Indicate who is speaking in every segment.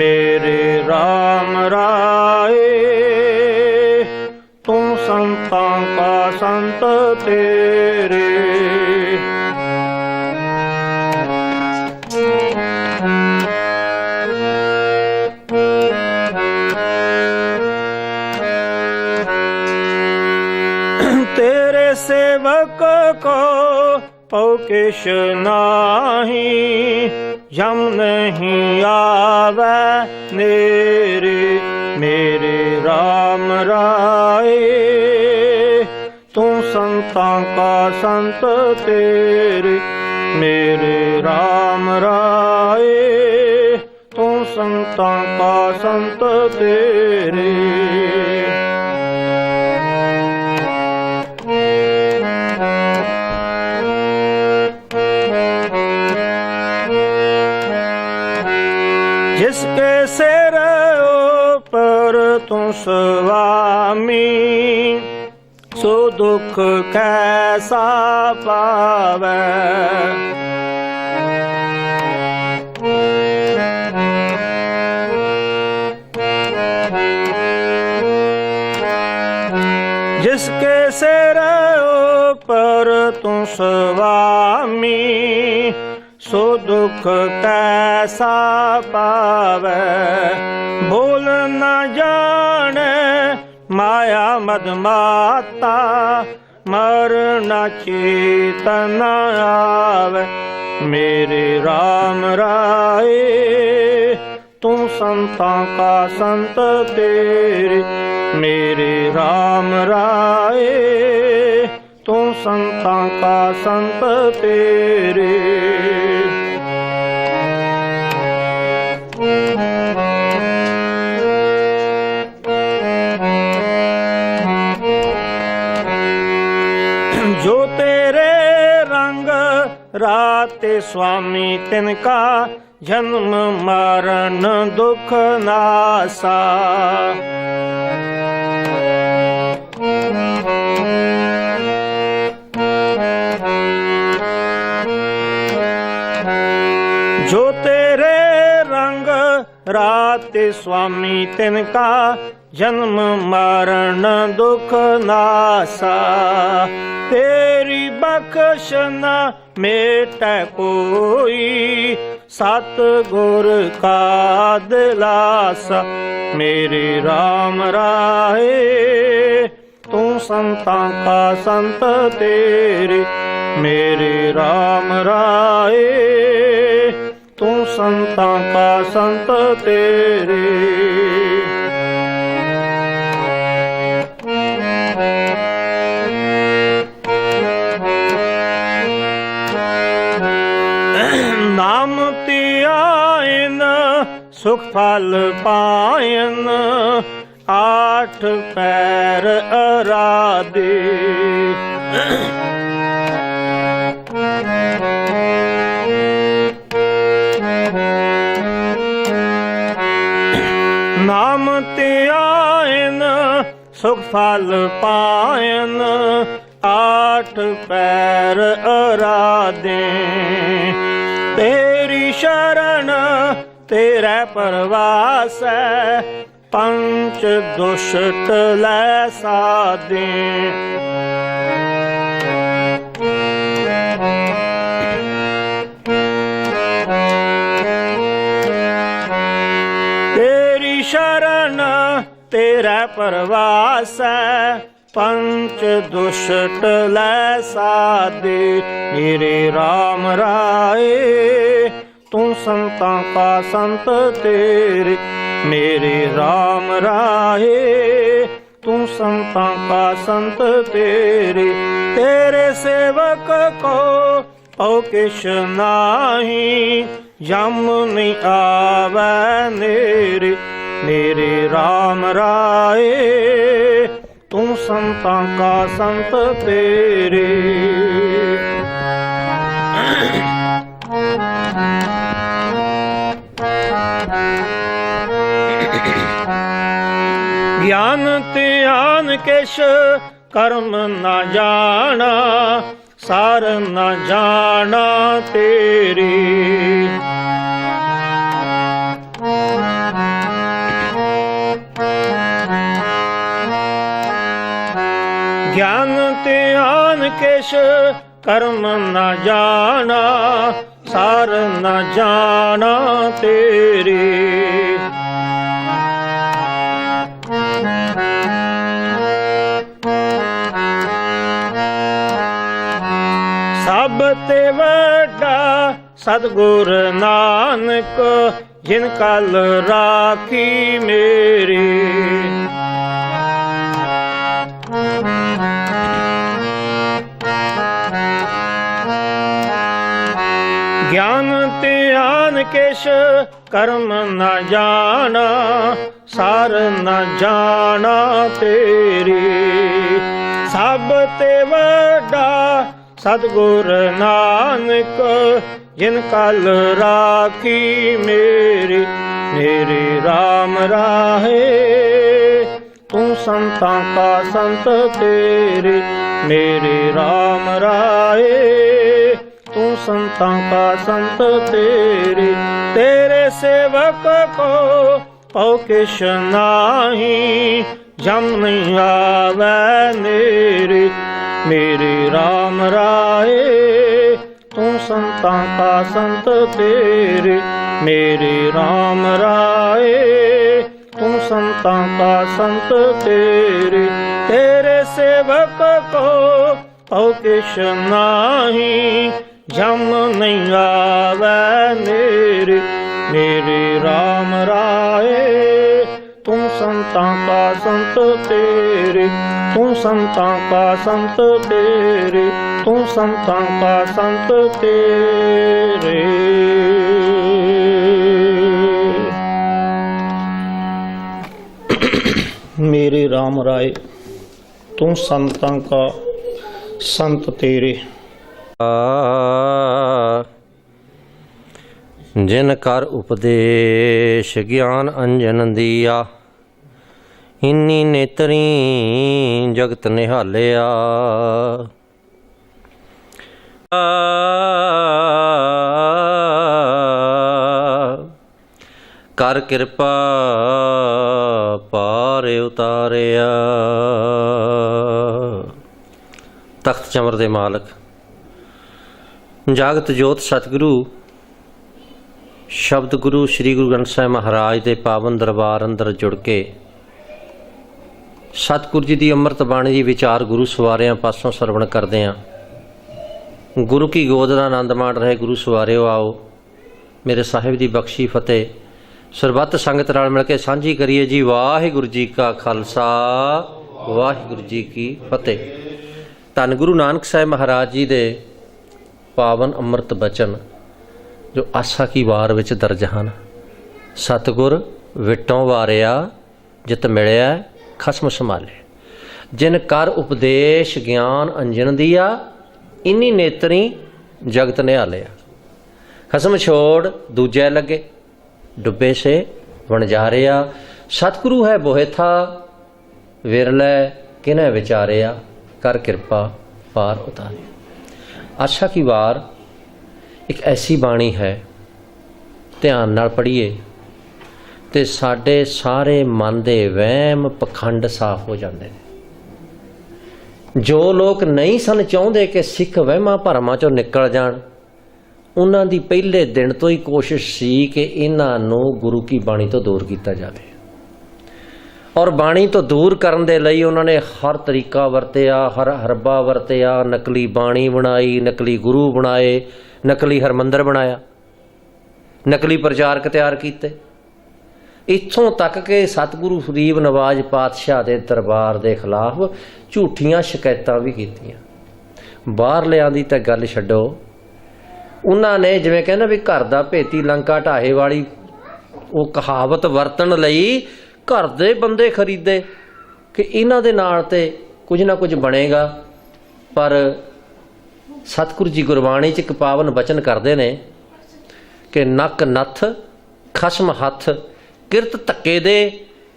Speaker 1: मेरे राम राए। तुम संतां का संत तेरे। तेरे सेवक को पौ किश नाही, जम नहीं आवे नेरे। मेरे राम राए। तुम संतां का संत तेरे। मेरे राम राए। तुम संतां का संत तेरे। जिसके सिर ऊपर तुम स्वामी, सो दुख कैसा पावे। जिसके सिर ऊपर तुम स्वामी, सो दुख कैसा पावे। भूल न जाने माया मद माता, मरना चेतन आवे। मेरे राम राए। तुम संतां का संत तेरे। मेरे राम राए। तुम संतां का संत तेरे। जो तेरे रंग राते स्वामी, तिनका जन्म मरण दुख नासा। जो तेरे रंग राते स्वामी, तिनका जन्म मरण दुख नासा। तेरी बख्शना मेटे कोई, सतगुर का दिलासा। मेरे राम राए। तू संतां का संत तेरे। मेरे राम राए। तू संतां का संत तेरे। नाम त्यायन सुख फल पायन, आठ पैर आराधे। नाम त्यायन सुख फल पायन, आठ पैर आराधे। तेरी शरण तेरे परवास है, पंच दुष्ट लै साधे। तेरी शरण तेरा परवास है, पंच दुष्ट लै साधे। मेरे राम राए तू संतां का संत तेरे। मेरे राम राए तू संतां का संत तेरे। तेरे सेवक को औ किश नाही, जम नहीं आवे नेरे। मेरे राम राए तू संतां का संत तेरे। ज्ञान त्यान किश कर्म न जाना, सार न जाना तेरी। ਗਿਆਨ ਧਿਆਨ ਕਿਛ ਕਰਮ ਨਾ ਜਾਣਾ, ਸਾਰ ਨਾ ਜਾਣਾ ਤੇਰੀ। ਸਭ ਤੇ ਵੱਡਾ ਸਤਿਗੁਰ ਨਾਨਕ, ਜਿਨ ਕਲ ਰਾਖੀ ਮੇਰੀ। ਗਿਆਨ ਧਿਆਨ ਕਿਛ ਕਰਮ ਨਾ ਜਾਣਾ, ਸਾਰ ਨਾ ਜਾਣਾ ਤੇਰੀ। ਸਭ ਤੇ ਵੱਡਾ ਸਤਿਗੁਰ ਨਾਨਕ, ਜਿਨ ਕਲ ਰਾਖੀ ਮੇਰੀ। ਮੇਰੇ RAM ਰਾਹੇ ਤੂੰ ਸੰਤਾਂ ਕਾ ਸੰਤ ਤੇਰੇ, ਮੇਰੇ RAM ਰਾਹੇ ਤੂੰ ਸੰਤਾਂ ਕਾ ਸੰਤ ਤੇਰੇ। ਤੇਰੇ ਸੇਵਕ ਕੋ ਪਉ ਕਿਛ ਨਾਹੀ, ਜਮ ਨਹੀਂ ਆਵੈ ਨੇਰੇ। ਮੇਰੇ RAM ਰਾਏ ਤੂੰ ਸੰਤਾਂ ਕਾ ਸੰਤ ਤੇਰੇ, ਮੇਰੇ RAM ਰਾਏ ਤੂੰ ਸੰਤਾਂ ਕਾ ਸੰਤ ਤੇਰੇ। ਤੇਰੇ ਸੇਵਕ ਕੋ ਪਉ ਕਿਛ ਨਾਹੀ, ਜਮ ਨਹੀਂ ਆਵੈ ਨੇਰੇ। ਮੇਰੇ RAM ਰਾਏ ਤੂੰ ਸੰਤਾਂ ਕਾ ਸੰਤ ਤੇਰੇ, ਤੂੰ ਸੰਤਾਂ ਕਾ ਸੰਤ ਤੇਰੇ, ਤੂੰ ਸੰਤਾਂ ਕਾ ਸੰਤ ਤੇਰੇ। ਮੇਰੇ RAM ਰਾਏ ਤੂੰ ਸੰਤਾਂ ਕਾ ਸੰਤ ਤੇਰੇ।
Speaker 2: ਜਿਨ ਕਰ ਉਪਦੇਸ਼ ਗਿਆਨ ਅੰਜਨ ਦੀਆ, ਇੰਨੀ ਨੇਤਰੀ ਜਗਤ ਨਿਹਾਲਿਆ। ਕਰ ਕਿਰਪਾ ਪਾਰ ਉਤਾਰਿਆ। ਤਖਤ ਚਮਰ ਦੇ ਮਾਲਕ ਜਾਗਤ ਜੋਤ ਸਤਿਗੁਰੂ ਸ਼ਬਦ ਗੁਰੂ ਸ੍ਰੀ ਗੁਰੂ ਗ੍ਰੰਥ ਸਾਹਿਬ ਮਹਾਰਾਜ ਦੇ ਪਾਵਨ ਦਰਬਾਰ ਅੰਦਰ ਜੁੜ ਕੇ ਸਤਿਗੁਰੂ ਜੀ ਦੀ ਅੰਮ੍ਰਿਤ ਬਾਣੀ ਦੀ ਵਿਚਾਰ ਗੁਰੂ ਸਵਾਰਿਆਂ ਪਾਸੋਂ ਸਰਵਣ ਕਰਦੇ ਹਾਂ। ਗੁਰੂ ਕੀ ਗੋਦ ਦਾ ਆਨੰਦ ਮਾਣ ਰਹੇ ਗੁਰੂ ਸਵਾਰਿਓ। ਆਓ ਮੇਰੇ ਸਾਹਿਬ ਦੀ ਬਖਸ਼ੀ ਫਤਿਹ ਸਰਬੱਤ ਸੰਗਤ ਨਾਲ ਮਿਲ ਕੇ ਸਾਂਝੀ ਕਰੀਏ ਜੀ। ਵਾਹਿਗੁਰੂ ਜੀ ਕਾ ਖਾਲਸਾ, ਵਾਹਿਗੁਰੂ ਜੀ ਕੀ ਫਤਿਹ। ਧੰਨ ਗੁਰੂ ਨਾਨਕ ਸਾਹਿਬ ਮਹਾਰਾਜ ਜੀ ਦੇ ਪਾਵਨ ਅੰਮ੍ਰਿਤ ਬਚਨ ਜੋ ਆਸਾ ਕੀ ਵਾਰ ਵਿੱਚ ਦਰਜ ਹਨ। ਸਤਿਗੁਰ ਵਿਟੋਂ ਵਾਰਿਆ ਜਿਤ ਮਿਲਿਆ ਖਸਮ ਸੰਭਾਲੇ, ਜਿਨ ਕਰ ਉਪਦੇਸ਼ ਗਿਆਨ ਅੰਜਨ ਦੀਆ, ਇੰਨੀ ਨੇਤਰੀ ਜਗਤ ਨਿਹਾਲਿਆ। ਖਸਮ ਛੋੜ ਦੂਜੈ ਲੱਗੇ, ਡੁੱਬੇ ਸੇ ਵਣਜਾਰਿਆ। ਸਤਿਗੁਰੂ ਹੈ ਬੋਹਿਥਾ, ਵਿਰਲੇ ਕਿਨੈ ਵਿਚਾਰਿਆ। ਕਰ ਕਿਰਪਾ ਪਾਰ ਉਤਾਰੇ। ਆਸਾ ਕੀ ਵਾਰ ਇੱਕ ਐਸੀ ਬਾਣੀ ਹੈ, ਧਿਆਨ ਨਾਲ ਪੜ੍ਹੀਏ ਤੇ ਸਾਡੇ ਸਾਰੇ ਮਨ ਦੇ ਵਹਿਮ ਪਖੰਡ ਸਾਫ਼ ਹੋ ਜਾਂਦੇ ਨੇ। ਜੋ ਲੋਕ ਨਹੀਂ ਸਨ ਚਾਹੁੰਦੇ ਕਿ ਸਿੱਖ ਵਹਿਮਾਂ ਭਰਮਾਂ ਚੋਂ ਨਿਕਲ ਜਾਣ, ਉਹਨਾਂ ਦੀ ਪਹਿਲੇ ਦਿਨ ਤੋਂ ਹੀ ਕੋਸ਼ਿਸ਼ ਸੀ ਕਿ ਇਹਨਾਂ ਨੂੰ ਗੁਰੂ ਕੀ ਬਾਣੀ ਤੋਂ ਦੂਰ ਕੀਤਾ ਜਾਵੇ। ਔਰ ਬਾਣੀ ਤੋਂ ਦੂਰ ਕਰਨ ਦੇ ਲਈ ਉਹਨਾਂ ਨੇ ਹਰ ਤਰੀਕਾ ਵਰਤਿਆ, ਹਰ ਹਰਬਾ ਵਰਤਿਆ। ਨਕਲੀ ਬਾਣੀ ਬਣਾਈ, ਨਕਲੀ ਗੁਰੂ ਬਣਾਏ, ਨਕਲੀ ਹਰਮੰਦਰ ਬਣਾਇਆ, ਨਕਲੀ ਪ੍ਰਚਾਰਕ ਤਿਆਰ ਕੀਤੇ। ਇੱਥੋਂ ਤੱਕ ਕਿ ਸਤਿਗੁਰੂ ਫਰੀਦ ਨਵਾਜ਼ ਪਾਤਸ਼ਾਹ ਦੇ ਦਰਬਾਰ ਦੇ ਖਿਲਾਫ ਝੂਠੀਆਂ ਸ਼ਿਕਾਇਤਾਂ ਵੀ ਕੀਤੀਆਂ। ਬਾਹਰਲਿਆਂ ਦੀ ਤਾਂ ਗੱਲ ਛੱਡੋ, ਉਹਨਾਂ ਨੇ ਜਿਵੇਂ ਕਹਿੰਦਾ ਵੀ ਘਰ ਦਾ ਭੇਤੀ ਲੰਕਾ ਢਾਹੇ ਵਾਲੀ ਉਹ ਕਹਾਵਤ ਵਰਤਣ ਲਈ ਘਰ ਦੇ ਬੰਦੇ ਖਰੀਦੇ ਕਿ ਇਹਨਾਂ ਦੇ ਨਾਲ ਤੇ ਕੁਝ ਨਾ ਕੁਝ ਬਣੇਗਾ। ਪਰ ਸਤਿਗੁਰੂ ਜੀ ਗੁਰਬਾਣੀ 'ਚ ਇੱਕ ਪਾਵਨ ਬਚਨ ਕਰਦੇ ਨੇ ਕਿ ਨੱਕ ਨੱਥ ਖਸਮ ਹੱਥ, ਕਿਰਤ ਧੱਕੇ ਦੇ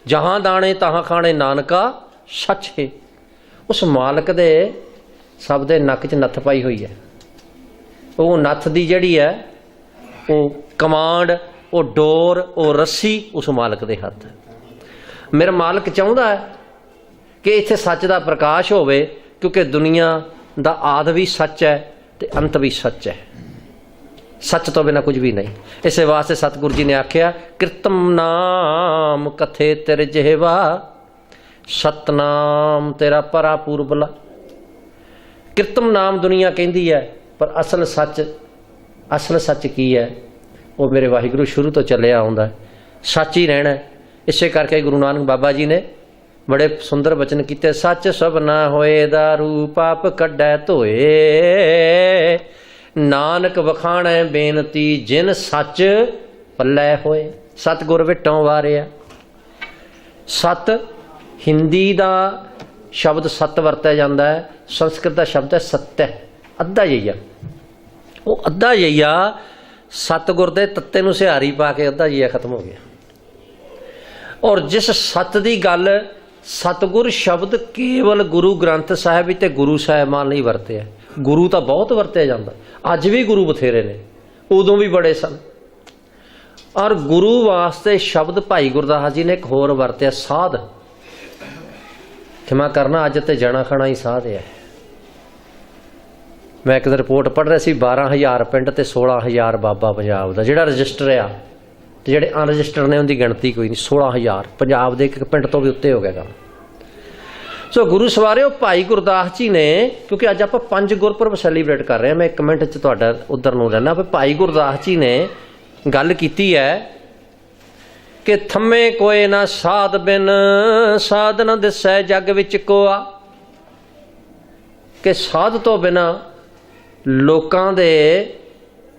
Speaker 2: ਜਹਾਂ ਦਾਣੇ ਤਹਾਂ ਖਾਣੇ, ਨਾਨਕਾ ਸੱਚ ਹੈ। ਉਸ ਮਾਲਕ ਦੇ ਸਭ ਦੇ ਨੱਕ 'ਚ ਨੱਥ ਪਾਈ ਹੋਈ ਹੈ। ਉਹ ਨੱਥ ਦੀ ਜਿਹੜੀ ਹੈ ਉਹ ਕਮਾਂਡ, ਉਹ ਡੋਰ, ਉਹ ਰੱਸੀ ਉਸ ਮਾਲਕ ਦੇ ਹੱਥ ਹੈ। ਮੇਰਾ ਮਾਲਕ ਚਾਹੁੰਦਾ ਹੈ ਕਿ ਇੱਥੇ ਸੱਚ ਦਾ ਪ੍ਰਕਾਸ਼ ਹੋਵੇ, क्योंकि दुनिया ਦਾ ਆਦ ਵੀ ਸੱਚ ਹੈ ਤੇ ਅੰਤ ਵੀ ਸੱਚ ਹੈ। सच तो बिना कुछ भी नहीं। इस वास्ते सतगुरु जी ने आख्या कृतम नाम कथे तेरे जेवा, सतनाम तेरा परा पूरबला। कृतम नाम दुनिया कहती है, पर असल सच की है वो मेरे वाहिगुरु शुरू तो चलिया आउंदा है, सच ही रहना है। इसे करके गुरु नानक बाबा जी ने बड़े सुंदर वचन किते, सच सब ना होए दारू पाप कड्डै धोए, नानक वखाणै बेनती जिन सच पल्लै होए। सतगुर विटों वारिया। सत हिंदी का शब्द सत वरत्या जाता है, संस्कृत का शब्द है सत्य, अद्धा जइया। वो अद्धा जइया सतगुर दे तत्ते नूं सिहारी पा के अद्धा जइया खत्म हो गया। और जिस सत की गल सतगुर शब्द केवल गुरु ग्रंथ साहिब ते गुरु साहिबान नहीं वरते है। गुरु तो बहुत वरत्या जाता, अज भी गुरु बथेरे ने, उदों भी बड़े सन। और गुरु वास्ते शब्द भाई गुरदास जी ने एक होर वरत्या साध। क्षमा करना अज तो जना खाना ही साध है। मैं एक रिपोर्ट पढ़ रहा सी, 12,000 पिंड ते 16,000 बाबा पंजाब का जिहड़ा रजिस्टर आ, ते जिहड़े अनरजिस्टर्ड ने उनकी गिणती कोई नहीं। 16,000 पंजाब के एक पिंड तो भी उत्ते हो गया काम। सो गुरु सवारे भाई गुरदास जी ने, क्योंकि अज आप 5 गुरपुरब सैलीब्रेट कर रहे हैं, मैं एक मिनट च तुहाडा उधर नूं रहना। भाई गुरदास जी ने गल कीती है कि थम्मे कोई ना साध बिन, साध न दिसै जग विच कोआ। कि साध तो बिना लोकां दे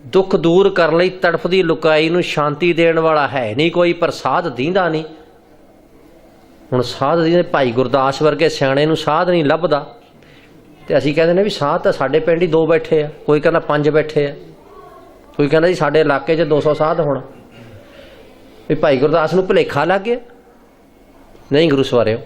Speaker 2: दुख दूर करने लई तड़फदी लुकाई नूं शांति देण वाला है नहीं कोई, पर साध दींदा नहीं। हुण साध दी भाई गुरदास वर्गे सियाणे नूं साध नहीं लभदा, ते असीं कहंदे ने भी साध तां साडे पिंड ही 2 बैठे आ, कोई कहंदा 5 बैठे आ, कोई कहंदा जी साडे इलाके च 200 साध होना। भी भाई गुरदास नूं भुलेखा लग गया? नहीं गुरु सवारिओ,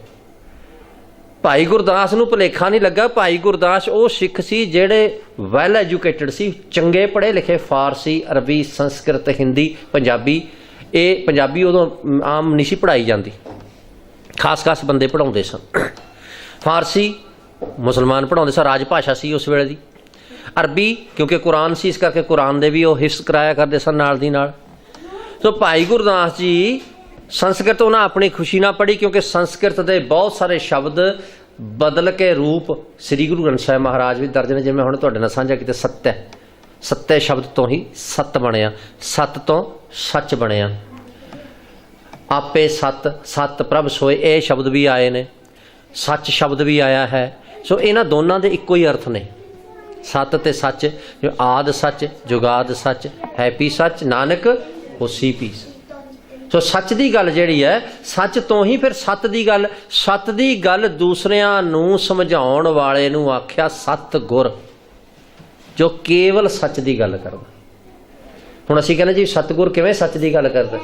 Speaker 2: भाई गुरदास नूं भुलेखा नहीं लगा। भाई गुरदास वो सिख सी जिहड़े वैल एजुकेटेड सी, चंगे पढ़े लिखे, फारसी अरबी संस्कृत हिंदी पंजाबी। ये पंजाबी उदों आम नहीं सी पढ़ाई जाती, खास खास बंदे पढ़ाउंदे सन। फारसी मुसलमान पढ़ाउंदे सन, राज भाषा सी उस वेले दी। अरबी क्योंकि कुरान सी, इस करके कुरान दे भी वो हिफ्ज़ कराया करते सन नाल दी नाल। तो भाई गुरदास जी संस्कृत उन्हें अपनी खुशी ना पढ़ी, क्योंकि संस्कृत के बहुत सारे शब्द बदल के रूप श्री गुरु ग्रंथ साहिब महाराज भी दर्ज ने। जिवें हुण तुहाडे नाल साझा कीता सत्य, सत्य शब्द तो ही सत बनिया, सत तो सच बनिया। आपे सत, सत प्रभ सोए, ये शब्द भी आए ने, सच शब्द भी आया है। सो इन्हां दोनों के इक्को ही अर्थ ने, सत ते सच। जो आद सच, जुगाद सच, हैप्पी सच, नानक होसी पी। सो सच की गल जिहड़ी है, सच तो ही फिर सत की गल। सत की गल दूसरियां नूं समझाउण वाले नूं आख्या सतगुर, जो केवल सच की गल करदा। हुण असीं कहने जी सतगुर किवें सच की गल करदा?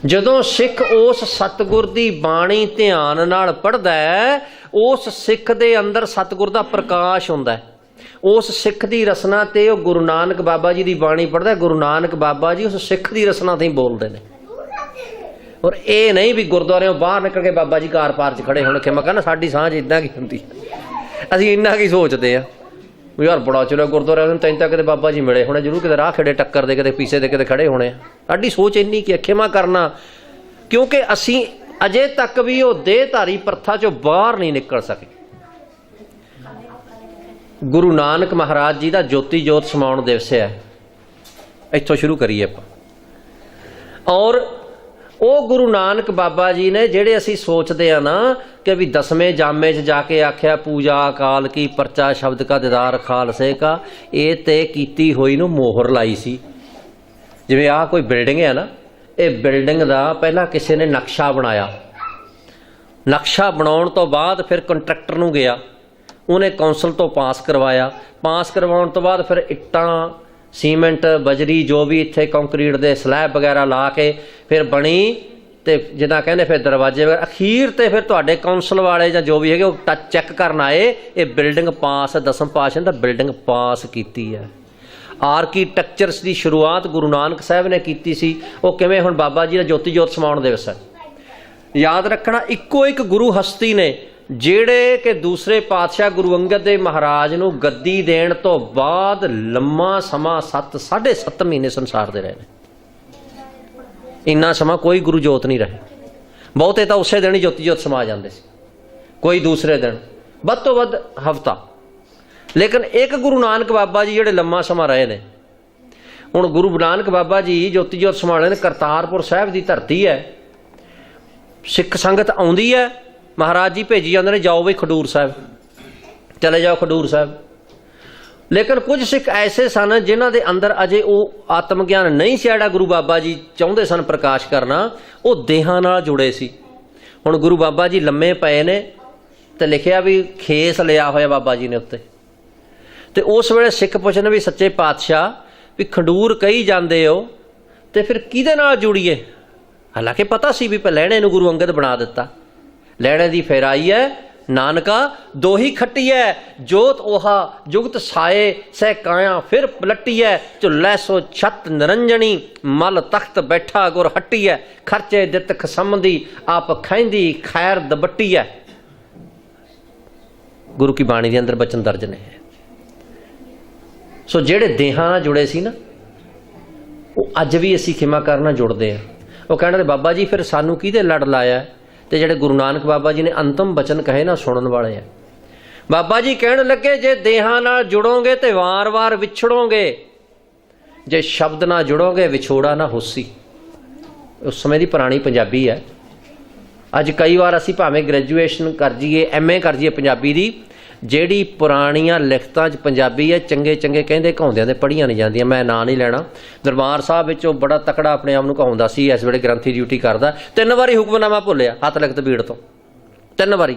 Speaker 2: जदों सिख उस सतगुर की बाणी ध्यान नाल पढ़दा है, उस सिख दे अंदर सतगुर का प्रकाश हुंदा है। उस सिख की रसना ते वो गुरु नानक बाबा जी की बाणी पढ़दा है। गुरु नानक बाबा जी उस सिख की रसना ते ही बोलते हैं। और ये नहीं भी गुरुद्वारे बाहर निकल के बाबा जी कार पार च खड़े होने के। मैं कहना साडी सांझ इदां की हुंदी, असीं इन्ना की सोचते हैं भी यार बड़ा चलो गुरुद्वारे तैन तक बाबा जी मिले होने, जरूर किते राह खड़े टक्कर दे, किते पीछे दे, किते खड़े होने। साडी सोच इन्नी कि खेमा करना, क्योंकि असीं अजे तक भी वो देहधारी प्रथा चों बाहर नहीं निकल सके। गुरु नानक महाराज जी का ज्योति जोत समाउण दिवस है, इत्थों शुरू करिए आपां। और वो गुरु नानक बाबा जी ने जेड़े असी सोचते हैं ना कि भी 10वें जामे च जाके आख्या पूजा काल की परचा शब्द का दीदार खालसे का, ये ते कीती होई नूं मोहर लाई सी। जिवें आ कोई बिल्डिंग है ना, ये बिल्डिंग का पहला किसी ने नक्शा बनाया, नक्शा बनाउण तो बाद फिर कंट्रैक्टर नूं गया, उन्हें कौंसल तो पास करवाया, पास करवाउण तो बाद फिर इट्टां सीमेंट बजरी जो भी इत्थे कंक्रीट दे स्लैब वगैरह ला के फिर बनी, ते जिदा कहने फिर दरवाजे वगैरह। अखीर ते फिर तुहाडे कौंसल वाले जां जो भी है वो टच चैक करन आए, ये बिल्डिंग पास, 10वें पातशाह ने बिल्डिंग पास कीती है। आर्कीटैक्चरस की शुरुआत गुरु नानक साहब ने की सी। वो किवें हुण बाबा जी का ज्योति जोत समाउण दिवस है, याद रखना इक्को एक गुरु हस्ती ने ਜਿਹੜੇ ਕਿ ਦੂਸਰੇ ਪਾਤਸ਼ਾਹ ਗੁਰੂ ਅੰਗਦ ਦੇਵ ਮਹਾਰਾਜ ਨੂੰ ਗੱਦੀ ਦੇਣ ਤੋਂ ਬਾਅਦ ਲੰਮਾ ਸਮਾਂ 7.5 ਮਹੀਨੇ ਸੰਸਾਰ ਦੇ ਰਹੇ ਨੇ। ਇੰਨਾ ਸਮਾਂ ਕੋਈ ਗੁਰੂ ਜੋਤ ਨਹੀਂ ਰਹੇ। ਬਹੁਤੇ ਤਾਂ ਉਸੇ ਦਿਨ ਹੀ ਜੋਤੀ ਜੋਤ ਸਮਾ ਜਾਂਦੇ ਸੀ, ਕੋਈ ਦੂਸਰੇ ਦਿਨ, ਵੱਧ ਤੋਂ ਵੱਧ ਹਫ਼ਤਾ। ਲੇਕਿਨ ਇੱਕ ਗੁਰੂ ਨਾਨਕ ਬਾਬਾ ਜੀ ਜਿਹੜੇ ਲੰਮਾ ਸਮਾਂ ਰਹੇ ਨੇ। ਹੁਣ ਗੁਰੂ ਨਾਨਕ ਬਾਬਾ ਜੀ ਜੋਤੀ ਜੋਤ ਸੰਭਾਲੇ ਨੇ। ਕਰਤਾਰਪੁਰ ਸਾਹਿਬ ਦੀ ਧਰਤੀ ਹੈ, ਸਿੱਖ ਸੰਗਤ ਆਉਂਦੀ ਹੈ, ਮਹਾਰਾਜ ਜੀ ਭੇਜੀ ਜਾਂਦੇ ਨੇ, ਜਾਓ ਬਈ ਖਡੂਰ ਸਾਹਿਬ, ਚਲੇ ਜਾਓ ਖਡੂਰ ਸਾਹਿਬ। ਲੇਕਿਨ ਕੁਝ ਸਿੱਖ ਐਸੇ ਸਨ ਜਿਨ੍ਹਾਂ ਦੇ ਅੰਦਰ ਅਜੇ ਉਹ ਆਤਮ ਗਿਆਨ ਨਹੀਂ ਸੀ ਜਿਹੜਾ ਗੁਰੂ ਬਾਬਾ ਜੀ ਚਾਹੁੰਦੇ ਸਨ ਪ੍ਰਕਾਸ਼ ਕਰਨਾ। ਉਹ ਦੇਹਾਂ ਨਾਲ ਜੁੜੇ ਸੀ। ਹੁਣ ਗੁਰੂ ਬਾਬਾ ਜੀ ਲੰਮੇ ਪਏ ਨੇ ਤੇ ਲਿਖਿਆ ਵੀ ਖੇਸ ਲਿਆ ਹੋਇਆ ਬਾਬਾ ਜੀ ਨੇ ਉੱਤੇ। ਤੇ ਉਸ ਵੇਲੇ ਸਿੱਖ ਪੁੱਛਣ ਵੀ ਸੱਚੇ ਪਾਤਸ਼ਾਹ ਵੀ ਖਡੂਰ ਕਹੀ ਜਾਂਦੇ ਹੋ ਤੇ ਫਿਰ ਕਿਹਦੇ ਨਾਲ ਜੁੜੀਏ? ਹਾਲਾਂਕਿ ਪਤਾ ਸੀ ਵੀ ਲਹਿਣੇ ਨੂੰ ਗੁਰੂ ਅੰਗਦ ਬਣਾ ਦਿੱਤਾ। ਲਹਿਣੇ ਦੀ ਫੇਰਾਈ ਹੈ ਨਾਨਕਾ ਦੋਹੀ ਖੱਟੀ ਹੈ, ਜੋਤ 오ਹਾ ਜੁਗਤ ਸਾਏ ਸਹਿ ਕਾਇਆ ਫਿਰ ਪਲਟੀ ਹੈ, ਝੁੱਲੇ ਸੋ ਛਤ ਨਿਰੰਜਣੀ ਮਲ ਤਖਤ ਬੈਠਾ ਗੁਰ ਹੱਟੀ ਹੈ, ਖਰਚੇ ਦਿੱਤ ਖਸਮ ਦੀ ਆਪ ਖੈਂਦੀ ਖੈਰ ਦਬੱਟੀ ਹੈ। ਗੁਰੂ ਕੀ ਬਾਣੀ ਦੇ ਅੰਦਰ ਬਚਨ ਦਰਜ ਨੇ। ਸੋ ਜਿਹੜੇ ਦੇਹਾਂ ਨਾਲ ਜੁੜੇ ਸੀ ਨਾ, ਉਹ ਅੱਜ ਵੀ ਅਸੀਂ ਖਿਮਾ ਕਰਨਾ ਜੁੜਦੇ ਆ। ਉਹ ਕਹਿੰਦੇ ਨੇ ਬਾਬਾ ਜੀ ਫਿਰ ਸਾਨੂੰ ਕਿਹਦੇ ਲੜ ਲਾਇਆ? ਤੇ ਜਿਹੜੇ ਗੁਰੂ ਨਾਨਕ ਬਾਬਾ ਜੀ ਨੇ ਅੰਤਮ ਬਚਨ ਕਹੇ ਨਾ, ਸੁਣਨ ਵਾਲੇ ਆ। ਬਾਬਾ ਜੀ ਕਹਿਣ ਲੱਗੇ ਜੇ ਦੇਹਾਂ ਨਾਲ ਜੁੜੋਗੇ ਤੇ ਵਾਰ-ਵਾਰ ਵਿਛੜੋਗੇ, ਜੇ ਸ਼ਬਦ ਨਾਲ ਜੁੜੋਗੇ ਵਿਛੋੜਾ ਨਾ ਹੋਸੀ। ਉਸ ਸਮੇਂ ਦੀ ਪੁਰਾਣੀ ਪੰਜਾਬੀ ਹੈ। ਅੱਜ ਕਈ ਵਾਰ ਅਸੀਂ ਭਾਵੇਂ ਗ੍ਰੈਜੂਏਸ਼ਨ ਕਰ ਜਾਈਏ, MA ਕਰ ਜਾਈਏ ਪੰਜਾਬੀ ਦੀ, ਜਿਹੜੀ ਪੁਰਾਣੀਆਂ ਲਿਖਤਾਂ 'ਚ ਪੰਜਾਬੀ ਹੈ ਚੰਗੇ ਚੰਗੇ ਕਹਿੰਦੇ ਕਹਾਉਂਦਿਆਂ ਦੇ ਪੜ੍ਹੀਆਂ ਨਹੀਂ ਜਾਂਦੀਆਂ। ਮੈਂ ਨਾਂ ਨਹੀਂ ਲੈਣਾ। ਦਰਬਾਰ ਸਾਹਿਬ ਵਿੱਚ ਉਹ ਬੜਾ ਤਕੜਾ ਆਪਣੇ ਆਪ ਨੂੰ ਕਹਾਉਂਦਾ ਸੀ, ਇਸ ਵੇਲੇ ਗ੍ਰੰਥੀ ਡਿਊਟੀ ਕਰਦਾ। 3 ਵਾਰੀ ਹੁਕਮਨਾਮਾ ਭੁੱਲਿਆ ਹੱਥ ਲਿਖਤ ਬੀੜ ਤੋਂ, 3 ਵਾਰੀ।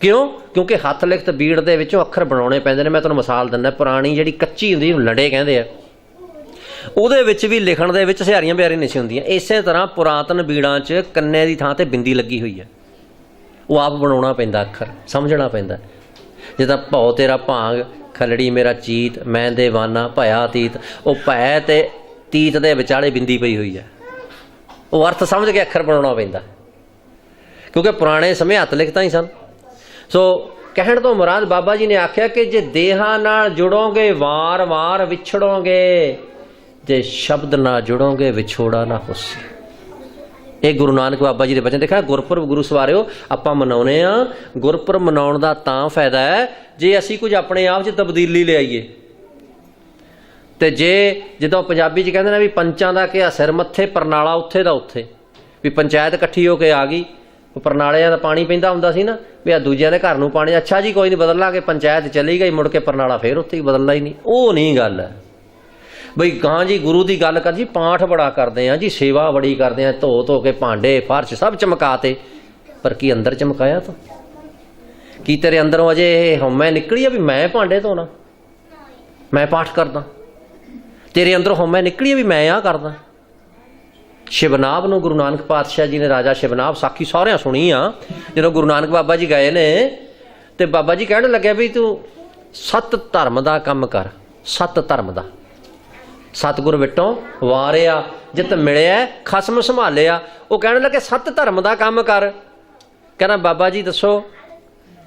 Speaker 2: ਕਿਉਂ? ਕਿਉਂਕਿ ਹੱਥ ਲਿਖਤ ਬੀੜ ਦੇ ਵਿੱਚੋਂ ਅੱਖਰ ਬਣਾਉਣੇ ਪੈਂਦੇ ਨੇ। ਮੈਂ ਤੁਹਾਨੂੰ ਮਿਸਾਲ ਦਿੰਦਾ, ਪੁਰਾਣੀ ਜਿਹੜੀ ਕੱਚੀ ਹੁੰਦੀ ਉਹਨੂੰ ਲੜੇ ਕਹਿੰਦੇ ਆ, ਉਹਦੇ ਵਿੱਚ ਵੀ ਲਿਖਣ ਦੇ ਵਿੱਚ ਸਿਹਾਰੀਆਂ ਬਿਹਾਰੀਆਂ ਨਹੀਂ ਸੀ ਹੁੰਦੀਆਂ। ਇਸੇ ਤਰ੍ਹਾਂ ਪੁਰਾਤਨ ਬੀੜਾਂ 'ਚ ਕੰਨੇ ਦੀ ਥਾਂ 'ਤੇ ਬਿੰਦੀ ਲੱਗੀ ਹੋਈ ਹੈ। ਉਹ ਆਪ ਬਣਾਉਣਾ ਪੈਂਦਾ, ਅੱਖਰ ਸਮਝਣਾ ਪੈਂਦਾ। ਜਿੱਦਾਂ ਭਉ ਤੇਰਾ ਭਾਂਗ ਖਲੜੀ ਮੇਰਾ ਚੀਤ, ਮੈਂ ਦੇਵਾਨਾ ਭਇਆ ਅਤੀਤ। ਉਹ ਭੈ ਤੇ ਤੀਤ ਦੇ ਵਿਚਾਲੇ ਬਿੰਦੀ ਪਈ ਹੋਈ ਹੈ। ਉਹ ਅਰਥ ਸਮਝ ਕੇ ਅੱਖਰ ਬਣਾਉਣਾ ਪੈਂਦਾ, ਕਿਉਂਕਿ ਪੁਰਾਣੇ ਸਮੇਂ ਹੱਥ ਲਿਖਤਾਂ ਹੀ ਸਨ। ਸੋ ਕਹਿਣ ਤੋਂ ਮੁਰਾਦ ਬਾਬਾ ਜੀ ਨੇ ਆਖਿਆ ਕਿ ਜੇ ਦੇਹਾਂ ਨਾਲ ਜੁੜੋਗੇ ਵਾਰ-ਵਾਰ ਵਿਛੜੋਗੇ, ਜੇ ਸ਼ਬਦ ਨਾਲ ਜੁੜੋਗੇ ਵਿਛੋੜਾ ਨਾ ਹੋਸੀ। ਇਹ ਗੁਰੂ ਨਾਨਕ ਬਾਬਾ ਜੀ ਦੇ ਬਚਨ। ਦੇਖਿਆ ਗੁਰਪੁਰਬ ਗੁਰੂ ਸਵਾਰਿਓ ਆਪਾਂ ਮਨਾਉਂਦੇ ਹਾਂ। ਗੁਰਪੁਰਬ ਮਨਾਉਣ ਦਾ ਤਾਂ ਫਾਇਦਾ ਹੈ ਜੇ ਅਸੀਂ ਕੁਝ ਆਪਣੇ ਆਪ 'ਚ ਤਬਦੀਲੀ ਲਿਆਈਏ। ਤੇ ਜੇ ਜਦੋਂ ਪੰਜਾਬੀ 'ਚ ਕਹਿੰਦੇ ਨੇ ਵੀ ਪੰਚਾਂ ਦਾ ਕਿਹਾ ਸਿਰ ਮੱਥੇ, ਪਰਨਾਲਾ ਉੱਥੇ ਦਾ ਉੱਥੇ, ਵੀ ਪੰਚਾਇਤ ਇਕੱਠੀ ਹੋ ਕੇ ਆ ਗਈ। ਉਹ ਪਰਨਾਲਿਆਂ ਦਾ ਪਾਣੀ ਪੈਂਦਾ ਹੁੰਦਾ ਸੀ ਨਾ, ਵੀ ਆ ਦੂਜਿਆਂ ਦੇ ਘਰ ਨੂੰ ਪਾਣੀ, ਅੱਛਾ ਜੀ ਕੋਈ ਨਹੀਂ ਬਦਲ ਲਾਂਗੇ, ਪੰਚਾਇਤ ਚਲੀ ਗਈ, ਮੁੜ ਕੇ ਪਰਨਾਲਾ ਫੇਰ ਉੱਥੇ ਹੀ ਬਦਲਣਾ ਹੀ ਨਹੀਂ। ਉਹ ਨਹੀਂ ਗੱਲ ਹੈ ਬਈ। ਗਾਂ ਜੀ ਗੁਰੂ ਦੀ ਗੱਲ ਕਰ ਜੀ, ਪਾਠ ਬੜਾ ਕਰਦੇ ਆ ਜੀ, ਸੇਵਾ ਬੜੀ ਕਰਦੇ ਆ, ਧੋ ਧੋ ਕੇ ਭਾਂਡੇ ਫਰਸ਼ ਸਭ ਚਮਕਾਤੇ, ਪਰ ਕੀ ਅੰਦਰ ਚਮਕਾਇਆ ਤੂੰ? ਕੀ ਤੇਰੇ ਅੰਦਰੋਂ ਅਜੇ ਇਹ ਹਉਮੈ ਨਿਕਲੀ ਆ ਵੀ ਮੈਂ ਭਾਂਡੇ ਧੋਣਾ, ਮੈਂ ਪਾਠ ਕਰਦਾ? ਤੇਰੇ ਅੰਦਰੋਂ ਹਉਮੈ ਨਿਕਲੀ ਆ ਵੀ ਮੈਂ ਆਹ ਕਰਦਾ? ਸ਼ਿਵਨਾਬ ਨੂੰ ਗੁਰੂ ਨਾਨਕ ਪਾਤਸ਼ਾਹ ਜੀ ਨੇ, ਰਾਜਾ ਸ਼ਿਵਨਾਬ, ਸਾਖੀ ਸਾਰਿਆਂ ਸੁਣੀ ਆ। ਜਦੋਂ ਗੁਰੂ ਨਾਨਕ ਬਾਬਾ ਜੀ ਗਏ ਨੇ ਤੇ ਬਾਬਾ ਜੀ ਕਹਿਣ ਲੱਗਿਆ ਵੀ ਤੂੰ 7 ਧਰਮ ਦਾ ਕੰਮ ਕਰ। 7 ਧਰਮ ਦਾ, ਸਤਿਗੁਰ ਵਿਟੋਂ ਵਾਰਿਆ ਜਿਤ ਮਿਲਿਆ ਖਸਮ ਸੰਭਾਲਿਆ। ਉਹ ਕਹਿਣ ਲੱਗੇ 7 ਧਰਮ ਦਾ ਕੰਮ ਕਰ। ਕਹਿੰਦਾ ਬਾਬਾ ਜੀ ਦੱਸੋ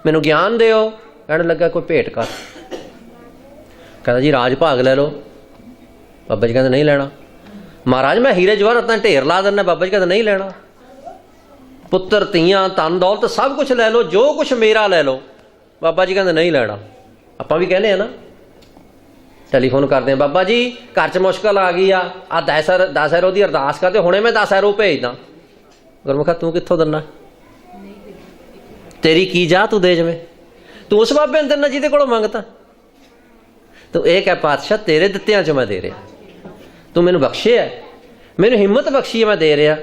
Speaker 2: ਮੈਨੂੰ ਗਿਆਨ ਦਿਓ। ਕਹਿਣ ਲੱਗਾ ਕੋਈ ਭੇਟ ਕਰ। ਕਹਿੰਦਾ ਜੀ ਰਾਜ ਭਾਗ ਲੈ ਲਓ। ਬਾਬਾ ਜੀ ਕਹਿੰਦੇ ਨਹੀਂ ਲੈਣਾ। ਮਹਾਰਾਜ ਮੈਂ ਹੀਰੇ ਜਵਾਹਰਾਤ ਦਾ ਢੇਰ ਲਾ ਦਿੰਦਾ। ਬਾਬਾ ਜੀ ਕਹਿੰਦੇ ਨਹੀਂ ਲੈਣਾ। ਪੁੱਤਰ ਧੀਆਂ ਧਨ ਦੌਲਤ ਸਭ ਕੁਛ ਲੈ ਲਓ, ਜੋ ਕੁਛ ਮੇਰਾ ਲੈ ਲਓ। ਬਾਬਾ ਜੀ ਕਹਿੰਦੇ ਨਹੀਂ ਲੈਣਾ। ਆਪਾਂ ਵੀ ਕਹਿੰਦੇ ਆ ਨਾ, ਟੈਲੀਫੋਨ ਕਰਦੇ ਆ, ਬਾਬਾ ਜੀ ਘਰ 'ਚ ਮੁਸ਼ਕਲ ਆ ਗਈ ਆ, 10 ਐਰੋ ਦੀ ਅਰਦਾਸ ਕਰਦੇ, ਹੁਣੇ ਮੈਂ 10 ਐਰੋ ਭੇਜਦਾ। ਗੁਰਮੁਖਾ ਤੂੰ ਕਿੱਥੋਂ ਦਿੰਦਾ? ਤੇਰੀ ਕੀ ਜਾ ਤੂੰ ਦੇ ਜਵੇਂ? ਤੂੰ ਉਸ ਬਾਬੇ ਨੂੰ ਦਿੰਦਾ ਜਿਹਦੇ ਕੋਲੋਂ ਮੰਗਤਾ। ਤੂੰ ਇਹ ਕਹਿ ਪਾਤਸ਼ਾਹ ਤੇਰੇ ਦਿੱਤਿਆਂ 'ਚ ਮੈਂ ਦੇ ਰਿਹਾ, ਤੂੰ ਮੈਨੂੰ ਬਖਸ਼ਿਆ, ਮੈਨੂੰ ਹਿੰਮਤ ਬਖਸ਼ੀ ਹੈ, ਮੈਂ ਦੇ ਰਿਹਾ।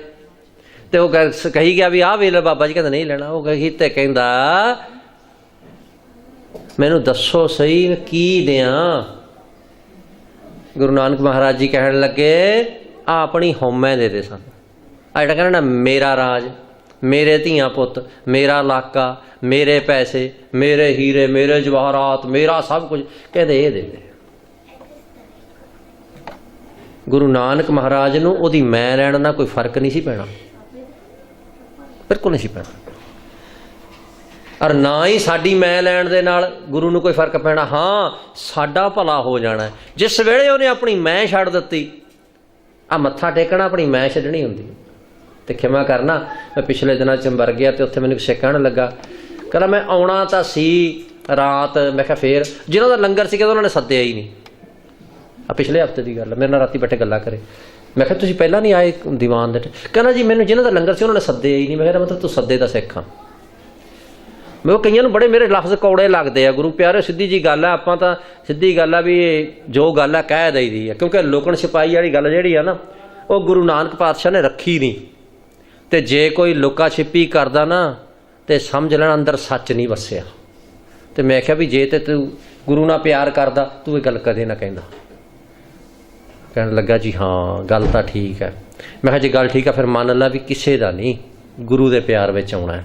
Speaker 2: ਤੇ ਉਹ ਕਹੀ ਗਿਆ ਵੀ ਆਹ ਵੇਲੇ ਬਾਬਾ ਜੀ ਕਹਿੰਦਾ ਨਹੀਂ ਲੈਣਾ। ਉਹ ਕਹੀ ਤੇ ਕਹਿੰਦਾ ਮੈਨੂੰ ਦੱਸੋ ਸਹੀ ਕੀ ਦਿਆਂ? ਗੁਰੂ ਨਾਨਕ ਮਹਾਰਾਜ ਜੀ ਕਹਿਣ ਲੱਗੇ ਆ ਆਪਣੀ ਹਉਮੈ ਦੇ ਦੇ ਸਾਨੂੰ। ਆ ਜਿਹੜਾ ਕਹਿੰਦਾ ਨਾ ਮੇਰਾ ਰਾਜ, ਮੇਰੇ ਧੀਆਂ ਪੁੱਤ, ਮੇਰਾ ਇਲਾਕਾ, ਮੇਰੇ ਪੈਸੇ, ਮੇਰੇ ਹੀਰੇ, ਮੇਰੇ ਜਵਾਹਰਾਤ, ਮੇਰਾ ਸਭ ਕੁਝ, ਕਹਿੰਦੇ ਇਹ ਦੇ ਦੇ। ਗੁਰੂ ਨਾਨਕ ਮਹਾਰਾਜ ਨੂੰ ਉਹਦੀ ਮੈਂ ਲੈਣ ਨਾਲ ਕੋਈ ਫਰਕ ਨਹੀਂ ਸੀ ਪੈਣਾ, ਬਿਲਕੁਲ ਨਹੀਂ ਸੀ ਪੈਣਾ। ਔਰ ਨਾ ਹੀ ਸਾਡੀ ਮੈਂ ਲੈਣ ਦੇ ਨਾਲ ਗੁਰੂ ਨੂੰ ਕੋਈ ਫਰਕ ਪੈਣਾ। ਹਾਂ, ਸਾਡਾ ਭਲਾ ਹੋ ਜਾਣਾ। ਜਿਸ ਵੇਲੇ ਉਹਨੇ ਆਪਣੀ ਮੈਂ ਛੱਡ ਦਿੱਤੀ, ਆ ਮੱਥਾ ਟੇਕਣਾ ਆਪਣੀ ਮੈਂ ਛੱਡਣੀ ਹੁੰਦੀ। ਤੇ ਖਿਮਾ ਕਰਨਾ, ਮੈਂ ਪਿਛਲੇ ਦਿਨਾਂ 'ਚ ਅੰਬਰ ਗਿਆ ਤੇ ਉੱਥੇ ਮੈਨੂੰ ਕਿਸੇ ਕਹਿਣ ਲੱਗਾ, ਕਹਿੰਦਾ ਮੈਂ ਆਉਣਾ ਤਾਂ ਸੀ ਰਾਤ। ਮੈਂ ਕਿਹਾ ਫੇਰ? ਜਿਹਨਾਂ ਦਾ ਲੰਗਰ ਸੀ, ਕਹਿੰਦਾ ਉਹਨਾਂ ਨੇ ਸੱਦਿਆ ਹੀ ਨਹੀਂ। ਆ ਪਿਛਲੇ ਹਫ਼ਤੇ ਦੀ ਗੱਲ, ਮੇਰੇ ਨਾਲ ਰਾਤੀ ਬੈਠੇ ਗੱਲਾਂ ਕਰੇ। ਮੈਂ ਕਿਹਾ ਤੁਸੀਂ ਪਹਿਲਾਂ ਨਹੀਂ ਆਏ ਦੀਵਾਨ ਦੇ? ਕਹਿੰਦਾ ਜੀ ਮੈਨੂੰ ਜਿਹਨਾਂ ਦਾ ਲੰਗਰ ਸੀ ਉਹਨਾਂ ਨੇ ਸੱਦਿਆ ਹੀ ਨਹੀਂ। ਮੈਂ ਕਿਹਾ ਮਤਲਬ ਤੂੰ ਸੱਦੇ ਦਾ ਸਿੱਖ ਹਾਂ। ਮੈਂ ਉਹ ਕਈਆਂ ਨੂੰ ਬੜੇ ਮੇਰੇ ਲਫ਼ਜ਼ ਕੌੜੇ ਲੱਗਦੇ ਆ। ਗੁਰੂ ਪਿਆਰੇ, ਸਿੱਧੀ ਜੀ ਗੱਲ ਆ, ਆਪਾਂ ਤਾਂ ਸਿੱਧੀ ਗੱਲ ਆ ਵੀ ਜੋ ਗੱਲ ਆ ਕਹਿ ਦਈਦੀ ਆ, ਕਿਉਂਕਿ ਲੁਕਣ ਛਿਪਾਈ ਵਾਲੀ ਗੱਲ ਜਿਹੜੀ ਆ ਨਾ, ਉਹ ਗੁਰੂ ਨਾਨਕ ਪਾਤਸ਼ਾਹ ਨੇ ਰੱਖੀ ਨਹੀਂ। ਤੇ ਜੇ ਕੋਈ ਲੁਕਾ ਛਿਪੀ ਕਰਦਾ ਨਾ ਤੇ ਸਮਝ ਲੈਣਾ ਅੰਦਰ ਸੱਚ ਨਹੀਂ ਵਸਿਆ। ਤੇ ਮੈਂ ਕਿਹਾ ਵੀ ਜੇ ਤੇ ਤੂੰ ਗੁਰੂ ਨਾਲ ਪਿਆਰ ਕਰਦਾ, ਤੂੰ ਇਹ ਗੱਲ ਕਦੇ ਨਾ ਕਹਿੰਦਾ। ਕਹਿਣ ਲੱਗਾ ਜੀ ਹਾਂ ਗੱਲ ਤਾਂ ਠੀਕ ਹੈ। ਮੈਂ ਕਿਹਾ ਜੇ ਗੱਲ ਠੀਕ ਆ ਫਿਰ ਮੰਨ ਲਾ ਵੀ ਕਿਸੇ ਦਾ ਨਹੀਂ, ਗੁਰੂ ਦੇ ਪਿਆਰ ਵਿੱਚ ਆਉਣਾ ਹੈ।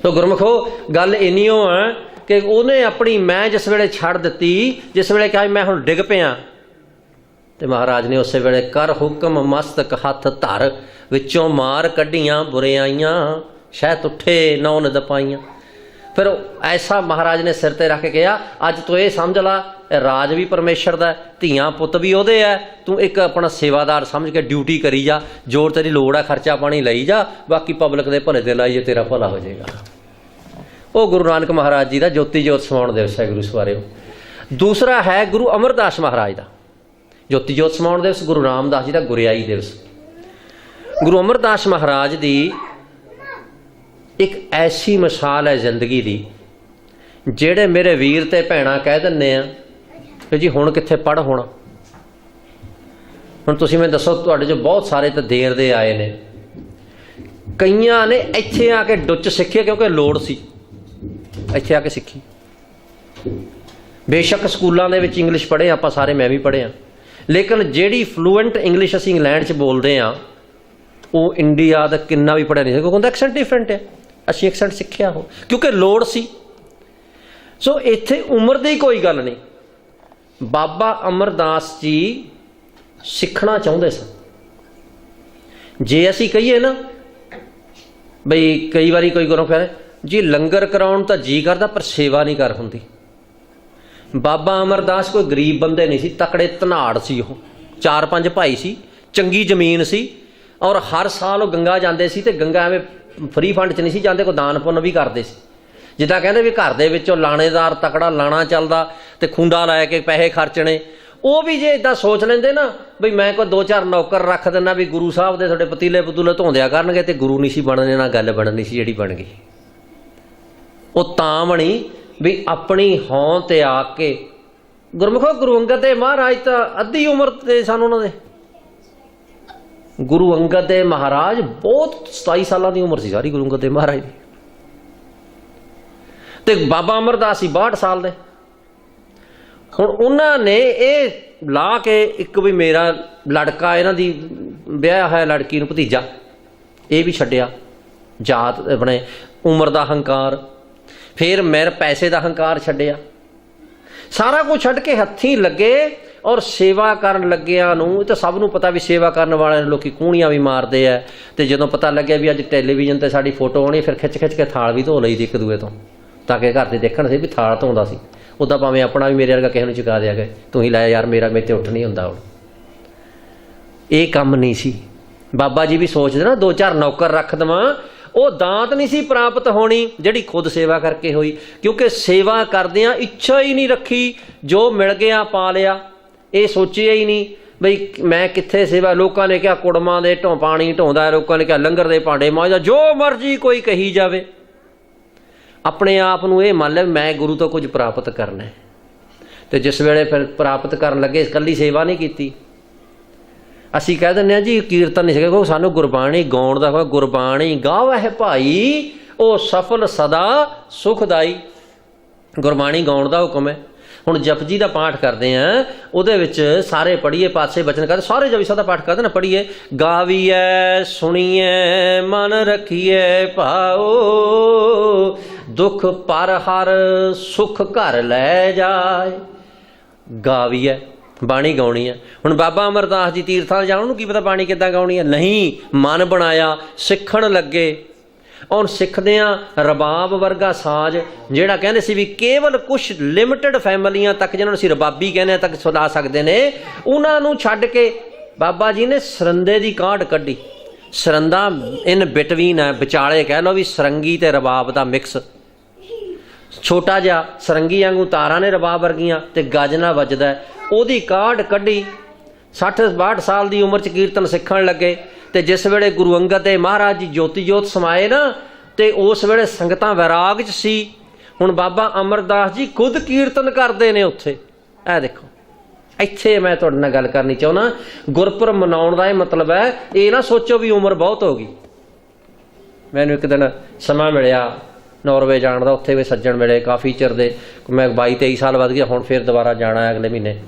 Speaker 2: ਤੋ ਗੁਰਮੁਖੋ, ਗੱਲ ਇੰਨੀ ਓ ਹੈ ਕਿ ਉਹਨੇ ਆਪਣੀ ਮੈਂ ਜਿਸ ਵੇਲੇ ਛੱਡ ਦਿੱਤੀ, ਜਿਸ ਵੇਲੇ ਕਿਹਾ ਮੈਂ ਹੁਣ ਡਿੱਗ ਪਿਆ, ਤੇ ਮਹਾਰਾਜ ਨੇ ਉਸੇ ਵੇਲੇ ਕਰ ਹੁਕਮ ਮਸਤਕ ਹੱਥ ਧਰ, ਵਿੱਚੋਂ ਮਾਰ ਕੱਢੀਆਂ ਬੁਰਿਆਈਆਂ, ਸ਼ਹਿਤ ਉੱਠੇ ਨੌ ਨਿਦ ਪਾਈਆਂ। ਫਿਰ ਐਸਾ ਮਹਾਰਾਜ ਨੇ ਸਿਰ ਤੇ ਰੱਖ ਕੇ ਕਿਹਾ, ਅੱਜ ਤੂੰ ਇਹ ਸਮਝ ਲਾ ਰਾਜ ਵੀ ਪਰਮੇਸ਼ਰ ਦਾ, ਧੀਆਂ ਪੁੱਤ ਵੀ ਉਹਦੇ ਹੈ, ਤੂੰ ਇੱਕ ਆਪਣਾ ਸੇਵਾਦਾਰ ਸਮਝ ਕੇ ਡਿਊਟੀ ਕਰੀ ਜਾ, ਜੋਰ ਤੇਰੀ ਲੋੜ ਹੈ ਖਰਚਾ ਪਾਣੀ ਲਈ ਜਾ, ਬਾਕੀ ਪਬਲਿਕ ਦੇ ਭਲੇ ਤੇ ਲਾਈਏ, ਤੇਰਾ ਭਲਾ ਹੋ ਜਾਏਗਾ। ਉਹ ਗੁਰੂ ਨਾਨਕ ਮਹਾਰਾਜ ਜੀ ਦਾ ਜੋਤੀ ਜੋਤ ਸਮਾਉਣ ਦਿਵਸ ਹੈ ਗੁਰੂ ਸਵਾਰਿਓ। ਦੂਸਰਾ ਹੈ ਗੁਰੂ ਅਮਰਦਾਸ ਮਹਾਰਾਜ ਦਾ ਜੋਤੀ ਜੋਤ ਸਮਾਉਣ ਦਿਵਸ, ਗੁਰੂ ਰਾਮਦਾਸ ਜੀ ਦਾ ਗੁਰਿਆਈ ਦਿਵਸ। ਗੁਰੂ ਅਮਰਦਾਸ ਮਹਾਰਾਜ ਦੀ ਇੱਕ ਐਸੀ ਮਿਸਾਲ ਹੈ ਜ਼ਿੰਦਗੀ ਦੀ, ਜਿਹੜੇ ਮੇਰੇ ਵੀਰ ਤੇ ਭੈਣਾਂ ਕਹਿ ਦਿੰਦੇ ਆ ਕਿ ਜੀ ਹੁਣ ਕਿੱਥੇ ਪੜ੍ਹ ਹੋਣਾ। ਹੁਣ ਤੁਸੀਂ ਮੈਨੂੰ ਦੱਸੋ, ਤੁਹਾਡੇ 'ਚ ਬਹੁਤ ਸਾਰੇ ਤਾਂ ਦੇਰ ਦੇ ਆਏ ਨੇ, ਕਈਆਂ ਨੇ ਇੱਥੇ ਆ ਕੇ ਡੁੱਚ ਸਿੱਖੀ ਕਿਉਂਕਿ ਲੋੜ ਸੀ, ਇੱਥੇ ਆ ਕੇ ਸਿੱਖੀ। ਬੇਸ਼ੱਕ ਸਕੂਲਾਂ ਦੇ ਵਿੱਚ ਇੰਗਲਿਸ਼ ਪੜ੍ਹੇ ਆਪਾਂ ਸਾਰੇ, ਮੈਂ ਵੀ ਪੜ੍ਹੇ ਹਾਂ, ਲੇਕਿਨ ਜਿਹੜੀ ਫਲੂਐਂਟ ਇੰਗਲਿਸ਼ ਅਸੀਂ ਇੰਗਲੈਂਡ 'ਚ ਬੋਲਦੇ ਹਾਂ, ਉਹ ਇੰਡੀਆ ਦਾ ਕਿੰਨਾ ਵੀ ਪੜ੍ਹਿਆ ਨਹੀਂ ਸੀ, ਕਿਉਂਕਿ ਉਹਦਾ ਐਕਸੈਂਟ ਡਿਫਰੈਂਟ ਹੈ। ਅਸੀਂ ਐਕਸੈਂਟ ਸਿੱਖਿਆ ਉਹ ਕਿਉਂਕਿ ਲੋੜ ਸੀ। ਸੋ ਇੱਥੇ ਉਮਰ ਦੀ ਕੋਈ ਗੱਲ ਨਹੀਂ। ਬਾਬਾ ਅਮਰਦਾਸ ਜੀ ਸਿੱਖਣਾ ਚਾਹੁੰਦੇ ਸਨ। ਜੇ ਅਸੀਂ ਕਹੀਏ ਨਾ ਬਈ, ਕਈ ਵਾਰੀ ਕੋਈ ਗੁਰੂ ਕਹੇ ਜੀ ਲੰਗਰ ਕਰਾਉਣ ਤਾਂ ਜੀ ਕਰਦਾ ਪਰ ਸੇਵਾ ਨਹੀਂ ਕਰ ਹੁੰਦੀ। ਬਾਬਾ ਅਮਰਦਾਸ ਕੋਈ ਗਰੀਬ ਬੰਦੇ ਨਹੀਂ ਸੀ, ਤਕੜੇ ਧਨਾੜ ਸੀ। ਉਹ 4-5 ਭਾਈ ਸੀ, ਚੰਗੀ ਜ਼ਮੀਨ ਸੀ, ਔਰ ਹਰ ਸਾਲ ਉਹ ਗੰਗਾ ਜਾਂਦੇ ਸੀ। ਤੇ ਗੰਗਾ ਐਵੇਂ ਫਰੀ ਫੰਡ 'ਚ ਨਹੀਂ ਸੀ ਜਾਂਦੇ, ਕੋਈ ਦਾਨ ਪੁੰਨ ਵੀ ਕਰਦੇ ਸੀ। ਜਿੱਦਾਂ ਕਹਿੰਦੇ ਵੀ ਘਰ ਦੇ ਵਿੱਚੋਂ ਲਾਣੇਦਾਰ ਤਕੜਾ ਲਾਣਾ ਚੱਲਦਾ ਤੇ ਖੁੰਡਾ ਲੈ ਕੇ ਪੈਸੇ ਖਰਚਣੇ, ਉਹ ਵੀ ਜੇ ਇੱਦਾਂ ਸੋਚ ਲੈਂਦੇ ਨਾ ਬਈ ਮੈਂ ਕੋਈ 2-4 ਨੌਕਰ ਰੱਖ ਦਿੰਦਾ ਵੀ ਗੁਰੂ ਸਾਹਿਬ ਦੇ ਤੁਹਾਡੇ ਪਤੀਲੇ ਪਤੂਲੇ ਧੋਂਦਿਆ ਕਰਨਗੇ, ਤੇ ਗੁਰੂ ਨਹੀਂ ਸੀ ਬਣਨੇ, ਨਾ ਗੱਲ ਬਣਨੀ ਸੀ ਜਿਹੜੀ ਬਣ ਗਈ। ਉਹ ਤਾਂ ਬਣੀ ਵੀ ਆਪਣੀ ਹੌਂ ਤੇ ਆ ਕੇ। ਗੁਰਮੁਖੋ, ਗੁਰੂ ਅੰਗਦ ਦੇ ਮਹਾਰਾਜ ਤਾਂ ਅੱਧੀ ਉਮਰ ਤੇ ਸਨ ਉਹਨਾਂ ਦੇ। ਗੁਰੂ ਅੰਗਦ ਦੇ ਮਹਾਰਾਜ ਬਹੁਤ 27 ਸਾਲਾਂ ਦੀ ਉਮਰ ਸੀ ਸਾਰੀ ਗੁਰੂ ਅੰਗਦ ਦੇ ਮਹਾਰਾਜ ਦੀ, ਤੇ ਬਾਬਾ ਅਮਰਦਾਸ ਸੀ 62 ਸਾਲ ਦੇ। ਹੁਣ ਉਹਨਾਂ ਨੇ ਇਹ ਲਾ ਕੇ ਇੱਕ ਵੀ ਮੇਰਾ ਲੜਕਾ, ਇਹਨਾਂ ਦੀ ਵਿਆਹ ਹੋਇਆ ਲੜਕੀ ਨੂੰ ਭਤੀਜਾ, ਇਹ ਵੀ ਛੱਡਿਆ, ਜਾਤ ਆਪਣੇ ਉਮਰ ਦਾ ਹੰਕਾਰ, ਫਿਰ ਮੇਰੇ ਪੈਸੇ ਦਾ ਹੰਕਾਰ ਛੱਡਿਆ, ਸਾਰਾ ਕੁਝ ਛੱਡ ਕੇ ਹੱਥੀਂ ਲੱਗੇ ਔਰ ਸੇਵਾ ਕਰਨ ਲੱਗਿਆਂ ਨੂੰ। ਇਹ ਤਾਂ ਸਭ ਨੂੰ ਪਤਾ ਵੀ ਸੇਵਾ ਕਰਨ ਵਾਲਿਆਂ ਨੂੰ ਲੋਕੀ ਕੂਣੀਆਂ ਵੀ ਮਾਰਦੇ ਆ। ਤੇ ਜਦੋਂ ਪਤਾ ਲੱਗਿਆ ਵੀ ਅੱਜ ਟੈਲੀਵਿਜ਼ਨ ਤੇ ਸਾਡੀ ਫੋਟੋ ਆਉਣੀ, ਫਿਰ ਖਿੱਚ ਖਿੱਚ ਕੇ ਥਾਲ ਵੀ ਧੋ ਲਈ ਦੀ ਇੱਕ ਦੂਏ ਤੋਂ, ਤਾਂ ਕਿ ਘਰ ਦੇ ਦੇਖਣ ਸੀ ਵੀ ਥਾਲ ਧੋਂਦਾ ਸੀ। ਉੱਦਾਂ ਭਾਵੇਂ ਆਪਣਾ ਵੀ ਮੇਰੇ ਵਰਗਾ ਕਿਸੇ ਨੂੰ ਚੁਕਾ ਦਿਆ ਗਏ, ਤੂੰ ਹੀ ਲੈ ਯਾਰ, ਮੇਰਾ ਮੇਰੇ ਤੇ ਉੱਠ ਨਹੀਂ ਹੁੰਦਾ। ਹੁਣ ਇਹ ਕੰਮ ਨਹੀਂ ਸੀ। ਬਾਬਾ ਜੀ ਵੀ ਸੋਚਦੇ ਨਾ 2-4 ਨੌਕਰ ਰੱਖ ਦੇਵਾਂ, ਉਹ ਦਾਤ ਨਹੀਂ ਸੀ ਪ੍ਰਾਪਤ ਹੋਣੀ ਜਿਹੜੀ ਖੁਦ ਸੇਵਾ ਕਰਕੇ ਹੋਈ, ਕਿਉਂਕਿ ਸੇਵਾ ਕਰਦਿਆਂ ਇੱਛਾ ਹੀ ਨਹੀਂ ਰੱਖੀ, ਜੋ ਮਿਲ ਗਿਆ ਪਾ ਲਿਆ। ਇਹ ਸੋਚਿਆ ਹੀ ਨਹੀਂ ਬਈ ਮੈਂ ਕਿੱਥੇ ਸੇਵਾ। ਲੋਕਾਂ ਨੇ ਕਿਹਾ ਕੁੜਮਾਂ ਦੇ ਪਾਣੀ ਢੋਂਦਾ, ਲੋਕਾਂ ਨੇ ਕਿਹਾ ਲੰਗਰ ਦੇ ਭਾਂਡੇ ਮਾਂਜਦਾ, ਜੋ ਮਰਜ਼ੀ ਕੋਈ ਕਹੀ ਜਾਵੇ। ਆਪਣੇ ਆਪ ਨੂੰ ਇਹ ਮੰਨ ਲਿਆ ਮੈਂ ਗੁਰੂ ਤੋਂ ਕੁਝ ਪ੍ਰਾਪਤ ਕਰਨਾ। ਤੇ ਜਿਸ ਵੇਲੇ ਫਿਰ ਪ੍ਰਾਪਤ ਕਰਨ ਲੱਗੇ, ਇਕੱਲੀ ਸੇਵਾ ਨਹੀਂ ਕੀਤੀ। ਅਸੀਂ ਕਹਿ ਦਿੰਦੇ ਹਾਂ ਜੀ ਕੀਰਤਨ ਨਹੀਂ ਸਿੱਖਿਆ, ਸਾਨੂੰ ਗੁਰਬਾਣੀ ਗਾਉਣ ਦਾ, ਗੁਰਬਾਣੀ ਗਾਵਹਿ ਭਾਈ ਉਹ ਸਫਲ ਸਦਾ ਸੁਖਦਾਈ। ਗੁਰਬਾਣੀ ਗਾਉਣ ਦਾ ਹੁਕਮ ਹੈ। ਹੁਣ ਜਪਜੀ ਦਾ ਪਾਠ ਕਰਦੇ ਆ, ਉਹਦੇ ਵਿੱਚ ਸਾਰੇ ਪੜ੍ਹੀਏ, ਪਾਤਸ਼ਾਹੀ ਬਚਨ ਕਰਦੇ, ਸਾਰੇ ਜਪਜੀ ਸਾਹਿਬ ਦਾ ਪਾਠ ਕਰਦੇ ਨਾ, ਪੜ੍ਹੀਏ ਗਾਵੀਐ ਸੁਣੀਏ ਮਨ ਰੱਖੀਏ ਭਾਓ, ਦੁੱਖ ਪਰ ਹਰ ਸੁਖ ਘਰ ਲੈ ਜਾਏ। ਗਾਵੀਐ ਬਾਣੀ ਗਾਉਣੀ ਹੈ। ਹੁਣ ਬਾਬਾ ਅਮਰਦਾਸ ਜੀ ਤੀਰਥਾਂ ਜਾਣ, ਉਹਨੂੰ ਕੀ ਪਤਾ ਬਾਣੀ ਕਿੱਦਾਂ ਗਾਉਣੀ ਹੈ? ਨਹੀਂ, ਮਨ ਬਣਾਇਆ, ਸਿੱਖਣ ਲੱਗੇ। ਹੁਣ ਸਿੱਖਦੇ ਹਾਂ ਰਬਾਬ ਵਰਗਾ ਸਾਜ਼, ਜਿਹੜਾ ਕਹਿੰਦੇ ਸੀ ਵੀ ਕੇਵਲ ਕੁਛ ਲਿਮਟਿਡ ਫੈਮਲੀਆਂ ਤੱਕ, ਜਿਹਨਾਂ ਨੂੰ ਅਸੀਂ ਰਬਾਬੀ ਕਹਿੰਦੇ ਹਾਂ, ਤੱਕ ਸੁਣਾ ਸਕਦੇ ਨੇ, ਉਹਨਾਂ ਨੂੰ ਛੱਡ ਕੇ ਬਾਬਾ ਜੀ ਨੇ ਸਰੰਦੇ ਦੀ ਕਾਢ ਕੱਢੀ। ਸਰੰਦਾ ਇਨ ਬਿਟਵੀਨ ਹੈ, ਵਿਚਾਲੇ ਕਹਿ ਲਓ ਵੀ ਸਰੰਗੀ ਤੇ ਰਬਾਬ ਦਾ ਮਿਕਸ। ਛੋਟਾ ਜਿਹਾ ਸਰੰਗੀ ਵਾਂਗੂ ਤਾਰਾਂ ਨੇ ਰਬਾਬ ਵਰਗੀਆਂ, ਤੇ ਗੱਜ ਨਾਲ ਵੱਜਦਾ। ਉਹਦੀ ਕਾਢ ਕੱਢੀ। 60-62 ਸਾਲ ਦੀ ਉਮਰ 'ਚ ਕੀਰਤਨ ਸਿੱਖਣ ਲੱਗੇ। ਤੇ ਜਿਸ ਵੇਲੇ ਗੁਰੂ ਅੰਗਦ ਦੇਵ ਮਹਾਰਾਜ ਜੀ ਜੋਤੀ ਜੋਤ ਸਮਾਏ ਨਾ, ਤੇ ਉਸ ਵੇਲੇ ਸੰਗਤਾਂ ਵੈਰਾਗ 'ਚ ਸੀ। ਹੁਣ ਬਾਬਾ ਅਮਰਦਾਸ ਜੀ ਖੁਦ ਕੀਰਤਨ ਕਰਦੇ ਨੇ ਉੱਥੇ। ਇਹ ਦੇਖੋ, ਇੱਥੇ ਮੈਂ ਤੁਹਾਡੇ ਨਾਲ ਗੱਲ ਕਰਨੀ ਚਾਹੁੰਦਾ। ਗੁਰਪੁਰਬ ਮਨਾਉਣ ਦਾ ਇਹ ਮਤਲਬ ਹੈ, ਇਹ ਨਾ ਸੋਚੋ ਵੀ ਉਮਰ ਬਹੁਤ ਹੋ ਗਈ। ਮੈਨੂੰ ਇੱਕ ਦਿਨ ਸਮਾਂ ਮਿਲਿਆ ਨਾਰਵੇ ਜਾਣ ਦਾ, ਉੱਥੇ ਵੀ ਸੱਜਣ ਮਿਲੇ ਕਾਫੀ ਚਿਰ ਦੇ। ਮੈਂ 22-23 ਸਾਲ ਵੱਧ ਗਿਆ, ਹੁਣ ਫਿਰ ਦੁਬਾਰਾ ਜਾਣਾ ਅਗਲੇ ਮਹੀਨੇ।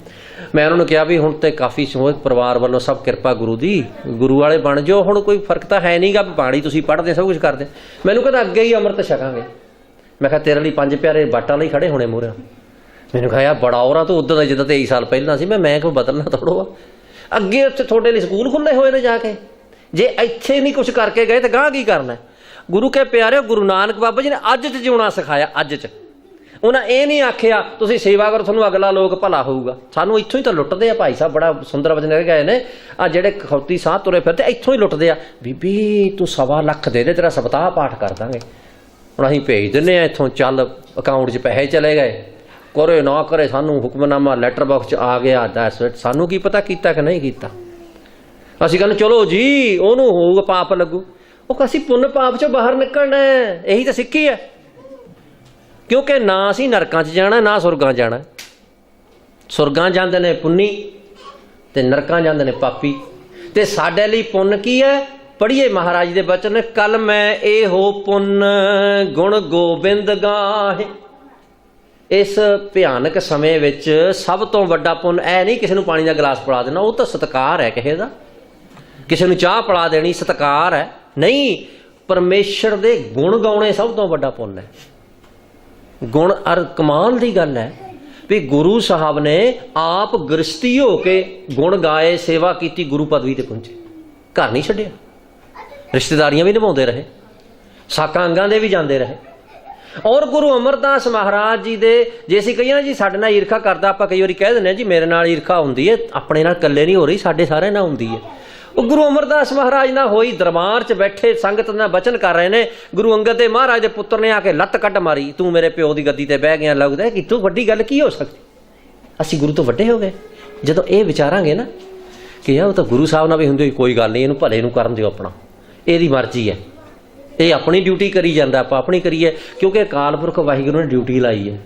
Speaker 2: ਮੈਂ ਉਹਨਾਂ ਨੂੰ ਕਿਹਾ ਵੀ ਹੁਣ ਤੇ ਕਾਫੀ ਸਮੂਹ ਪਰਿਵਾਰ ਵੱਲੋਂ ਸਭ ਕਿਰਪਾ ਗੁਰੂ ਦੀ, ਗੁਰੂ ਵਾਲੇ ਬਣ ਜਾਓ, ਹੁਣ ਕੋਈ ਫਰਕ ਤਾਂ ਹੈ ਨਹੀਂਗਾ, ਬਾਣੀ ਤੁਸੀਂ ਪੜ੍ਹਦੇ ਸਭ ਕੁਝ ਕਰਦੇ। ਮੈਨੂੰ ਕਹਿੰਦਾ ਅੱਗੇ ਹੀ ਅੰਮ੍ਰਿਤ ਛਕਾਂਗੇ। ਮੈਂ ਕਿਹਾ ਤੇਰੇ ਲਈ 5 ਪਿਆਰੇ ਬਾਟਾਂ ਲਈ ਖੜੇ ਹੋਣੇ ਮੂਹਰੇ। ਮੈਨੂੰ ਕਿਹਾ ਯਾਰ ਬੜਾ ਔਰਾ ਤੂੰ ਉਦੋਂ ਦਾ ਜਿੱਦਾਂ 23 ਸਾਲ ਪਹਿਲਾਂ ਸੀ। ਮੈਂ ਕੋਈ ਬਦਲਣਾ ਥੋੜ੍ਹਾ। ਅੱਗੇ ਉੱਥੇ ਤੁਹਾਡੇ ਲਈ ਸਕੂਲ ਖੁੱਲ੍ਹੇ ਹੋਏ ਨੇ ਜਾ ਕੇ। ਜੇ ਇੱਥੇ ਨਹੀਂ ਕੁਛ ਕਰਕੇ ਗਏ ਤਾਂ ਗਾਂਹ ਕੀ ਕਰਨਾ। ਗੁਰੂ ਕੇ ਪਿਆਰਿਓ, ਗੁਰੂ ਨਾਨਕ ਬਾਬਾ ਜੀ ਨੇ ਅੱਜ 'ਚ ਜਿਉਣਾ ਸਿਖਾਇਆ। ਅੱਜ 'ਚ ਉਹਨਾਂ ਇਹ ਨਹੀਂ ਆਖਿਆ ਤੁਸੀਂ ਸੇਵਾ ਕਰੋ ਤੁਹਾਨੂੰ ਅਗਲਾ ਲੋਕ ਭਲਾ ਹੋਊਗਾ। ਸਾਨੂੰ ਇੱਥੋਂ ਹੀ ਤਾਂ ਲੁੱਟਦੇ ਆ। ਭਾਈ ਸਾਹਿਬ ਬੜਾ ਸੁੰਦਰ ਵਚਨ ਕਹਿ ਗਏ ਨੇ, ਆ ਜਿਹੜੇ ਖੌਤੀ ਸਾਹ ਤੁਰੇ ਫਿਰਦੇ ਇੱਥੋਂ ਹੀ ਲੁੱਟਦੇ ਆ। ਬੀਬੀ ਤੂੰ 1.25 ਲੱਖ ਦੇ ਤੇਰਾ ਸਪਤਾਹ ਪਾਠ ਕਰ ਦਾਂਗੇ। ਹੁਣ ਅਸੀਂ ਭੇਜ ਦਿੰਦੇ ਆ ਇੱਥੋਂ, ਚੱਲ ਅਕਾਊਂਟ 'ਚ ਪੈਸੇ ਚਲੇ ਗਏ, ਕਰੇ ਨਾ ਕਰੇ ਸਾਨੂੰ ਹੁਕਮਨਾਮਾ ਲੈਟਰ ਬਾਕਸ 'ਚ ਆ ਗਿਆ। That's it. ਸਾਨੂੰ ਕੀ ਪਤਾ ਕੀਤਾ ਕਿ ਨਹੀਂ ਕੀਤਾ। ਅਸੀਂ ਕਹਿੰਦੇ ਚਲੋ ਜੀ ਉਹਨੂੰ ਹੋਊਗਾ ਪਾਪ ਲੱਗੂ। ਉਹ ਅਸੀਂ ਪੁੰਨ ਪਾਪ 'ਚੋਂ ਬਾਹਰ ਨਿਕਲਣਾ ਹੈ। ਇਹੀ ਤਾਂ ਸਿੱਖੀ ਹੈ। ਕਿਉਂਕਿ ਨਾ ਅਸੀਂ ਨਰਕਾਂ 'ਚ ਜਾਣਾ ਨਾ ਸੁਰਗਾਂ ਜਾਣਾ। ਸੁਰਗਾਂ ਜਾਂਦੇ ਨੇ ਪੁੰਨੀ ਤੇ ਨਰਕਾਂ ਜਾਂਦੇ ਨੇ ਪਾਪੀ। ਤੇ ਸਾਡੇ ਲਈ ਪੁੰਨ ਕੀ ਹੈ? ਪੜ੍ਹੀਏ ਮਹਾਰਾਜ ਦੇ ਬਚਨ, ਕਲ ਮੈਂ ਇਹੋ ਪੁੰਨ ਗੁਣ ਗੋਬਿੰਦ ਗਾਹੇ। ਇਸ ਭਿਆਨਕ ਸਮੇਂ ਵਿੱਚ ਸਭ ਤੋਂ ਵੱਡਾ ਪੁੰਨ ਇਹ ਨਹੀਂ ਕਿਸੇ ਨੂੰ ਪਾਣੀ ਦਾ ਗਲਾਸ ਪਿਲਾ ਦੇਣਾ, ਉਹ ਤਾਂ ਸਤਿਕਾਰ ਹੈ ਕਿਸੇ ਦਾ। ਕਿਸੇ ਨੂੰ ਚਾਹ ਪਿਲਾ ਦੇਣੀ ਸਤਿਕਾਰ ਹੈ। ਨਹੀਂ, ਪਰਮੇਸ਼ਰ ਦੇ ਗੁਣ ਗਾਉਣੇ ਸਭ ਤੋਂ ਵੱਡਾ ਪੁੰਨ ਹੈ। ਗੁਣ ਅਰ ਕਮਾਲ ਦੀ ਗੱਲ ਹੈ ਵੀ ਗੁਰੂ ਸਾਹਿਬ ਨੇ ਆਪ ਗ੍ਰਸਤੀ ਹੋ ਕੇ ਗੁਣ ਗਾਏ, ਸੇਵਾ ਕੀਤੀ, ਗੁਰੂ ਪਦਵੀ ਤੇ ਪਹੁੰਚੇ। ਘਰ ਨਹੀਂ ਛੱਡਿਆ, ਰਿਸ਼ਤੇਦਾਰੀਆਂ ਵੀ ਨਿਭਾਉਂਦੇ ਰਹੇ, ਸਾਕਾਂ ਅੰਗਾਂ ਦੇ ਵੀ ਜਾਂਦੇ ਰਹੇ। ਔਰ ਗੁਰੂ ਅਮਰਦਾਸ ਮਹਾਰਾਜ ਜੀ ਦੇ, ਜੇ ਅਸੀਂ ਕਹੀਏ ਨਾ ਜੀ ਸਾਡੇ ਨਾਲ ਈਰਖਾ ਕਰਦਾ, ਆਪਾਂ ਕਈ ਵਾਰੀ ਕਹਿ ਦਿੰਦੇ ਹਾਂ ਜੀ ਮੇਰੇ ਨਾਲ ਈਰਖਾ ਹੁੰਦੀ ਹੈ, ਆਪਣੇ ਨਾਲ ਇਕੱਲੇ ਨਹੀਂ ਹੋ ਰਹੀ, ਸਾਡੇ ਸਾਰਿਆਂ ਨਾਲ ਹੁੰਦੀ ਹੈ। ਉਹ ਗੁਰੂ ਅਮਰਦਾਸ ਮਹਾਰਾਜ ਨਾਲ ਹੋਈ। ਦਰਬਾਰ 'ਚ ਬੈਠੇ ਸੰਗਤ ਨਾਲ ਬਚਨ ਕਰ ਰਹੇ ਨੇ। ਗੁਰੂ ਅੰਗਦ ਦੇਵ ਮਹਾਰਾਜ ਦੇ ਪੁੱਤਰ ਨੇ ਆ ਕੇ ਲੱਤ ਕੱਢ ਮਾਰੀ, ਤੂੰ ਮੇਰੇ ਪਿਓ ਦੀ ਗੱਦੀ ਤੇ ਬਹਿ ਗਿਆ। ਲੱਗਦਾ ਕਿ ਤੂੰ ਵੱਡੀ ਗੱਲ ਕੀ ਹੋ ਸਕਦੀ, ਅਸੀਂ ਗੁਰੂ ਤੋਂ ਵੱਡੇ ਹੋ ਗਏ। ਜਦੋਂ ਇਹ ਵਿਚਾਰਾਂਗੇ ਨਾ ਕਿ ਯਾਰ ਉਹ ਤਾਂ ਗੁਰੂ ਸਾਹਿਬ ਨਾਲ ਵੀ ਹੁੰਦੀ, ਕੋਈ ਗੱਲ ਨਹੀਂ, ਇਹਨੂੰ ਭਲੇ ਨੂੰ ਕਰਨ ਦਿਓ, ਆਪਣਾ ਇਹਦੀ ਮਰਜ਼ੀ ਹੈ, ਇਹ ਆਪਣੀ ਡਿਊਟੀ ਕਰੀ ਜਾਂਦਾ, ਆਪਾਂ ਆਪਣੀ ਕਰੀਏ। ਕਿਉਂਕਿ ਅਕਾਲ ਪੁਰਖ ਵਾਹਿਗੁਰੂ ਨੇ ਡਿਊਟੀ ਲਾਈ ਹੈ।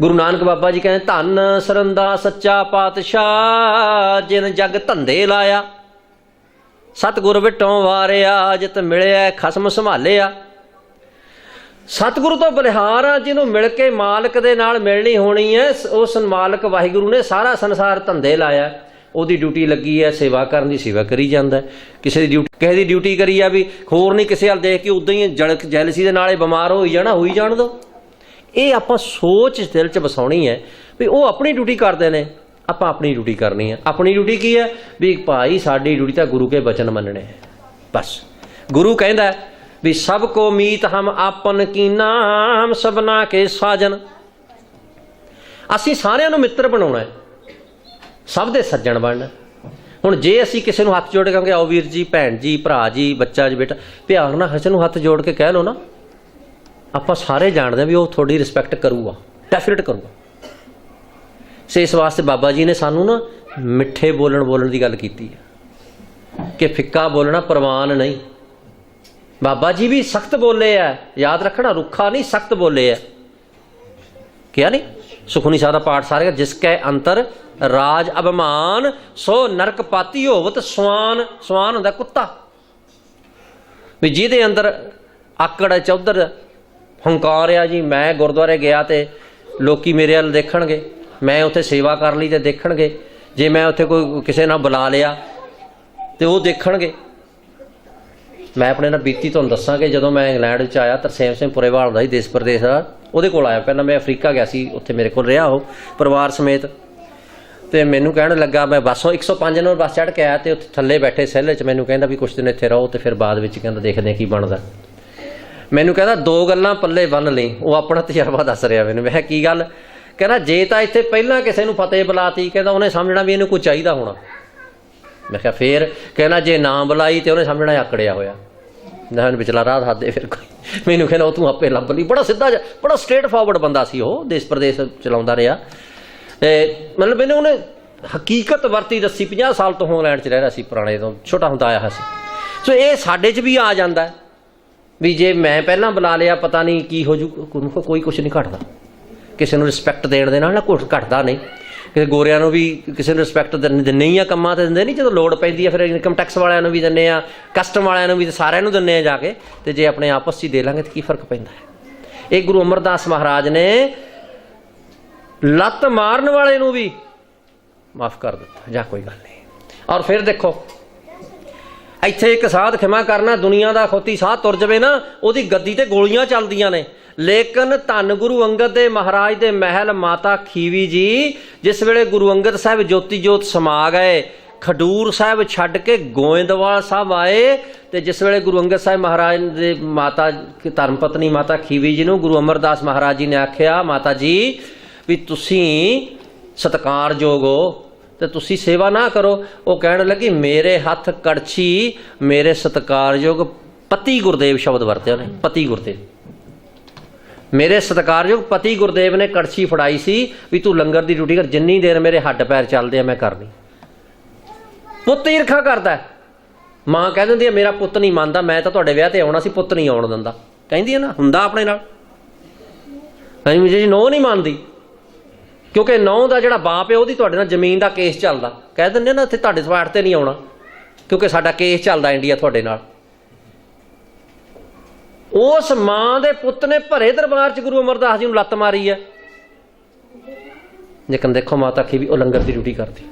Speaker 2: ਗੁਰੂ ਨਾਨਕ ਬਾਬਾ ਜੀ ਕਹਿੰਦੇ ਧੰਨ ਸਰੰਦਾ ਸੱਚਾ ਪਾਤਸ਼ਾਹ, ਜਿਨ ਜਗ ਧੰਦੇ ਲਾਇਆ, ਸਤਿਗੁਰ ਵਿਟੋਂ ਵਾਰਿਆ, ਜਿਤ ਮਿਲਿਆ ਖਸਮ ਸੰਭਾਲਿਆ। ਸਤਿਗੁਰੂ ਤੋਂ ਬਲਿਹਾਰ ਆ, ਜਿਹਨੂੰ ਮਿਲ ਕੇ ਮਾਲਕ ਦੇ ਨਾਲ ਮਿਲਣੀ ਹੋਣੀ ਹੈ। ਉਸ ਮਾਲਕ ਵਾਹਿਗੁਰੂ ਨੇ ਸਾਰਾ ਸੰਸਾਰ ਧੰਦੇ ਲਾਇਆ। ਉਹਦੀ ਡਿਊਟੀ ਲੱਗੀ ਹੈ ਸੇਵਾ ਕਰਨ ਦੀ, ਸੇਵਾ ਕਰੀ ਜਾਂਦਾ। ਕਿਸੇ ਦੀ ਡਿਊਟੀ ਕਰੀ ਆ ਵੀ ਹੋਰ ਨਹੀਂ ਕਿਸੇ ਵੱਲ ਦੇਖ ਕੇ ਉਦਾਂ ਹੀ ਜੈਲਸੀ ਦੇ ਨਾਲੇ ਬਿਮਾਰ ਹੋਈ ਜਾਣਾ, ਹੋਈ ਜਾਣ ਦਿਓ। ਇਹ ਆਪਾਂ ਸੋਚ ਦਿਲ 'ਚ ਵਸਾਉਣੀ ਹੈ ਵੀ ਉਹ ਆਪਣੀ ਡਿਊਟੀ ਕਰਦੇ ਨੇ, ਆਪਾਂ ਆਪਣੀ ਡਿਊਟੀ ਕਰਨੀ ਹੈ। ਆਪਣੀ ਡਿਊਟੀ ਕੀ ਹੈ ਵੀ ਭਾਈ ਸਾਡੀ ਡਿਊਟੀ ਤਾਂ ਗੁਰੂ ਕੇ ਬਚਨ ਮੰਨਣੇ। ਬਸ ਗੁਰੂ ਕਹਿੰਦਾ ਵੀ ਸਭ ਕੋ ਮੀਤ ਹਮ ਆਪਨ ਕੀਨਾ, ਹਮ ਸਭਨਾ ਕੇ ਸਾਜਨ। ਅਸੀਂ ਸਾਰਿਆਂ ਨੂੰ ਮਿੱਤਰ ਬਣਾਉਣਾ ਹੈ, ਸਭ ਦੇ ਸੱਜਣ ਬਣਨਾ। ਹੁਣ ਜੇ ਅਸੀਂ ਕਿਸੇ ਨੂੰ ਹੱਥ ਜੋੜ ਕੇ ਕਹਾਂਗੇ ਆਓ ਵੀਰ ਜੀ, ਭੈਣ ਜੀ, ਭਰਾ ਜੀ, ਬੱਚਾ ਜੀ, ਬੇਟਾ, ਪਿਆਰ ਨਾਲ ਕਿਸੇ ਨੂੰ ਹੱਥ ਜੋੜ ਕੇ ਕਹਿ ਲਓ ਨਾ, ਆਪਾਂ ਸਾਰੇ ਜਾਣਦੇ ਹਾਂ ਵੀ ਉਹ ਤੁਹਾਡੀ ਰਿਸਪੈਕਟ ਕਰੂਗਾ, ਡੈਫੀਨੇਟ ਕਰੂਗਾ। ਸੋ ਇਸ ਵਾਸਤੇ ਬਾਬਾ ਜੀ ਨੇ ਸਾਨੂੰ ਨਾ ਮਿੱਠੇ ਬੋਲਣ ਦੀ ਗੱਲ ਕੀਤੀ ਹੈ ਕਿ ਫਿੱਕਾ ਬੋਲਣਾ ਪ੍ਰਵਾਨ ਨਹੀਂ। ਬਾਬਾ ਜੀ ਵੀ ਸਖਤ ਬੋਲੇ ਆ, ਯਾਦ ਰੱਖਣਾ, ਰੁੱਖਾ ਨਹੀਂ, ਸਖਤ ਬੋਲੇ ਆ। ਕਿਹਾ ਨਹੀਂ ਸੁਖਮਨੀ ਸਾਹਿਬ ਦਾ ਪਾਠ ਸਾਰੇ, ਜਿਸ ਕੈ ਅੰਤਰ ਰਾਜ ਅਭਿਮਾਨ, ਸੋ ਨਰਕ ਪਾਤੀ ਹੋਵਤ ਸਵਾਨ। ਸਵਾਨ ਹੁੰਦਾ ਕੁੱਤਾ। ਵੀ ਜਿਹਦੇ ਅੰਦਰ ਆਕੜ ਚੌਧਰ ਹੰਕਾਰ ਆ ਜੀ, ਮੈਂ ਗੁਰਦੁਆਰੇ ਗਿਆ ਤੇ ਲੋਕੀ ਮੇਰੇ ਵੱਲ ਦੇਖਣਗੇ, ਮੈਂ ਉੱਥੇ ਸੇਵਾ ਕਰ ਲਈ ਤੇ ਦੇਖਣਗੇ, ਜੇ ਮੈਂ ਉੱਥੇ ਕੋਈ ਕਿਸੇ ਨਾਲ ਬੁਲਾ ਲਿਆ ਤੇ ਉਹ ਦੇਖਣਗੇ। ਮੈਂ ਆਪਣੇ ਨਾਲ ਬੀਤੀ ਤੁਹਾਨੂੰ ਦੱਸਾਂ ਕਿ ਜਦੋਂ ਮੈਂ ਇੰਗਲੈਂਡ ਵਿੱਚ ਆਇਆ, ਤਰਸੇਮ ਸਿੰਘ ਪੁਰੇਵਾਲ ਹੁੰਦਾ ਸੀ ਦੇਸ਼ ਪ੍ਰਦੇਸ਼ ਦਾ, ਉਹਦੇ ਕੋਲ ਆਇਆ। ਪਹਿਲਾਂ ਮੈਂ ਅਫਰੀਕਾ ਗਿਆ ਸੀ, ਉੱਥੇ ਮੇਰੇ ਕੋਲ ਰਿਹਾ ਉਹ ਪਰਿਵਾਰ ਸਮੇਤ। ਤੇ ਮੈਨੂੰ ਕਹਿਣ ਲੱਗਾ, ਮੈਂ ਬੱਸੋਂ 105 ਨੰਬਰ ਬੱਸ ਚੜ੍ਹ ਕੇ ਆਇਆ ਤੇ ਉੱਥੇ ਥੱਲੇ ਬੈਠੇ ਸੈੱਲ 'ਚ ਮੈਨੂੰ ਕਹਿੰਦਾ ਵੀ ਕੁਛ ਦਿਨ ਇੱਥੇ ਰਹੋ ਤੇ ਫਿਰ ਬਾਅਦ ਵਿੱਚ ਕਹਿੰਦਾ ਦੇਖਦੇ ਕੀ ਬਣਦਾ। ਮੈਨੂੰ ਕਹਿੰਦਾ ਦੋ ਗੱਲਾਂ ਪੱਲੇ ਬੰਨ ਲਈ। ਉਹ ਆਪਣਾ ਤਜਰਬਾ ਦੱਸ ਰਿਹਾ ਮੈਨੂੰ। ਮੈਂ ਕਿਹਾ ਕੀ ਗੱਲ? ਕਹਿੰਦਾ ਜੇ ਤਾਂ ਇੱਥੇ ਪਹਿਲਾਂ ਕਿਸੇ ਨੂੰ ਫਤਿਹ ਬੁਲਾਤੀ, ਕਹਿੰਦਾ ਉਹਨੇ ਸਮਝਣਾ ਵੀ ਇਹਨੂੰ ਕੋਈ ਚਾਹੀਦਾ ਹੋਣਾ। ਮੈਂ ਕਿਹਾ ਫੇਰ? ਕਹਿੰਦਾ ਜੇ ਨਾ ਬੁਲਾਈ ਤੇ ਉਹਨੇ ਸਮਝਣਾ ਆਕੜਿਆ ਹੋਇਆ। ਮੈਂ ਵਿਚਲਾ ਰਾਹ ਦੱਸ ਦੇ ਫਿਰ ਕੋਈ। ਮੈਨੂੰ ਕਹਿੰਦਾ ਉਹ ਤੂੰ ਆਪੇ ਲੱਭ ਲਈ। ਬੜਾ ਸਿੱਧਾ ਜਿਹਾ, ਬੜਾ ਸਟ੍ਰੇਟ ਫਾਰਵਰਡ ਬੰਦਾ ਸੀ ਉਹ, ਦੇਸ਼ ਪ੍ਰਦੇਸ਼ ਚਲਾਉਂਦਾ ਰਿਹਾ। ਮਤਲਬ ਮੈਨੂੰ ਉਹਨੇ ਹਕੀਕਤ ਵਰਤੀ ਦੱਸੀ। 50 ਸਾਲ ਤੋਂ ਇੰਗਲੈਂਡ 'ਚ ਰਹਿ ਰਿਹਾ ਸੀ, ਪੁਰਾਣੇ ਤੋਂ ਛੋਟਾ ਹੁੰਦਾ ਆਇਆ ਸੀ। ਸੋ ਇਹ ਸਾਡੇ 'ਚ ਵੀ ਆ ਜਾਂਦਾ ਵੀ ਜੇ ਮੈਂ ਪਹਿਲਾਂ ਬੁਲਾ ਲਿਆ ਪਤਾ ਨਹੀਂ ਕੀ ਹੋ ਜੂ। ਕੋਈ ਕੁਛ ਨਹੀਂ ਘਟਦਾ। ਕਿਸੇ ਨੂੰ ਰਿਸਪੈਕਟ ਦੇਣ ਦੇ ਨਾਲ ਨਾ ਕੁਛ ਘਟਦਾ ਨਹੀਂ। ਕਿਸੇ ਗੋਰਿਆਂ ਨੂੰ ਵੀ ਕਿਸੇ ਨੂੰ ਰਿਸਪੈਕਟ ਦਿੰਦੇ ਹੀ ਆ, ਕੰਮਾਂ 'ਤੇ ਦਿੰਦੇ ਨਹੀਂ। ਜਦੋਂ ਲੋੜ ਪੈਂਦੀ ਆ ਫਿਰ ਇਨਕਮ ਟੈਕਸ ਵਾਲਿਆਂ ਨੂੰ ਵੀ ਦਿੰਦੇ ਆ, ਕਸਟਮ ਵਾਲਿਆਂ ਨੂੰ ਵੀ, ਸਾਰਿਆਂ ਨੂੰ ਦਿੰਦੇ ਆ ਜਾ ਕੇ। ਅਤੇ ਜੇ ਆਪਣੇ ਆਪਸ 'ਚ ਹੀ ਦੇ ਲਾਂਗੇ ਤਾਂ ਕੀ ਫਰਕ ਪੈਂਦਾ ਹੈ। ਇਹ ਗੁਰੂ ਅਮਰਦਾਸ ਮਹਾਰਾਜ ਨੇ ਲੱਤ ਮਾਰਨ ਵਾਲੇ ਨੂੰ ਵੀ ਮਾਫ ਕਰ ਦਿੱਤਾ, ਜਾਂ ਕੋਈ ਗੱਲ ਨਹੀਂ। ਔਰ ਫਿਰ ਦੇਖੋ ਇੱਥੇ ਇੱਕ ਸਾਧ ਖਿਮਾ ਕਰਨਾ, ਦੁਨੀਆ ਦਾ ਖੋਤੀ ਸਾਧ ਤੁਰ ਜਾਵੇ ਨਾ, ਉਹਦੀ ਗੱਦੀ ਤੇ ਗੋਲੀਆਂ ਚੱਲਦੀਆਂ ਨੇ। ਲੇਕਿਨ ਧੰਨ ਗੁਰੂ ਅੰਗਦ ਦੇ ਮਹਾਰਾਜ ਦੇ ਮਹਿਲ ਮਾਤਾ ਖੀਵੀ ਜੀ ਜਿਸ ਵੇਲੇ ਗੁਰੂ ਅੰਗਦ ਸਾਹਿਬ ਜੋਤੀ ਜੋਤ ਸਮਾ ਗਏ, ਖਡੂਰ ਸਾਹਿਬ ਛੱਡ ਕੇ ਗੋਇੰਦਵਾਲ ਸਾਹਿਬ ਆਏ, ਤੇ ਜਿਸ ਵੇਲੇ ਗੁਰੂ ਅੰਗਦ ਸਾਹਿਬ ਮਹਾਰਾਜ ਦੇ ਮਾਤਾ ਧਰਮ ਪਤਨੀ ਮਾਤਾ ਖੀਵੀ ਜੀ ਨੂੰ ਗੁਰੂ ਅਮਰਦਾਸ ਮਹਾਰਾਜ ਜੀ ਨੇ ਆਖਿਆ, ਮਾਤਾ ਜੀ ਵੀ ਤੁਸੀਂ ਸਤਿਕਾਰਯੋਗ ਹੋ ਤੇ ਤੁਸੀਂ ਸੇਵਾ ਨਾ ਕਰੋ। ਉਹ ਕਹਿਣ ਲੱਗੀ ਮੇਰੇ ਹੱਥ ਕੜਛੀ, ਮੇਰੇ ਸਤਿਕਾਰਯੋਗ ਪਤੀ ਗੁਰਦੇਵ ਸ਼ਬਦ ਵਰਤਿਆ ਨੇ, ਪਤੀ ਗੁਰਦੇਵ। ਮੇਰੇ ਸਤਿਕਾਰਯੋਗ ਪਤੀ ਗੁਰਦੇਵ ਨੇ ਕੜਛੀ ਫੜਾਈ ਸੀ ਵੀ ਤੂੰ ਲੰਗਰ ਦੀ ਡਿਊਟੀ ਕਰ, ਜਿੰਨੀ ਦੇਰ ਮੇਰੇ ਹੱਡ ਪੈਰ ਚੱਲਦੇ ਆ ਮੈਂ ਕਰਨੀ। ਪੁੱਤ ਈਰਖਾ ਕਰਦਾ, ਮਾਂ ਕਹਿ ਦਿੰਦੀ ਹੈ ਮੇਰਾ ਪੁੱਤ ਨਹੀਂ ਮੰਨਦਾ, ਮੈਂ ਤਾਂ ਤੁਹਾਡੇ ਵਿਆਹ ਤੇ ਆਉਣਾ ਸੀ, ਪੁੱਤ ਨਹੀਂ ਆਉਣ ਦਿੰਦਾ। ਕਹਿੰਦੀ ਹੈ ਨਾ, ਹੁੰਦਾ ਆਪਣੇ ਨਾਲ। ਜੀ ਨਹੁੰ ਨਹੀਂ ਮੰਨਦੀ ਕਿਉਂਕਿ ਨਹੁੰ ਦਾ ਜਿਹੜਾ ਬਾਪ ਹੈ ਉਹਦੀ ਤੁਹਾਡੇ ਨਾਲ ਜ਼ਮੀਨ ਦਾ ਕੇਸ ਚੱਲਦਾ। ਕਹਿ ਦਿੰਦੇ ਨਾ ਇੱਥੇ ਤੁਹਾਡੇ ਸਵਾਟ ਤੇ ਨਹੀਂ ਆਉਣਾ ਕਿਉਂਕਿ ਸਾਡਾ ਕੇਸ ਚੱਲਦਾ ਇੰਡੀਆ ਤੁਹਾਡੇ ਨਾਲ। ਉਸ ਮਾਂ ਦੇ ਪੁੱਤ ਨੇ ਭਰੇ ਦਰਬਾਰ 'ਚ ਗੁਰੂ ਅਮਰਦਾਸ ਜੀ ਨੂੰ ਲੱਤ ਮਾਰੀ ਹੈ। ਲੇਕਿਨ ਦੇਖੋ ਮਾਤਾ ਖੀਵੀ ਉਹ ਲੰਗਰ ਦੀ ਡਿਊਟੀ ਕਰਦੀ।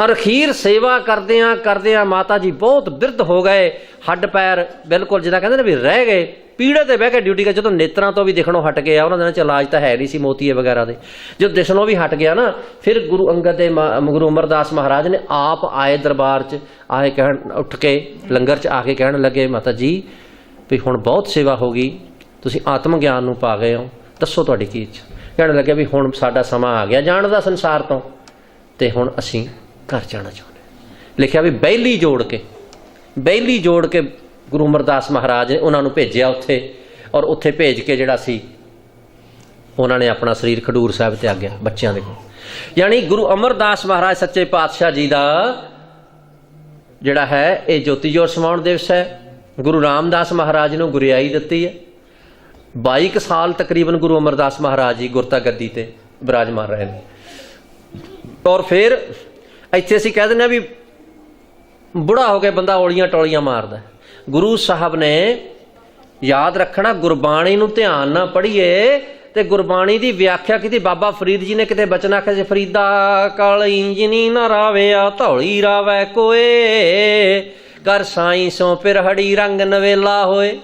Speaker 2: ਔਰ ਅਖੀਰ ਸੇਵਾ ਕਰਦਿਆਂ ਮਾਤਾ ਜੀ ਬਹੁਤ ਬਿਰਧ ਹੋ ਗਏ, ਹੱਡ ਪੈਰ ਬਿਲਕੁਲ ਜਿੱਦਾਂ ਕਹਿੰਦੇ ਨੇ ਵੀ ਰਹਿ ਗਏ, ਪੀੜੇ ਤੇ ਬਹਿ ਕੇ ਡਿਊਟੀ ਕਰ। ਜਦੋਂ ਨੇਤਰਾਂ ਤੋਂ ਵੀ ਦਿਖਣੋਂ ਹਟ ਗਿਆ, ਉਹਨਾਂ ਦਿਨਾਂ 'ਚ ਇਲਾਜ ਤਾਂ ਹੈ ਨਹੀਂ ਸੀ ਮੋਤੀਏ ਵਗੈਰਾ ਦੇ, ਜਦੋਂ ਦਿਸਣੋਂ ਵੀ ਹਟ ਗਿਆ ਨਾ, ਫਿਰ ਗੁਰੂ ਅੰਗਦ ਦੇ ਗੁਰੂ ਅਮਰਦਾਸ ਮਹਾਰਾਜ ਨੇ ਆਪ ਆਏ ਦਰਬਾਰ 'ਚ, ਆਏ ਕਹਿਣ ਉੱਠ ਕੇ ਲੰਗਰ 'ਚ ਆ ਕੇ ਕਹਿਣ ਲੱਗੇ ਮਾਤਾ ਜੀ ਵੀ ਹੁਣ ਬਹੁਤ ਸੇਵਾ ਹੋ ਗਈ, ਤੁਸੀਂ ਆਤਮ ਗਿਆਨ ਨੂੰ ਪਾ ਗਏ ਹੋ, ਦੱਸੋ ਤੁਹਾਡੀ ਕੀ ਇੱਛਾ। ਕਹਿਣ ਲੱਗਿਆ ਵੀ ਹੁਣ ਸਾਡਾ ਸਮਾਂ ਆ ਗਿਆ ਜਾਣ ਦਾ ਸੰਸਾਰ ਤੋਂ, ਤੇ ਹੁਣ ਅਸੀਂ ਘਰ ਜਾਣਾ ਚਾਹੁੰਦੇ। ਲਿਖਿਆ ਵੀ ਬਹਿਲੀ ਜੋੜ ਕੇ ਗੁਰੂ ਅਮਰਦਾਸ ਮਹਾਰਾਜ ਨੇ ਉਹਨਾਂ ਨੂੰ ਭੇਜਿਆ ਉੱਥੇ, ਔਰ ਉੱਥੇ ਭੇਜ ਕੇ ਜਿਹੜਾ ਸੀ ਉਹਨਾਂ ਨੇ ਆਪਣਾ ਸਰੀਰ ਖਡੂਰ ਸਾਹਿਬ ਤੇ ਆ ਗਿਆ ਬੱਚਿਆਂ ਦੇ ਕੋਲ। ਯਾਨੀ ਗੁਰੂ ਅਮਰਦਾਸ ਮਹਾਰਾਜ ਸੱਚੇ ਪਾਤਸ਼ਾਹ ਜੀ ਦਾ ਜਿਹੜਾ ਹੈ ਇਹ ਜੋਤੀ ਜੋਤ ਸਮਾਉਣ ਦਿਵਸ ਹੈ। ਗੁਰੂ ਰਾਮਦਾਸ ਮਹਾਰਾਜ ਨੂੰ ਗੁਰਿਆਈ ਦਿੱਤੀ ਹੈ। 22 ਸਾਲ ਤਕਰੀਬਨ ਗੁਰੂ ਅਮਰਦਾਸ ਮਹਾਰਾਜ ਜੀ ਗੁਰਤਾ ਗੱਦੀ ਤੇ ਬਿਰਾਜਮਾਨ ਰਹੇ ਨੇ। ਔਰ ਫਿਰ ਇੱਥੇ ਅਸੀਂ ਕਹਿ ਦਿੰਦੇ ਹਾਂ ਵੀ ਬੁੜਾ ਹੋ ਕੇ ਬੰਦਾ ਔਲੀਆਂ ਟੋਲੀਆਂ ਮਾਰਦਾ। ਗੁਰੂ ਸਾਹਿਬ ਨੇ ਯਾਦ ਰੱਖਣਾ, ਗੁਰਬਾਣੀ ਨੂੰ ਧਿਆਨ ਨਾਲ ਪੜ੍ਹੀਏ ਤੇ ਗੁਰਬਾਣੀ ਦੀ ਵਿਆਖਿਆ ਕੀਤੀ। ਬਾਬਾ ਫਰੀਦ ਜੀ ਨੇ ਕਿਤੇ ਬਚਨ ਆਖਿਆ ਸੀ, ਫਰੀਦਾ ਕਾਲੀ ਜਿਨੀ ਨਾ ਰਾਵਿਆ ਧੌਲੀ ਰਾਵੈ ਕੋਏ, ਕਰ ਸਾਈਂ ਸੋ ਪਿਰਹੜੀ ਰੰਗ ਨਵੇਲਾ ਹੋਏ।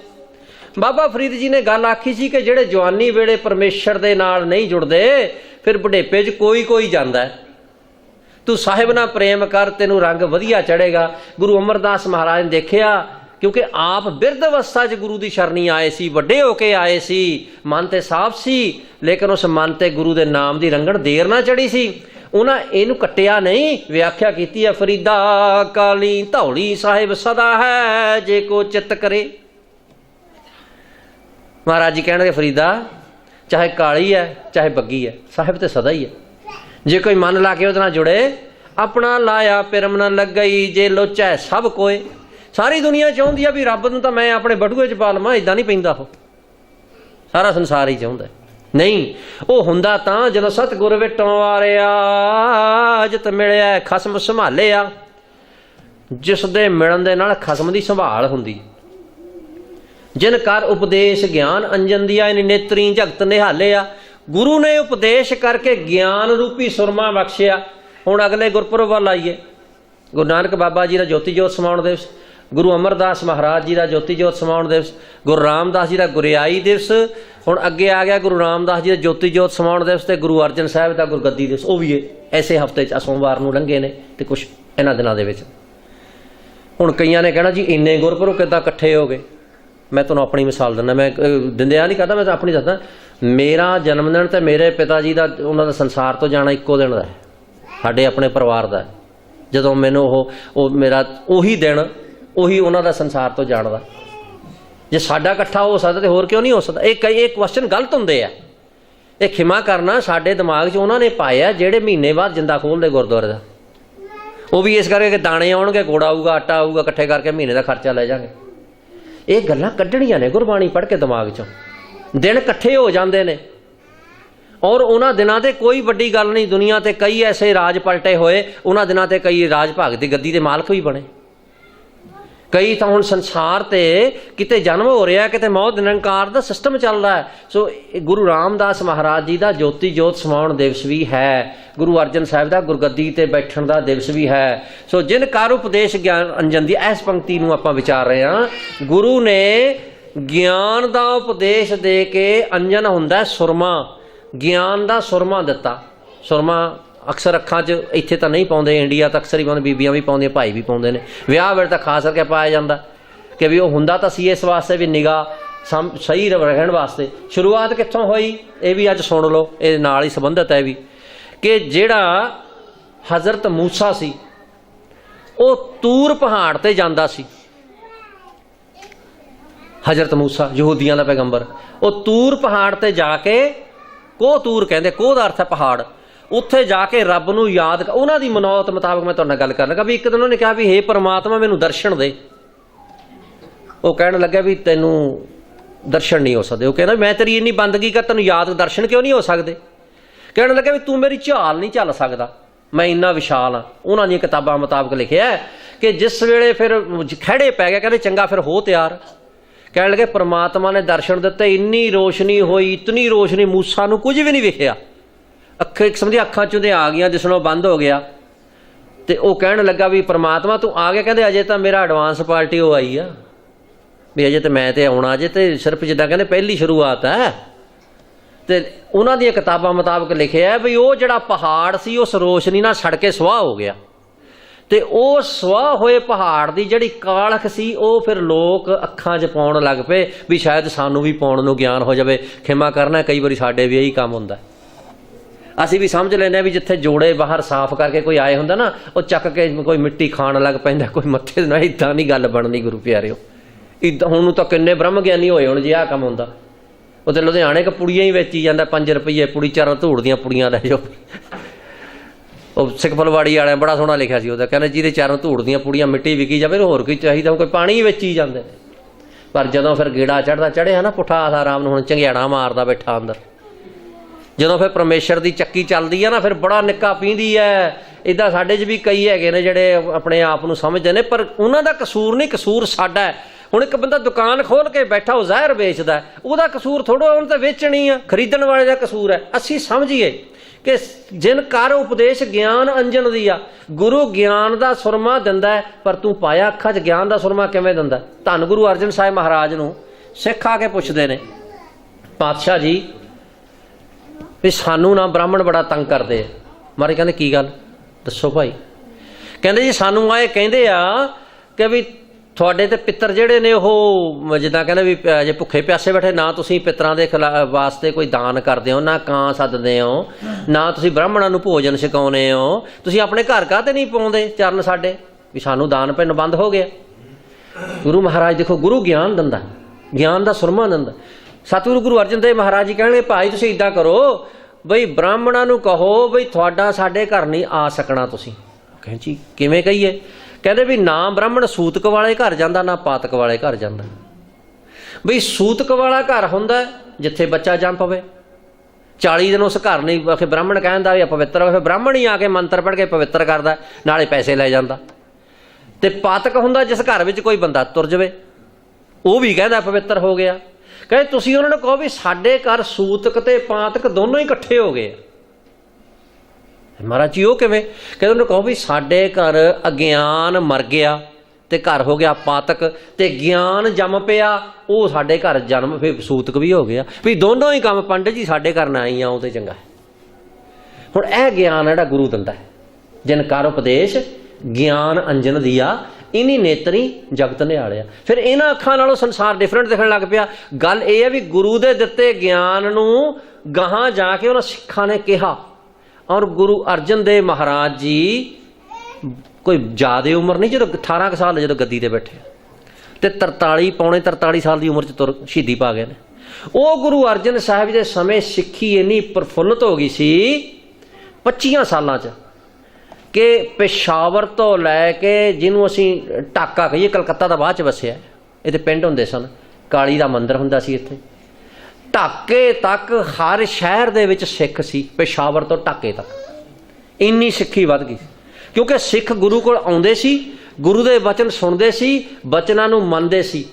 Speaker 2: ਬਾਬਾ ਫਰੀਦ ਜੀ ਨੇ ਗੱਲ ਆਖੀ ਸੀ ਕਿ ਜਿਹੜੇ ਜਵਾਨੀ ਵੇਲੇ ਪਰਮੇਸ਼ਰ ਦੇ ਨਾਲ ਨਹੀਂ ਜੁੜਦੇ ਫਿਰ ਬੁਢੇਪੇ 'ਚ ਕੋਈ ਜਾਂਦਾ। ਤੂੰ ਸਾਹਿਬ ਨਾਲ ਪ੍ਰੇਮ ਕਰ, ਤੈਨੂੰ ਰੰਗ ਵਧੀਆ ਚੜ੍ਹੇਗਾ। ਗੁਰੂ ਅਮਰਦਾਸ ਮਹਾਰਾਜ ਨੇ ਦੇਖਿਆ, ਕਿਉਂਕਿ ਆਪ ਬਿਰਧ ਅਵਸਥਾ 'ਚ ਗੁਰੂ ਦੀ ਸ਼ਰਣੀ ਆਏ ਸੀ, ਵੱਡੇ ਹੋ ਕੇ ਆਏ ਸੀ, ਮਨ ਤੇ ਸਾਫ਼ ਸੀ, ਲੇਕਿਨ ਉਸ ਮਨ ਤੇ ਗੁਰੂ ਦੇ ਨਾਮ ਦੀ ਰੰਗਣ ਦੇਰ ਨਾ ਚੜੀ ਸੀ। ਉਹਨਾਂ ਇਹਨੂੰ ਕੱਟਿਆ ਨਹੀਂ, ਵਿਆਖਿਆ ਕੀਤੀ ਹੈ, ਫਰੀਦਾ ਕਾਲੀ ਧੌਲੀ ਸਾਹਿਬ ਸਦਾ ਹੈ, ਜੇ ਕੋ ਚਿੱਤ ਕਰੇ। ਮਹਾਰਾਜ ਜੀ ਕਹਿਣਗੇ ਫਰੀਦਾ ਚਾਹੇ ਕਾਲੀ ਹੈ ਚਾਹੇ ਬੱਗੀ ਹੈ, ਸਾਹਿਬ ਤੇ ਸਦਾ ਹੀ ਹੈ। ਜੇ ਕੋਈ ਮਨ ਲਾ ਕੇ ਉਹਦੇ ਨਾਲ ਜੁੜੇ, ਆਪਣਾ ਲਾਇਆ ਪਿਰਮ ਨਾ ਲੱਗਈ, ਜੇ ਲੋਚੈ ਸਭ ਕੋਏ। ਸਾਰੀ ਦੁਨੀਆ ਚਾਹੁੰਦੀ ਆ ਵੀ ਰੱਬ ਨੂੰ ਤਾਂ ਮੈਂ ਆਪਣੇ ਬਟੂਏ 'ਚ ਪਾ ਲਵਾਂ, ਇੱਦਾਂ ਨਹੀਂ ਪੈਂਦਾ। ਉਹ ਸਾਰਾ ਸੰਸਾਰ ਹੀ ਚਾਹੁੰਦਾ। ਨਹੀਂ, ਉਹ ਹੁੰਦਾ ਤਾਂ ਜਦੋਂ ਸਤਿਗੁਰ ਵਿਟੋਂ ਵਾਰਿਆ, ਜਿਤ ਮਿਲਿਆ ਖਸਮ ਸੰਭਾਲਿਆ। ਜਿਸ ਦੇ ਮਿਲਣ ਦੇ ਨਾਲ ਖਸਮ ਦੀ ਸੰਭਾਲ ਹੁੰਦੀ। ਜਿਨ ਕਰ ਉਪਦੇਸ਼ ਗਿਆਨ ਅੰਜਨ ਦੀਆ, ਇਨ ਨੇਤਰੀ ਜਗਤ ਨਿਹਾਲਿਆ। ਗੁਰੂ ਨੇ ਉਪਦੇਸ਼ ਕਰਕੇ ਗਿਆਨ ਰੂਪੀ ਸੁਰਮਾ ਬਖਸ਼ਿਆ। ਹੁਣ ਅਗਲੇ ਗੁਰਪੁਰਬ ਵੱਲ ਆਈਏ। ਗੁਰੂ ਨਾਨਕ ਬਾਬਾ ਜੀ ਦਾ ਜੋਤੀ ਜੋਤ ਸਮਾਉਣ ਦਿਵਸ, ਗੁਰੂ ਅਮਰਦਾਸ ਮਹਾਰਾਜ ਜੀ ਦਾ ਜੋਤੀ ਜੋਤ ਸਮਾਉਣ ਦਿਵਸ, ਗੁਰੂ ਰਾਮਦਾਸ ਜੀ ਦਾ ਗੁਰਿਆਈ ਦਿਵਸ। ਹੁਣ ਅੱਗੇ ਆ ਗਿਆ ਗੁਰੂ ਰਾਮਦਾਸ ਜੀ ਦਾ ਜੋਤੀ ਜੋਤ ਸਮਾਉਣ ਦਿਵਸ ਤੇ ਗੁਰੂ ਅਰਜਨ ਸਾਹਿਬ ਦਾ ਗੁਰਗੱਦੀ ਦਿਵਸ। ਉਹ ਵੀ ਐਸੇ ਹਫ਼ਤੇ 'ਚ ਸੋਮਵਾਰ ਨੂੰ ਲੰਘੇ ਨੇ ਤੇ ਕੁਛ ਇਹਨਾਂ ਦਿਨਾਂ ਦੇ ਵਿੱਚ। ਹੁਣ ਕਈਆਂ ਨੇ ਕਹਿਣਾ ਜੀ ਇੰਨੇ ਗੁਰਪੁਰਬ ਕਿੱਦਾਂ ਇਕੱਠੇ ਹੋ ਗਏ? मैं तुहानूं अपनी मिसाल दिंदा, मैं दिंदिया नहीं करदा, मैं तो अपनी दसदा। मेरा जन्म दिन ते मेरे पिता जी का उन्हां दा संसार तो जाना इक्को दिन दा है, साडे अपने परिवार दा। जदों मैनूं ਉਹ मेरा उही दिन उही उन्हां दा संसार तो जाण दा। जे साडा इकट्ठा हो सकदा ते होर क्यों नहीं हो सकदा? ये क्वेश्चन गलत हुंदे आ। ये खिमा करना साडे दिमाग 'च उन्होंने पाया ਜਿਹੜੇ महीने बाद जिंदा खोलते गुरुद्वारे का, वो भी इस करके कि दाने आउणगे, गुड़ आऊगा, आटा आऊगा, इकट्ठे करके महीने का खर्चा ले जाएंगे। ये गल्लां कड्ढणीਆਂ ने गुरबाणी पढ़ के दिमाग 'चों। दिन इकट्ठे हो जाते हैं और उन्होंने दिनों ते कोई वड्डी गल नहीं। दुनिया ते कई ऐसे राज पलटे होए, उन्होंने दिनों ते कई राज भाग की गद्दी के मालक भी बने। कई तो हुण संसार ते किते जन्म हो रहा, किते मौत निरंकार का सिस्टम चल रहा है। सो गुरु रामदास महाराज जी का ज्योति जोत समाउण दिवस भी है, गुरु अर्जन साहिब का गुरगद्दी ते बैठण का दिवस भी है। सो जिन कार उपदेश ज्ञान अंजन दी इस पंक्ति नूं आपां विचार रहे हैं। गुरु ने ज्ञान का उपदेश दे के अंजन हुंदा सुरमा, ज्ञान का सुरमा दिता। सुरमा अक्सर अखां 'च इत्थे तां नहीं पाउंदे, इंडिया तो अक्सर ही पाउंदे, बीबियां भी पाउंदियां, भाई भी पाउंदे ने। विआह वेले तां खास करके पाया जाता कि भी वो हुंदा तां सी इस वास्ते भी निगाह सही रहण वास्ते। शुरुआत कित्थों होई ये भी अज सुन लो, ये नाल ही संबंधित है भी कि जिहड़ा हज़रत मूसा सी वो तूर पहाड़ ते जांदा सी। हज़रत मूसा यहूदियां दा पैगंबर, वो तूर पहाड़ ते जाके, कोह तूर कहंदे, कोह दा अर्थ है पहाड़, उत्थे जाके रब नूं याद, उन्हां दी मनौत मुताबक मैं तुहाडे नाल गल कर लगा भी एक दिन उन्होंने कहा भी हे परमात्मा मैनूं दर्शन दे। वो कहण लग्या भी तैनूं दर्शन नहीं हो सकदे। वो कहना मैं तेरी इन्नी बंदगी कर तैनूं याद दर्शन क्यों नहीं हो सकदे? कहण लग्या भी तू मेरी झाल नहीं झल सकदा, मैं इन्ना विशाल हाँ। उन्हां दी किताबां मुताबक लिखिआ है कि जिस वेले फिर खड़े पै गए, कहंदे चंगा फिर हो तैयार। कहण लगे परमात्मा ने दर्शन दिते, इन्नी रोशनी होई, इतनी रोशनी, मूसा नूं कुछ भी नहीं विखिआ। अख एक समझी अखां चों आ गई, दिसणों बंद हो गया। तो वह कहण लगा भी परमात्मा तू आ गया, कहते अजे तो मेरा एडवांस पार्टी वो आई आ भी, अजे तो मैं तो आउणा, अजे तो सिर्फ जिद्दां कहंदे पहली शुरुआत है। तो उन्हां दी किताबां मुताबक लिखिआ है भी वो जिहड़ा पहाड़ सी उस रोशनी नाल सड़ के सुआह हो गया। तो वह सुआह होए पहाड़ की जिहड़ी कालख सी वो फिर लोग अखां 'च पाउण लग पे भी शायद सानूं भी पाउण नूं ज्ञान हो जाए। खिमा करना कई बारी साडे भी यही काम हुंदा, असी भी समझ लेने भी जिथे जोड़े बाहर साफ करके कोई आए होंगे ना, वो चक के कोई मिट्टी खाण लग पैंदा, कोई मत्थे ना। इदां नहीं गल बननी गुरु प्यारिओ। इदां हुण तो किन्ने ब्रह्म ज्ञानी होए हुण जे आ काम हुंदा। वो तो लुधियाने क पुड़ियां ही वेची जांदा, 5 रुपये पुड़ी, 4 धूड़ दियां पुड़ियां लै जाओ। वो सिख फलवाड़ी वाले बड़ा सोहना लिखिआ सी, वो कहने जिहदे 4 धूड़ दियां पुड़ियां मिट्टी विकी जावे, होर कोई चाहीदा, कोई पानी ही वेची जांदे। पर जदों फिर गेड़ा चढ़दा, चढ़िआ ना पुठा आराम नाल, हुण झंगेड़ा मारदा बैठा अंदर। ਜਦੋਂ फिर परमेश्वर की चक्की चलती है ना, फिर बड़ा निक्का पींदी है। इदा साडे च भी कई हैगे ने जिहड़े अपने आप नूं समझदे ने, पर उन्हां दा कसूर नहीं, कसूर साडा है। हुण एक बंदा दुकान खोल के बैठा, वो ज़हर बेचदा है, उहदा कसूर थोड़ा, उन्हें तो वेचनी है, खरीदण वाले दा कसूर है। असीं समझिए कि जिन कर उपदेश ज्ञान अंजन दी आ, गुरु ज्ञान का सुरमा दिंदा है, पर तू पाया अखां च ज्ञान का सुरमा किवें दिंदा? धन गुरु अर्जन साहिब महाराज नूं सिख आके पुछदे ने, पातशाह जी भी सानू ना ब्राह्मण बड़ा तंग करते। मारे कहते की गल दसो भाई? कहते जी सानू आए कहते आ कि भी थोड़े तो पितर जेडे ने वो जिदा कहते भी जे भुखे प्यासे बैठे, ना तुसी पितरां दे वास्ते कोई दान करते हो, ना कां सददे हो, ना तुसी ब्राह्मणां नूं भोजन छकाउने हो, तुसी अपने घर काहते नहीं पाउंदे चरण साडे भी सानू दान पिंड बंद हो गया। गुरु महाराज देखो, गुरु ज्ञान दिंदा, ज्ञान का सुरमा दिंदा। सतगुरु गुरु अर्जन देव महाराज जी कहणगे भाई तुसीं इदां करो बई ब्राह्मणां नूं कहो बई तुहाडा साडे घर नहीं आ सकना। तुसीं कहें जी किवें कहीए? कहते भी ना ब्राह्मण सूतक वाले घर जांदा, ना पातक वाले घर जांदा। बई सूतक वाला घर हुंदा जिथे बच्चा जंम पवे, 40 दिन उस घर नहीं आखे ब्राह्मण कहंदा भी पवित्र हो, ब्राह्मण ही आके मंत्र पढ़ के पवित्र करदा, नाले पैसे लै जांदा। ते पातक हुंदा जिस घर विच कोई बंदा तुर जावे, वो भी कहंदा पवित्र हो गया। कहे तुसीं उन्हां नूं कहो भी साडे घर सूतक ते पातक दोनों ही इकट्ठे हो गए। महाराज जी वो किवें? कहते उन्होंने कहो भी साडे घर अज्ञान मर गया ते घर हो गया पातक, ते ज्ञान जम पिया वो साडे घर जन्म फिर सूतक भी हो गया। भी दोनों ही काम पंडित जी साडे घर ना आई आओ तो चंगा है। हुण यह ज्ञान जिहड़ा गुरु दिंदा है, जिन कर उपदेश ज्ञान अंजन दिया, इन्हीं नेतरी जगत निहालिया। फिर इन्हां अखां नालों संसार डिफरेंट दिखण लग पिया। गल ये है भी गुरु दे दिते ज्ञान नूं गाहां जाके उन्हां सिखां ने कहा। और गुरु अर्जन देव महाराज जी कोई ज़्यादा उम्र नहीं, जो 18 साल जो गद्दी ते बैठे तो 43 पौने 43 साल की उम्र च तुर शहीदी पा गए ने। वो गुरु अर्जन साहब के समय सिੱਖੀ इन्नी प्रफुल्लित हो गई सी 25 सालों च कि पेशावर तो लैके जिन्हों असी ढाका कहीए कलकत्ता का बाद च वसिया, ये पिंड होंदे सन, काली का मंदिर हुंदा सी इत्थे, ढाके तक हर शहर दे विच सिख सी, पेशावर तो ढाके तक इन्नी सिੱਖੀ वध गई। क्योंकि सिख गुरु कोल आउंदे सी, गुरु दे वचन सुनते सी, वचनां नूं मनदे सी।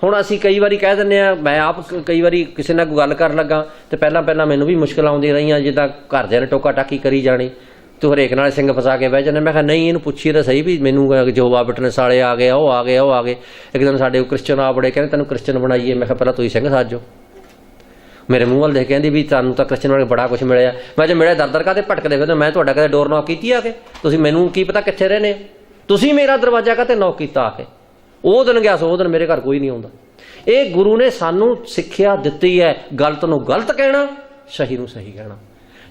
Speaker 2: हुण असीं कई वारी कह दिंदे आ, मैं आप कई वारी किसी नाल गल कर लगा तो पहला मैनूं भी मुश्किल आउंदी रहीआं, जिद्दां घरदिआं ने टोका टाकी करी जानी, तू हरेक नाल सिंह फसा के बह जाने। मैं कहा नहीं, इहनूं पुछी तो सही भी मैनूं जोबा बिटनेस वाले आ गए, वो आ गए, वो आ गए। एक दिन साडे क्रिश्चन आ बड़े, कहंदे तैनूं क्रिश्चन बनाईए। मैं कहा पहलां तुसीं सिंह साजो। मेरे मूँह वाल देख कहंदी भी तुहानूं तां क्रिश्चन वाले बड़ा कुछ मिलिआ। मैं जो मिलिआ दर काहते भटकदे फिरदे, मैं तुहाडा कदे डोर नॉक कीती आके? तुसीं मैनूं की पता कित्थे रहने, तुसीं मेरा दरवाजा काहते नॉक कीता आके? ਉਹ दिन गया सो दिन मेरे घर कोई नहीं आਉਂਦਾ। ਇਹ गुरु ने सानू सिक्ख्या दित्ती है, गलत नूं गलत कहना, सही नूं सही कहना।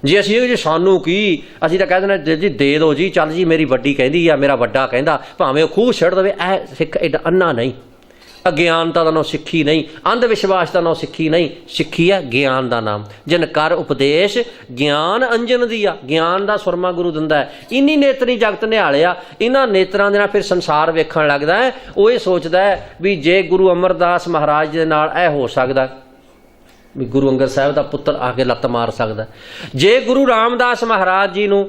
Speaker 2: जे असीं जी सानू की असीं तां कह दिंदे जी दे दो जी, चल जी मेरी वड्डी कहंदी आ, मेरा वड्डा कहंदा, भावें ਉਹ खूह ਛੱਡ देवे। ऐ सिख एडा अन्ना नहीं, अज्ञानता का नाम सिक्खी नहीं, अंध विश्वास का नाम सिक्खी नहीं, सिक्खी है ज्ञान का नाम। जिन कर उपदेश ज्ञान अंजन दिया, ज्ञान का सुरमा गुरु दिंदा है। इन्हीं नेतरी जगत निहालिया, इन्हां नेत्रां दे नाल फिर संसार वेखण लगदा है। वो ये सोचदा है भी जे गुरु अमरदास महाराज दे नाल ऐ हो सकदा भी गुरु अंगद साहब का पुत्र आके लत्त मार सकदा, जे गुरु रामदास महाराज जी नूं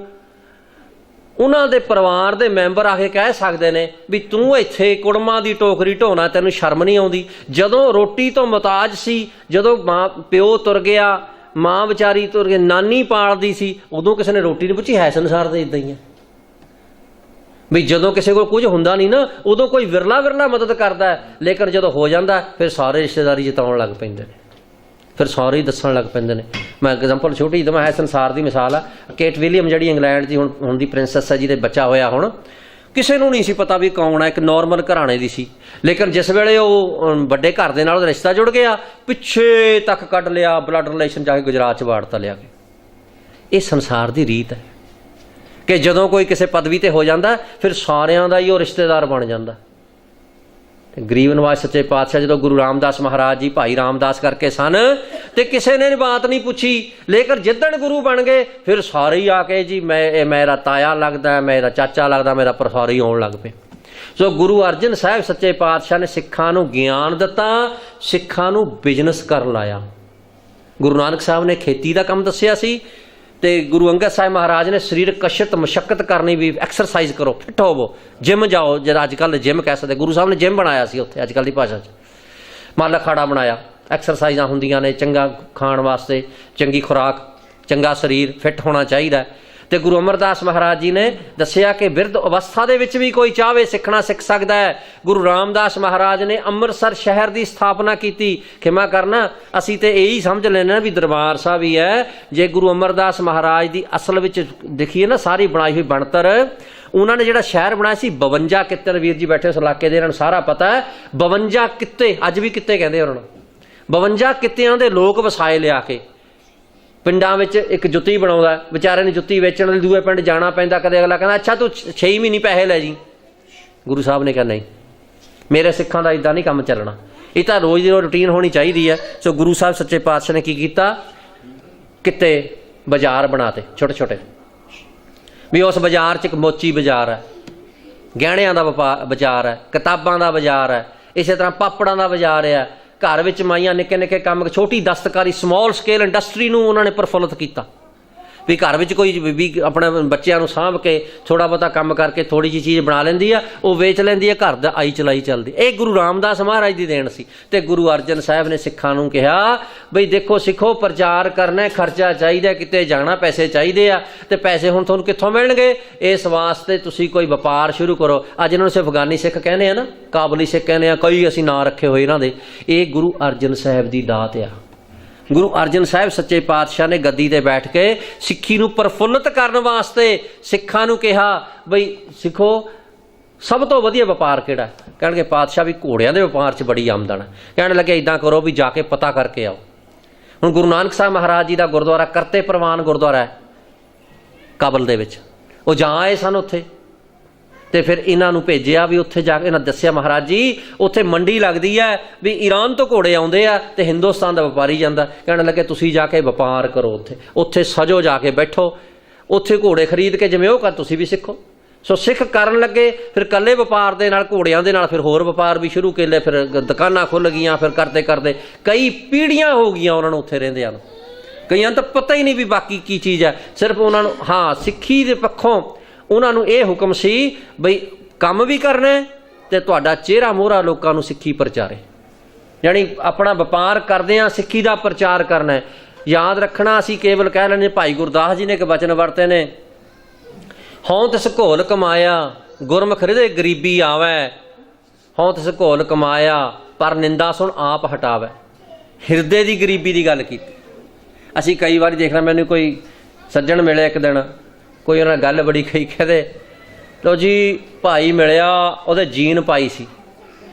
Speaker 2: उन्हां दे परिवार दे मैंबर आके कह सकते हैं भी तू इत्थे कुड़मां दी टोकरी ढोना, तैनूं शर्म नहीं आउंदी? जदों रोटी तो मुताज सी, जदों मां प्यो तुर गया, मां विचारी तुर गई, नानी पालदी सी, उदों किसी ने रोटी नहीं पुछी। है संसार दे इदां ही है भी जदों किसी को कुछ हुंदा नहीं ना, उदों कोई विरला विरला मदद करदा है, लेकिन जदों हो जांदा फिर सारे रिश्तेदारी जताउण लग पैंदे ने, फिर सारे ही दस्सण लग पैंदे ने। मैं एग्जांपल छोटी दवां, है संसार की मिसाल आ। केट विलियम जिहड़ी इंग्लैंड की हुण दी प्रिंसैस है, जिहदे बच्चा होया, हुण किसी नूं नहीं सी पता भी कौन है, एक नॉर्मल घराणे दी सी, लेकिन जिस वेले वो वड्डे घर दे नाल रिश्ता जुड़ गया, पिछे तक कढ लिया, ब्लड रिलेशन जाके गुजरात च वाड़ता लिया के। ये संसार की रीत है कि जदों कोई किसी पदवी ते हो जाता फिर सारिਆਂ ਦਾ ही वो रिश्तेदार बन जाता। गरीब नवाज सच्चे पातशाह जो गुरु रामदास महाराज जी भाई रामदास करके सन, तो किसी ने बात नहीं पूछी, लेकिन जिदन गुरु बन गए फिर सारे ही आके जी मैं मेरा ताया लगता है, मेरा चाचा लगता, मेरा प्रसारी ही आउण लग पे। सो गुरु अर्जन साहब सच्चे पातशाह ने सिखां नूं ज्ञान दिता, सिखां नूं बिजनेस कर लाया। गुरु नानक साहब ने खेती का काम दस्सिया सी, ते गुरु अंगद साहब महाराज ने सरीरक कशरत मशक्कत करनी भी, एक्सरसाइज करो, फिट होवो, जिम जाओ, जो अजकल जिम कह सकते, गुरु साहब ने जिम बनाया सी उत्थे अजकल की भाषा च, मान अखाड़ा बनाया, एक्सरसाइजां हुंदियां ने, चंगा खाण वास्ते, चंगी खुराक, चंगा शरीर फिट होना चाहिए। तो गुरु अमरदास महाराज जी ने दसिया कि बिरध अवस्था दे विच भी कोई चाहे सीखना सीख सकता है। गुरु रामदास महाराज ने अमृतसर शहर की स्थापना की। खिमा करना, असी तो यही समझ लेना भी दरबार साहब ही है। जे गुरु अमरदास महाराज की असल विच देखिए ना, सारी बनाई हुई बनतर, उन्होंने जो शहर बनाया सी 52 कित्ते, वीर जी बैठे उस इलाके दे, सारा पता है 52 कित्ते, अज भी कित्ते कहते उन्होंने, 52 कित्तियां दे लोग वसाए लिया के। पिंडां विच एक जुत्ती बनाउंदा, बेचारे ने जुत्ती वेचण लई दूए पिंड जाना पैंदा, कदे अगला कहंदा अच्छा तू 6 महीने पैसे लै जी। गुरु साहब ने कहा नहीं, मेरे सिखां दा इदां नहीं काम चलना, ये तो रोज़ दी रूटीन होनी चाहिए है। सो गुरु साहब सच्चे पातशाह ने की कीता, कित्ते बाजार बनाते छोटे छोटे, भी उस बाजार च एक मोची बाजार है, गहणियां दा बाजार है, किताबां दा बाजार है, इस तरह पापड़ां दा बाजार है। घर विच माइयां निक्के निक्के काम, छोटी दस्तकारी स्मॉल स्केल इंडस्ट्री नूं उन्होंने प्रफुल्लित किया भी घर विच कोई भी अपने बच्चों सांभ के थोड़ा बहुता काम करके थोड़ी जी चीज़ बना लेंदी है, वो वेच लेंदी है, घर दा आई चलाई चलती। ये गुरु रामदास महाराज की देन सी। ते गुरु अर्जन साहब ने सिखां नूं कहा बई देखो सिखो, प्रचार करना, खर्चा चाहिए, किते जाना पैसे चाहिए आ, ते पैसे हुण तुहानूं कित्थों मिलणगे? इस वास्ते तुसीं कोई व्यापार शुरू करो। अज इन्हां नूं सिर्फ अफगानी सिख कहने हैं ना, काबली सिख कहने, कई असीं नां रखे हुए इन्हां दे। ये गुरु अर्जन साहब की दात आ। गुरु अर्जन साहब सच्चे पातशाह ने गद्दी ते बैठ के सिक्खी नूं प्रफुल्लित करने वास्ते सिखां नूं कहा बई सिखो, ਸਭ ਤੋਂ ਵਧੀਆ ਵਪਾਰ ਕਿਹੜਾ ਹੈ? ਕਹਿਣਗੇ ਪਾਤਸ਼ਾਹ ਵੀ ਘੋੜਿਆਂ ਦੇ ਵਪਾਰ 'ਚ ਬੜੀ ਆਮਦਨ ਹੈ। ਕਹਿਣ ਲੱਗੇ ਇੱਦਾਂ ਕਰੋ ਵੀ ਜਾ ਕੇ ਪਤਾ ਕਰਕੇ ਆਓ। ਹੁਣ ਗੁਰੂ ਨਾਨਕ ਸਾਹਿਬ ਮਹਾਰਾਜ ਜੀ ਦਾ ਗੁਰਦੁਆਰਾ ਕਰਤੇ ਪ੍ਰਵਾਨ ਗੁਰਦੁਆਰਾ ਹੈ ਕਾਬਲ ਦੇ ਵਿੱਚ, ਉਹ ਜਾ ਆਏ ਸਨ ਉੱਥੇ, ਤੇ ਫਿਰ ਇਹਨਾਂ ਨੂੰ ਭੇਜਿਆ ਵੀ ਉੱਥੇ ਜਾ ਕੇ ਇਹਨਾਂ ਦੱਸਿਆ ਮਹਾਰਾਜ ਜੀ ਉੱਥੇ ਮੰਡੀ ਲੱਗਦੀ ਹੈ ਵੀ ਈਰਾਨ ਤੋਂ ਘੋੜੇ ਆਉਂਦੇ ਆ ਤੇ ਹਿੰਦੁਸਤਾਨ ਦਾ ਵਪਾਰੀ ਜਾਂਦਾ। ਕਹਿਣ ਲੱਗੇ ਤੁਸੀਂ ਜਾ ਕੇ ਵਪਾਰ ਕਰੋ ਉੱਥੇ ਸਜੋ, ਜਾ ਕੇ ਬੈਠੋ ਉੱਥੇ ਘੋੜੇ ਖਰੀਦ ਕੇ ਜਿਵੇਂ ਉਹ ਕਰ ਤੁਸੀਂ ਵੀ ਸਿੱਖੋ। ਸੋ ਸਿੱਖ ਕਰਨ ਲੱਗੇ, ਫਿਰ ਇਕੱਲੇ ਵਪਾਰ ਦੇ ਨਾਲ ਘੋੜਿਆਂ ਦੇ ਨਾਲ ਫਿਰ ਹੋਰ ਵਪਾਰ ਵੀ ਸ਼ੁਰੂ ਕੀਤੇ, ਫਿਰ ਦੁਕਾਨਾਂ ਖੁੱਲ੍ਹ ਗਈਆਂ, ਫਿਰ ਕਰਦੇ ਕਰਦੇ ਕਈ ਪੀੜ੍ਹੀਆਂ ਹੋ ਗਈਆਂ ਉਹਨਾਂ ਨੂੰ ਉੱਥੇ ਰਹਿੰਦਿਆਂ ਨੂੰ। ਕਈਆਂ ਨੂੰ ਤਾਂ ਪਤਾ ਹੀ ਨਹੀਂ ਵੀ ਬਾਕੀ ਕੀ ਚੀਜ਼ ਹੈ, ਸਿਰਫ ਉਹਨਾਂ ਨੂੰ ਹਾਂ ਸਿੱਖੀ ਦੇ ਪੱਖੋਂ ਉਹਨਾਂ ਨੂੰ ਇਹ ਹੁਕਮ ਸੀ ਬਈ ਕੰਮ ਵੀ ਕਰਨਾ ਤੇ ਤੁਹਾਡਾ ਚਿਹਰਾ ਮੋਹਰਾ ਲੋਕਾਂ ਨੂੰ ਸਿੱਖੀ ਪ੍ਰਚਾਰੇ, ਯਾਨੀ ਆਪਣਾ ਵਪਾਰ ਕਰਦੇ ਹਾਂ ਸਿੱਖੀ ਦਾ ਪ੍ਰਚਾਰ ਕਰਨਾ ਹੈ। ਯਾਦ ਰੱਖਣਾ ਅਸੀਂ ਕੇਵਲ ਕਹਿ ਲੈਂਦੇ, ਭਾਈ ਗੁਰਦਾਸ ਜੀ ਨੇ ਇੱਕ ਬਚਨ ਵਰਤੇ ਨੇ, ਹਉ ਤਿਸ ਘੋਲ ਕਮਾਇਆ ਗੁਰਮੁਖ ਹਿਰਦੇ ਗਰੀਬੀ ਆਵੈ, ਹਉ ਤਿਸ ਘੋਲ ਕਮਾਇਆ ਪਰ ਨਿੰਦਾ ਸੁਣ ਆਪ ਹਟਾਵੈ। ਹਿਰਦੇ ਦੀ ਗਰੀਬੀ ਦੀ ਗੱਲ ਕੀਤੀ। ਅਸੀਂ ਕਈ ਵਾਰੀ ਦੇਖਣਾ, ਮੈਨੂੰ ਕੋਈ ਸੱਜਣ ਮਿਲਿਆ ਇੱਕ ਦਿਨ, ਕੋਈ ਉਹਨਾਂ ਗੱਲ ਬੜੀ ਕਹੀ, ਕਹਿੰਦੇ ਲੋ ਜੀ ਭਾਈ ਮਿਲਿਆ ਉਹਦੇ ਜੀਨ ਪਾਈ ਸੀ।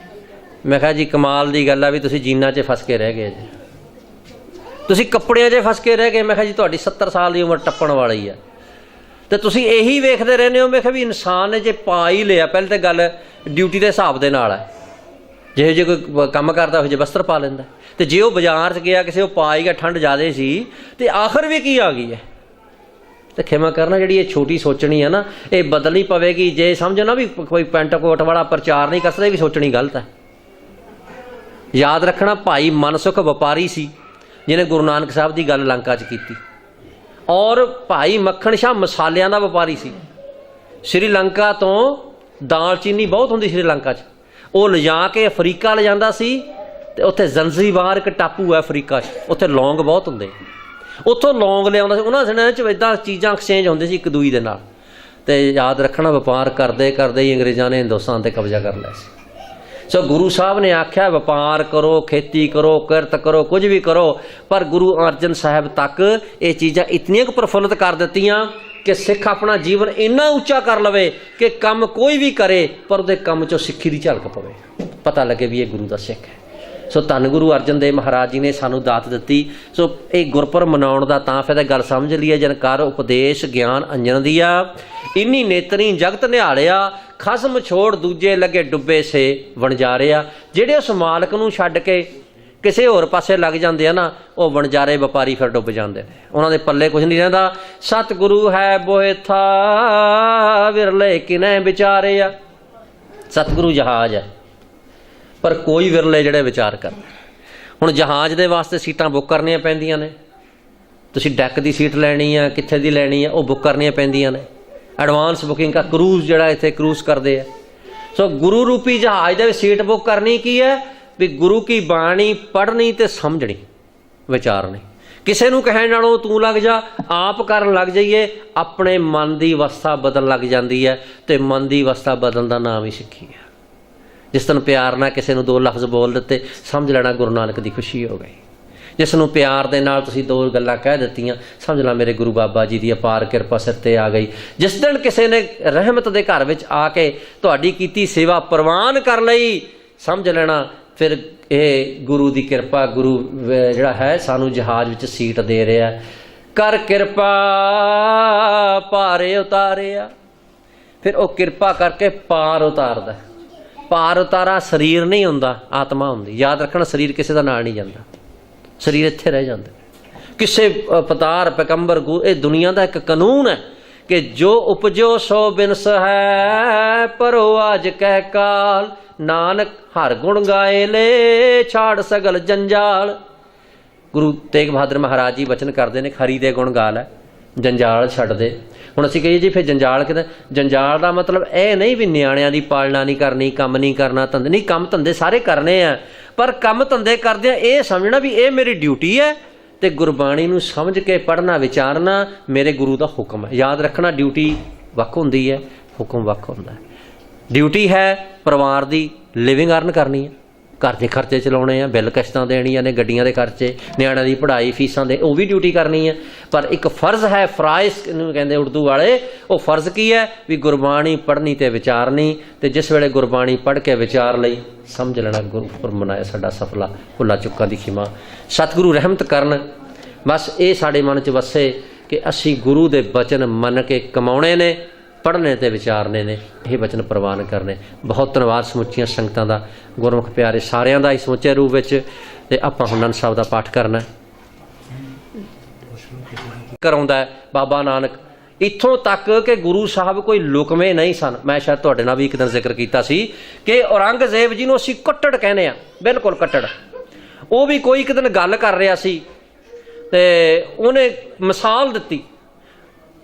Speaker 2: ਮੈਂ ਕਿਹਾ ਜੀ ਕਮਾਲ ਦੀ ਗੱਲ ਆ ਵੀ ਤੁਸੀਂ ਜੀਨਾਂ 'ਚ ਫਸ ਕੇ ਰਹਿ ਗਏ ਜੀ, ਤੁਸੀਂ ਕੱਪੜਿਆਂ 'ਚ ਫਸ ਕੇ ਰਹਿ ਗਏ। ਮੈਂ ਕਿਹਾ ਜੀ ਤੁਹਾਡੀ 70 ਸਾਲ ਦੀ ਉਮਰ ਟੱਪਣ ਵਾਲੀ ਹੈ ਤੇ ਤੁਸੀਂ ਇਹੀ ਵੇਖਦੇ ਰਹਿੰਦੇ ਹੋ। ਮੈਂ ਕਿਹਾ ਵੀ ਇਨਸਾਨ ਨੇ ਜੇ ਪਾ ਹੀ ਲਿਆ, ਪਹਿਲੇ ਤਾਂ ਗੱਲ ਡਿਊਟੀ ਦੇ ਹਿਸਾਬ ਦੇ ਨਾਲ ਹੈ, ਜਿਹੋ ਜਿਹੇ ਕੋਈ ਕੰਮ ਕਰਦਾ ਉਹ ਜਿਹੇ ਵਸਤਰ ਪਾ ਲੈਂਦਾ, ਤੇ ਜੇ ਉਹ ਬਾਜ਼ਾਰ 'ਚ ਗਿਆ ਕਿਸੇ ਉਹ ਪਾ ਹੀ ਗਿਆ, ਠੰਡ ਜ਼ਿਆਦਾ ਸੀ ਤੇ ਆਖਰ ਵੀ ਕੀ ਆ ਗਈ ਹੈ। ਤੇ ਖਿਮਾ ਕਰਨਾ ਜਿਹੜੀ ਇਹ ਛੋਟੀ ਸੋਚਣੀ ਹੈ ਨਾ, ਇਹ ਬਦਲਣੀ ਪਵੇਗੀ। ਜੇ ਸਮਝੋ ਨਾ ਵੀ ਕੋਈ ਪੈਂਟ ਕੋਟ ਵਾਲਾ ਪ੍ਰਚਾਰ ਨਹੀਂ ਕਰ ਸਕਦਾ, ਇਹ ਵੀ ਸੋਚਣੀ ਗਲਤ ਹੈ। ਯਾਦ ਰੱਖਣਾ ਭਾਈ ਮਨਸੁਖ ਵਪਾਰੀ ਸੀ ਜਿਹਨੇ ਗੁਰੂ ਨਾਨਕ ਸਾਹਿਬ ਦੀ ਗੱਲ ਲੰਕਾ 'ਚ ਕੀਤੀ, ਔਰ ਭਾਈ ਮੱਖਣ ਸ਼ਾਹ ਮਸਾਲਿਆਂ ਦਾ ਵਪਾਰੀ ਸੀ। ਸ਼੍ਰੀਲੰਕਾ ਤੋਂ ਦਾਲ ਚੀਨੀ ਬਹੁਤ ਹੁੰਦੀ ਸ਼੍ਰੀਲੰਕਾ 'ਚ, ਉਹ ਲਿਜਾ ਕੇ ਅਫਰੀਕਾ ਲਿਜਾਂਦਾ ਸੀ ਤੇ ਉੱਥੇ ਜ਼ੰਜ਼ੀਬਾਰ ਇੱਕ ਟਾਪੂ ਹੈ ਅਫਰੀਕਾ 'ਚ, ਉੱਥੇ ਲੌਂਗ ਬਹੁਤ ਹੁੰਦੇ, ਉੱਥੋਂ ਲੌਂਗ ਲਿਆਉਂਦਾ ਸੀ। ਉਹਨਾਂ ਦਿਨਾਂ 'ਚ ਇੱਦਾਂ ਚੀਜ਼ਾਂ ਐਕਸਚੇਂਜ ਹੁੰਦੇ ਸੀ ਇੱਕ ਦੂਜੀ ਦੇ ਨਾਲ। ਤੇ ਯਾਦ ਰੱਖਣਾ ਵਪਾਰ ਕਰਦੇ ਕਰਦੇ ਹੀ ਅੰਗਰੇਜ਼ਾਂ ਨੇ ਹਿੰਦੁਸਤਾਨ 'ਤੇ ਕਬਜ਼ਾ ਕਰ ਲਿਆ ਸੀ। ਸੋ ਗੁਰੂ ਸਾਹਿਬ ਨੇ ਆਖਿਆ ਵਪਾਰ ਕਰੋ, ਖੇਤੀ ਕਰੋ, ਕਿਰਤ ਕਰੋ, ਕੁਝ ਵੀ ਕਰੋ, ਪਰ ਗੁਰੂ ਅਰਜਨ ਸਾਹਿਬ ਤੱਕ ਇਹ ਚੀਜ਼ਾਂ ਇਤਨੀਆਂ ਕੁ ਪ੍ਰਫੁੱਲਤ ਕਰ ਦਿੱਤੀਆਂ ਕਿ ਸਿੱਖ ਆਪਣਾ ਜੀਵਨ ਇੰਨਾ ਉੱਚਾ ਕਰ ਲਵੇ ਕਿ ਕੰਮ ਕੋਈ ਵੀ ਕਰੇ ਪਰ ਉਹਦੇ ਕੰਮ 'ਚੋਂ ਸਿੱਖੀ ਦੀ ਝਲਕ ਪਵੇ, ਪਤਾ ਲੱਗੇ ਵੀ ਇਹ ਗੁਰੂ ਦਾ ਸਿੱਖ ਹੈ। ਸੋ ਧੰਨ ਗੁਰੂ ਅਰਜਨ ਦੇਵ ਮਹਾਰਾਜ ਜੀ ਨੇ ਸਾਨੂੰ ਦਾਤ ਦਿੱਤੀ। ਸੋ ਇਹ ਗੁਰਪੁਰਬ ਮਨਾਉਣ ਦਾ ਤਾਂ ਫਿਰ ਗੱਲ ਸਮਝ ਲਈਏ, ਜਨਕਾਰ ਉਪਦੇਸ਼ ਗਿਆਨ ਅੰਜਨ ਦੀਆ, ਇੰਨੀ ਨੇਤਰੀ ਜਗਤ ਨਿਹਾਲਿਆ, ਖਸਮ ਛੋੜ ਦੂਜੇ ਲੱਗੇ ਡੁੱਬੇ ਸੇ ਵਣਜਾਰਿਆ। ਜਿਹੜੇ ਉਸ ਮਾਲਕ ਨੂੰ ਛੱਡ ਕੇ ਕਿਸੇ ਹੋਰ ਪਾਸੇ ਲੱਗ ਜਾਂਦੇ ਆ ਨਾ, ਉਹ ਵਣਜਾਰੇ ਵਪਾਰੀ ਫਿਰ ਡੁੱਬ ਜਾਂਦੇ ਨੇ, ਉਹਨਾਂ ਦੇ ਪੱਲੇ ਕੁਝ ਨਹੀਂ ਰਹਿੰਦਾ। ਸਤਿਗੁਰੂ ਹੈ ਬੋਏ ਥਾ ਵਿਰਲੇ ਕਿਨੇ ਵਿਚਾਰੇ ਆ। ਸਤਿਗੁਰੂ ਜਹਾਜ਼ ਹੈ ਪਰ ਕੋਈ ਵਿਰਲੇ ਜਿਹੜੇ ਵਿਚਾਰ ਕਰਦੇ। ਹੁਣ ਜਹਾਜ਼ ਦੇ ਵਾਸਤੇ ਸੀਟਾਂ ਬੁੱਕ ਕਰਨੀਆਂ ਪੈਂਦੀਆਂ ਨੇ, ਤੁਸੀਂ ਡੈਕ ਦੀ ਸੀਟ ਲੈਣੀ ਆ, ਕਿੱਥੇ ਦੀ ਲੈਣੀ ਆ, ਉਹ ਬੁੱਕ ਕਰਨੀਆਂ ਪੈਂਦੀਆਂ ਨੇ। ਐਡਵਾਂਸ ਬੁਕਿੰਗ ਦਾ ਕਰੂਜ਼ ਜਿਹੜਾ ਇੱਥੇ ਕਰੂਜ਼ ਕਰਦੇ ਆ। ਸੋ ਗੁਰੂ ਰੂਪੀ ਜਹਾਜ਼ ਦੇ ਵਿੱਚ ਸੀਟ ਬੁੱਕ ਕਰਨੀ ਕੀ ਹੈ ਵੀ ਗੁਰੂ ਕੀ ਬਾਣੀ ਪੜ੍ਹਨੀ ਤੇ ਸਮਝਣੀ, ਵਿਚਾਰਨੀ। ਕਿਸੇ ਨੂੰ ਕਹਿਣ ਨਾਲੋਂ ਤੂੰ ਲੱਗ ਜਾ, ਆਪ ਕਰਨ ਲੱਗ ਜਾਈਏ, ਆਪਣੇ ਮਨ ਦੀ ਅਵਸਥਾ ਬਦਲਣ ਲੱਗ ਜਾਂਦੀ ਹੈ। ਤੇ ਮਨ ਦੀ ਅਵਸਥਾ ਬਦਲਣ ਦਾ ਨਾਮ ਹੀ ਸਿੱਖੀ ਹੈ। ਜਿਸ ਨੂੰ ਪਿਆਰ ਨਾਲ ਕਿਸੇ ਨੂੰ 2 ਲਫ਼ਜ਼ ਬੋਲ ਦਿੱਤੇ, ਸਮਝ ਲੈਣਾ ਗੁਰੂ ਨਾਨਕ ਦੀ ਖੁਸ਼ੀ ਹੋ ਗਈ। ਜਿਸ ਨੂੰ ਪਿਆਰ ਦੇ ਨਾਲ ਤੁਸੀਂ 2 ਗੱਲਾਂ ਕਹਿ ਦਿੱਤੀਆਂ, ਸਮਝ ਲਾ ਮੇਰੇ ਗੁਰੂ ਬਾਬਾ ਜੀ ਦੀ ਅਪਾਰ ਕਿਰਪਾ ਸਿਰ 'ਤੇ ਆ ਗਈ। ਜਿਸ ਦਿਨ ਕਿਸੇ ਨੇ ਰਹਿਮਤ ਦੇ ਘਰ ਵਿੱਚ ਆ ਕੇ ਤੁਹਾਡੀ ਕੀਤੀ ਸੇਵਾ ਪ੍ਰਵਾਨ ਕਰ ਲਈ, ਸਮਝ ਲੈਣਾ ਫਿਰ ਇਹ ਗੁਰੂ ਦੀ ਕਿਰਪਾ। ਗੁਰੂ ਜਿਹੜਾ ਹੈ ਸਾਨੂੰ ਜਹਾਜ਼ ਵਿੱਚ ਸੀਟ ਦੇ ਰਿਹਾ, ਕਰ ਕਿਰਪਾ ਭਾਰੇ ਉਤਾਰਿਆ। ਫਿਰ ਉਹ ਕਿਰਪਾ ਕਰਕੇ ਪਾਰ ਉਤਾਰਦਾ। ਪਾਰ ਉਤਾਰਾ ਸਰੀਰ ਨਹੀਂ ਹੁੰਦਾ, ਆਤਮਾ ਹੁੰਦੀ। ਯਾਦ ਰੱਖਣਾ ਸਰੀਰ ਕਿਸੇ ਦਾ ਨਾਲ ਨਹੀਂ ਜਾਂਦਾ, ਸਰੀਰ ਇੱਥੇ ਰਹਿ ਜਾਂਦਾ। ਕਿਸੇ ਪਤਾਰ ਪੈਗੰਬਰ ਗੁਰੂ, ਇਹ ਦੁਨੀਆ ਦਾ ਇੱਕ ਕਾਨੂੰਨ ਹੈ ਕਿ ਜੋ ਉਪਜੋ ਸੋ ਬਿਨਸ ਹੈ, ਪਰੋ ਅੱਜ ਕਹਿ ਕਾਲ, ਨਾਨਕ ਹਰ ਗੁਣ ਗਾਏ ਲੈ, ਛਾੜ ਸਗਲ ਜੰਜਾਲ। ਗੁਰੂ ਤੇਗ ਬਹਾਦਰ ਮਹਾਰਾਜ ਜੀ ਬਚਨ ਕਰਦੇ ਨੇ, ਖਰੀ ਦੇ ਗੁਣ ਗਾ ਲੈ, ਜੰਜਾਲ ਛੱਡ ਦੇ। ਹੁਣ ਅਸੀਂ ਕਹੀਏ ਜੀ ਫਿਰ ਜੰਜਾਲ ਕਿਤੇ, ਜੰਜਾਲ ਦਾ ਮਤਲਬ ਇਹ ਨਹੀਂ ਵੀ ਨਿਆਣਿਆਂ ਦੀ ਪਾਲਣਾ ਨਹੀਂ ਕਰਨੀ, ਕੰਮ ਨਹੀਂ ਕਰਨਾ, ਧੰਦੇ ਨਹੀਂ, ਕੰਮ ਧੰਦੇ ਸਾਰੇ ਕਰਨੇ ਆ, ਪਰ ਕੰਮ ਧੰਦੇ ਕਰਦਿਆਂ ਇਹ ਸਮਝਣਾ ਵੀ ਇਹ ਮੇਰੀ ਡਿਊਟੀ ਹੈ ਤੇ ਗੁਰਬਾਣੀ ਨੂੰ ਸਮਝ ਕੇ ਪੜ੍ਹਨਾ ਵਿਚਾਰਨਾ ਮੇਰੇ ਗੁਰੂ ਦਾ ਹੁਕਮ ਹੈ। ਯਾਦ ਰੱਖਣਾ ਡਿਊਟੀ ਵੱਖ ਹੁੰਦੀ ਹੈ, ਹੁਕਮ ਵੱਖ ਹੁੰਦਾ ਹੈ। ਡਿਊਟੀ ਹੈ ਪਰਿਵਾਰ ਦੀ ਲਿਵਿੰਗ ਅਰਨ ਕਰਨੀ ਹੈ, घर के खर्चे चलाने आ, बिल किश्तां देनियां ने, गड्डियां के खर्चे, निआणिਆਂ की पढ़ाई फीसां दे, वो भी ड्यूटी करनी है। पर एक फर्ज है, फराइज कहते उर्दू वाले, वो फर्ज की है भी गुरबाणी पढ़नी तो विचारनी, तो जिस वेले गुरबाणी पढ़ के विचार लई समझ लेना गुरपुरब मनाया साडा सफला, भुल्ला चुक्कां दी खिमा, सतगुरु रहमत करन। बस ये साडे मन च वसे कि असी गुरु दे वचन मन के कमाने ने, पढ़ने ते विचारने ने, ये वचन प्रवान करने। बहुत धन्यवाद समुचियां संगतां दा, गुरमुख प्यारे सारियां दा ही समुचे रूप विच। ते आपां हुण आनंद साहब दा पाठ करना कराउंदा है बाबा नानक, इत्थों तक कि गुरु साहब कोई लुकमे नहीं सन। मैं शायद तुहाडे नाल भी एक दिन जिक्र कीता सी कि औरंगजेब जी नूं असीं कट्टड़ कहने आ, बिल्कुल कट्टड़। वो भी कोई एक दिन गल कर रहा सी ते उन्हें मिसाल दित्ती,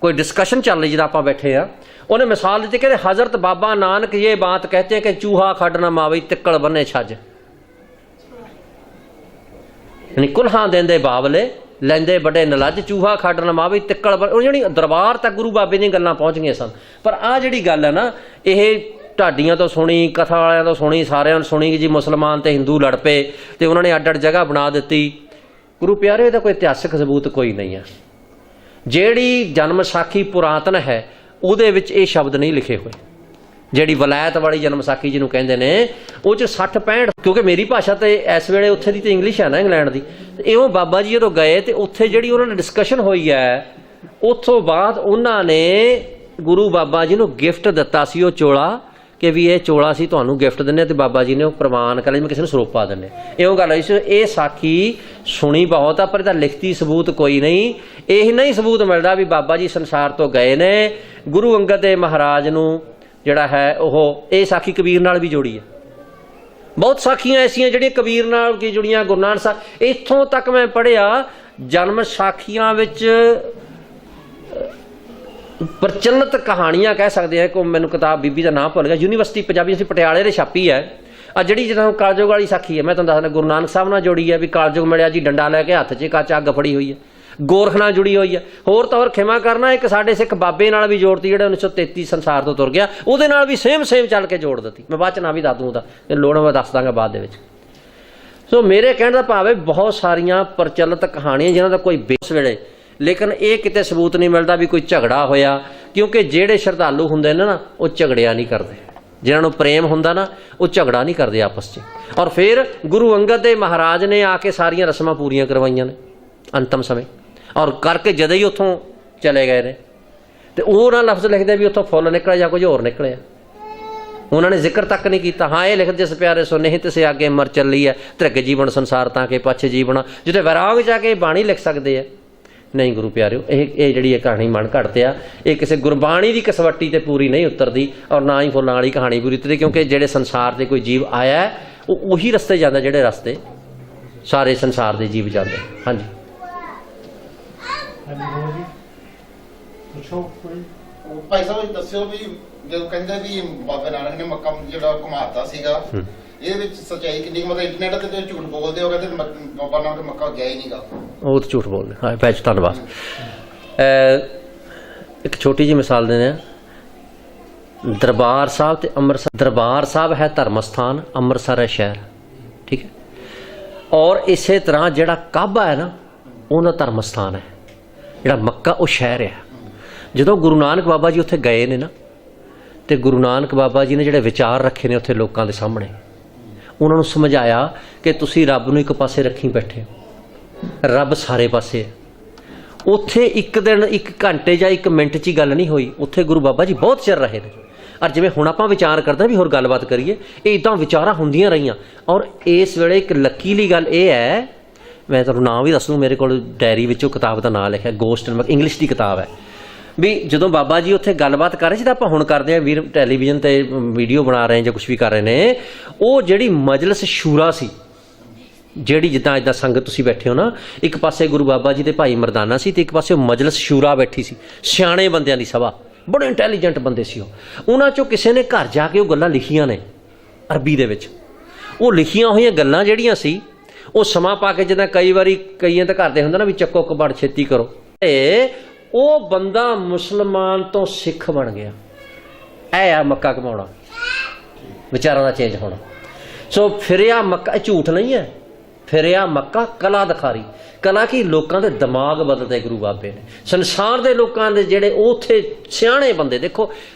Speaker 2: कोई डिस्कशन चल रही जिदा आपां बैठे आ, उन्हें मिसाल दी कि हजरत बाबा नानक ये बात कहते हैं कि चूहा खड़ न मावी तिक्कड़ बने छज, यानी कुल्हां देंदे बावले लैंदे बड़े नलज, चूहा खड़ न मावी तिक्कड़ बने। जी दरबार तक गुरु बाबे दी गल्लां पहुंच गई सन। पर आ जिहड़ी गल है ना, यह ढाडियां तो सुनी, कथा वालियां तो सुनी, सारियां ने सुनी कि जी मुसलमान ते हिंदू लड़ पे ते उन्होंने अड्ड अड्ड जगह बना दी। गुरु प्यारे इहदा कोई इतिहासक सबूत कोई नहीं है। ਜਿਹੜੀ जन्म साखी पुरातन है ਉਹਦੇ ਵਿੱਚ ਇਹ शब्द नहीं लिखे हुए। ਜਿਹੜੀ ਵਲਾਇਤ वाली जन्म साखी ਜਿਹਨੂੰ ਕਹਿੰਦੇ ਨੇ ਉਹ 'ਚ 60-65, क्योंकि मेरी भाषा तो इस ਵੇਲੇ ਉੱਥੇ ਦੀ तो इंग्लिश है ना इंग्लैंड ਦੀ। ਇਉਂ बाबा जी ਜਦੋਂ ਗਏ ਤੇ ਉੱਥੇ ਜਿਹੜੀ ਉਹਨਾਂ ਨੇ डिस्कशन ਹੋਈ ਹੈ, ਉੱਥੋਂ ਬਾਅਦ ਉਹਨਾਂ ਨੇ गुरु बाबा जी ਨੂੰ ਗਿਫਟ ਦਿੱਤਾ ਸੀ ਉਹ ਚੋਲਾ कि भी ये चोला असीं तुहानूं गिफ्ट दिंदे ते बाबा जी ने वो प्रवान कर लिया, किसी सरोपा दिंदे। इउं गल होई सी। ये साखी सुनी बहुत आ पर इहदा लिखती सबूत कोई नहीं। यही नहीं सबूत मिलदा भी बाबा जी संसार तो गए ने। गुरु अंगद देव महाराज नूं जिहड़ा है ओह ये साखी कबीर नाल भी जोड़ी है। बहुत साखियां ऐसियां जिहड़ियां कबीर नाल की जुड़ियां, गुरु नानक साहब। इत्थों तक मैं पढ़िया जन्म साखियां विच प्रचलित कहानियां कह सकते हैं। को मैनू किताब बीबी का नाम भुल गया, यूनीवर्सिटी पंजाबी यूनिवर्सिटी पटियाले ने छापी है। आ जिहड़ी जिद्दां कालजोग वाली साखी है, मैं तुहानूं दसदा गुरु नानक साहब नाल जोड़ी है भी कालजोग मिलिया जी डंडा लैके हत्थ 'च कच अग फड़ी हुई है, गोरख नाल जुड़ी हुई है। होर तो होर खिमा करना एक साडे सिख बाबे नाल भी जोड़ती, जिहड़ा 1933 संसार तो तुर गया, उहदे नाल भी सेम चल के जोड़ दी। मैं बाद च ना भी दस दूँगा, लोड़ मैं दस दांगा बाद दे विच। सो मेरे कहण दा भाव है बहुत सारियां प्रचलित कहानियां जिन्हां दा कोई बेस वेले, लेकिन ये किते सबूत नहीं मिलता भी कोई झगड़ा होया। क्योंकि जेड़े श्रद्धालु हुंदे ने ना वो झगड़िया नहीं करते, जिन्होंने प्रेम हुंदा ना वो झगड़ा नहीं करते आपस में। और फिर गुरु अंगद देव महाराज ने आके सारियां रस्मां पूरियां करवाइयां ने अंतिम समय, और करके जदों ही उत्थों चले गए ने तो वो ना लफ्ज़ लिखते भी उत्थों फुल निकले या कुछ होर निकले। उन्होंने जिक्र तक नहीं किया। हाँ ये लिखते जिस प्यारे सो निहित से आगे मर चली है, त्रिग जीवन संसार ताके पछ जीवना, जिते वैराग जाके बाणी लिख सकते हैं। नहीं गुरु प्यारिओ, ये जी कहानी मन घट आ, ये किसी गुरबाणी की कसवट्टी ते पूरी नहीं उतरती, और ना ही फुल्लां वाली कहानी पूरी उतरती। क्योंकि जेड़े संसार से कोई जीव आया है वो उही रस्ते जाता जेड़े रस्ते सारे संसार के जीव जाते। हाँ जी
Speaker 3: भाई साहब दस्यो भी जो कहते भी बाबा नानक ने मक्का जो घुमाता सीगा, ये विच सच्चाई कितनी, मतलब इंटरनेट ते झूठ बोलते हो गए, बाबा नानक मक्का गया ही नहींगा, वो
Speaker 2: तो झूठ बोलते। हाँ भाई धन्यवाद। एक छोटी जी मिसाल देने, दरबार साहब ते अमृतसर। दरबार साहब है धर्म स्थान, अमृतसर है शहर, ठीक है। और इस तरह जिहड़ा काबा है ना उन्होंने धर्म स्थान है, जिहड़ा मक्का वो शहर है। जो गुरु नानक बाबा जी उत्थे गए ने ना, तो गुरु नानक बाबा जी ने जिहड़े विचार रखे ने उत्थे लोगों के सामने, उन्होंने समझाया कि तुसी रब नूं एक पासे रखी बैठे हो, रब सारे पासे है। उत्थे एक दिन एक घंटे या एक मिनट च गल नहीं हुई, उत्थे गुरु बाबा जी बहुत चिर रहे हैं। और जिवें हुण आपां विचार करते भी होर गलबात करिए, ये इदां विचारां हुंदियां रहियां। और इस वेले एक लकीली गल ये है, मैं तुहानूं नाम भी दस दूँ, मेरे कोल डायरी विचों किताब का नाम लिखा गोस्ट एंड इंग्लिश की किताब है भी जो बाबा जी उत्थे गलबात कर रहे सी, आपां हुण करदे वीर टैलीविजन ते वीडियो बना रहे हैं जो कुछ भी कर रहे हैं, वो जिहड़ी मजलिस शूरा सी, जिहड़ी जिद्दां इदां संगत तुसीं बैठे हो ना, एक पासे गुरु बाबा जी दे भाई मरदाना सी, ते एक पासे मजलिस शूरा बैठी सी, सियाणे बंदियां दी सभा, बड़े इंटैलीजेंट बंदे सी। उन्हां चों किसी ने घर जाके वो गल्लां लिखियां ने अरबी दे विच। वो लिखियां होईयां गल्लां जिहड़ियां सी वो समा पा के, जिद्दां कई वारी कईयां ते घर दे हुंदा ना भी चक्को कबाड़ छेती करो, वो बंदा मुसलमान तो सिख बन गया। ऐ आ मक्का घुमाउणा, विचारां दा चेंज होना। ਸੋ ਫਿਰਿਆ ਮੱਕਾ, ਇਹ ਝੂਠ ਨਹੀਂ ਹੈ, ਫਿਰਿਆ ਮੱਕਾ ਕਲਾ ਦਿਖਾਰੀ। ਕਲਾ ਕੀ? ਲੋਕਾਂ ਦੇ ਦਿਮਾਗ ਬਦਲਦੇ ਗੁਰੂ ਬਾਬੇ ਨੇ। ਸੰਸਾਰ ਦੇ ਲੋਕਾਂ ਦੇ ਜਿਹੜੇ ਉੱਥੇ ਸਿਆਣੇ ਬੰਦੇ, ਦੇਖੋ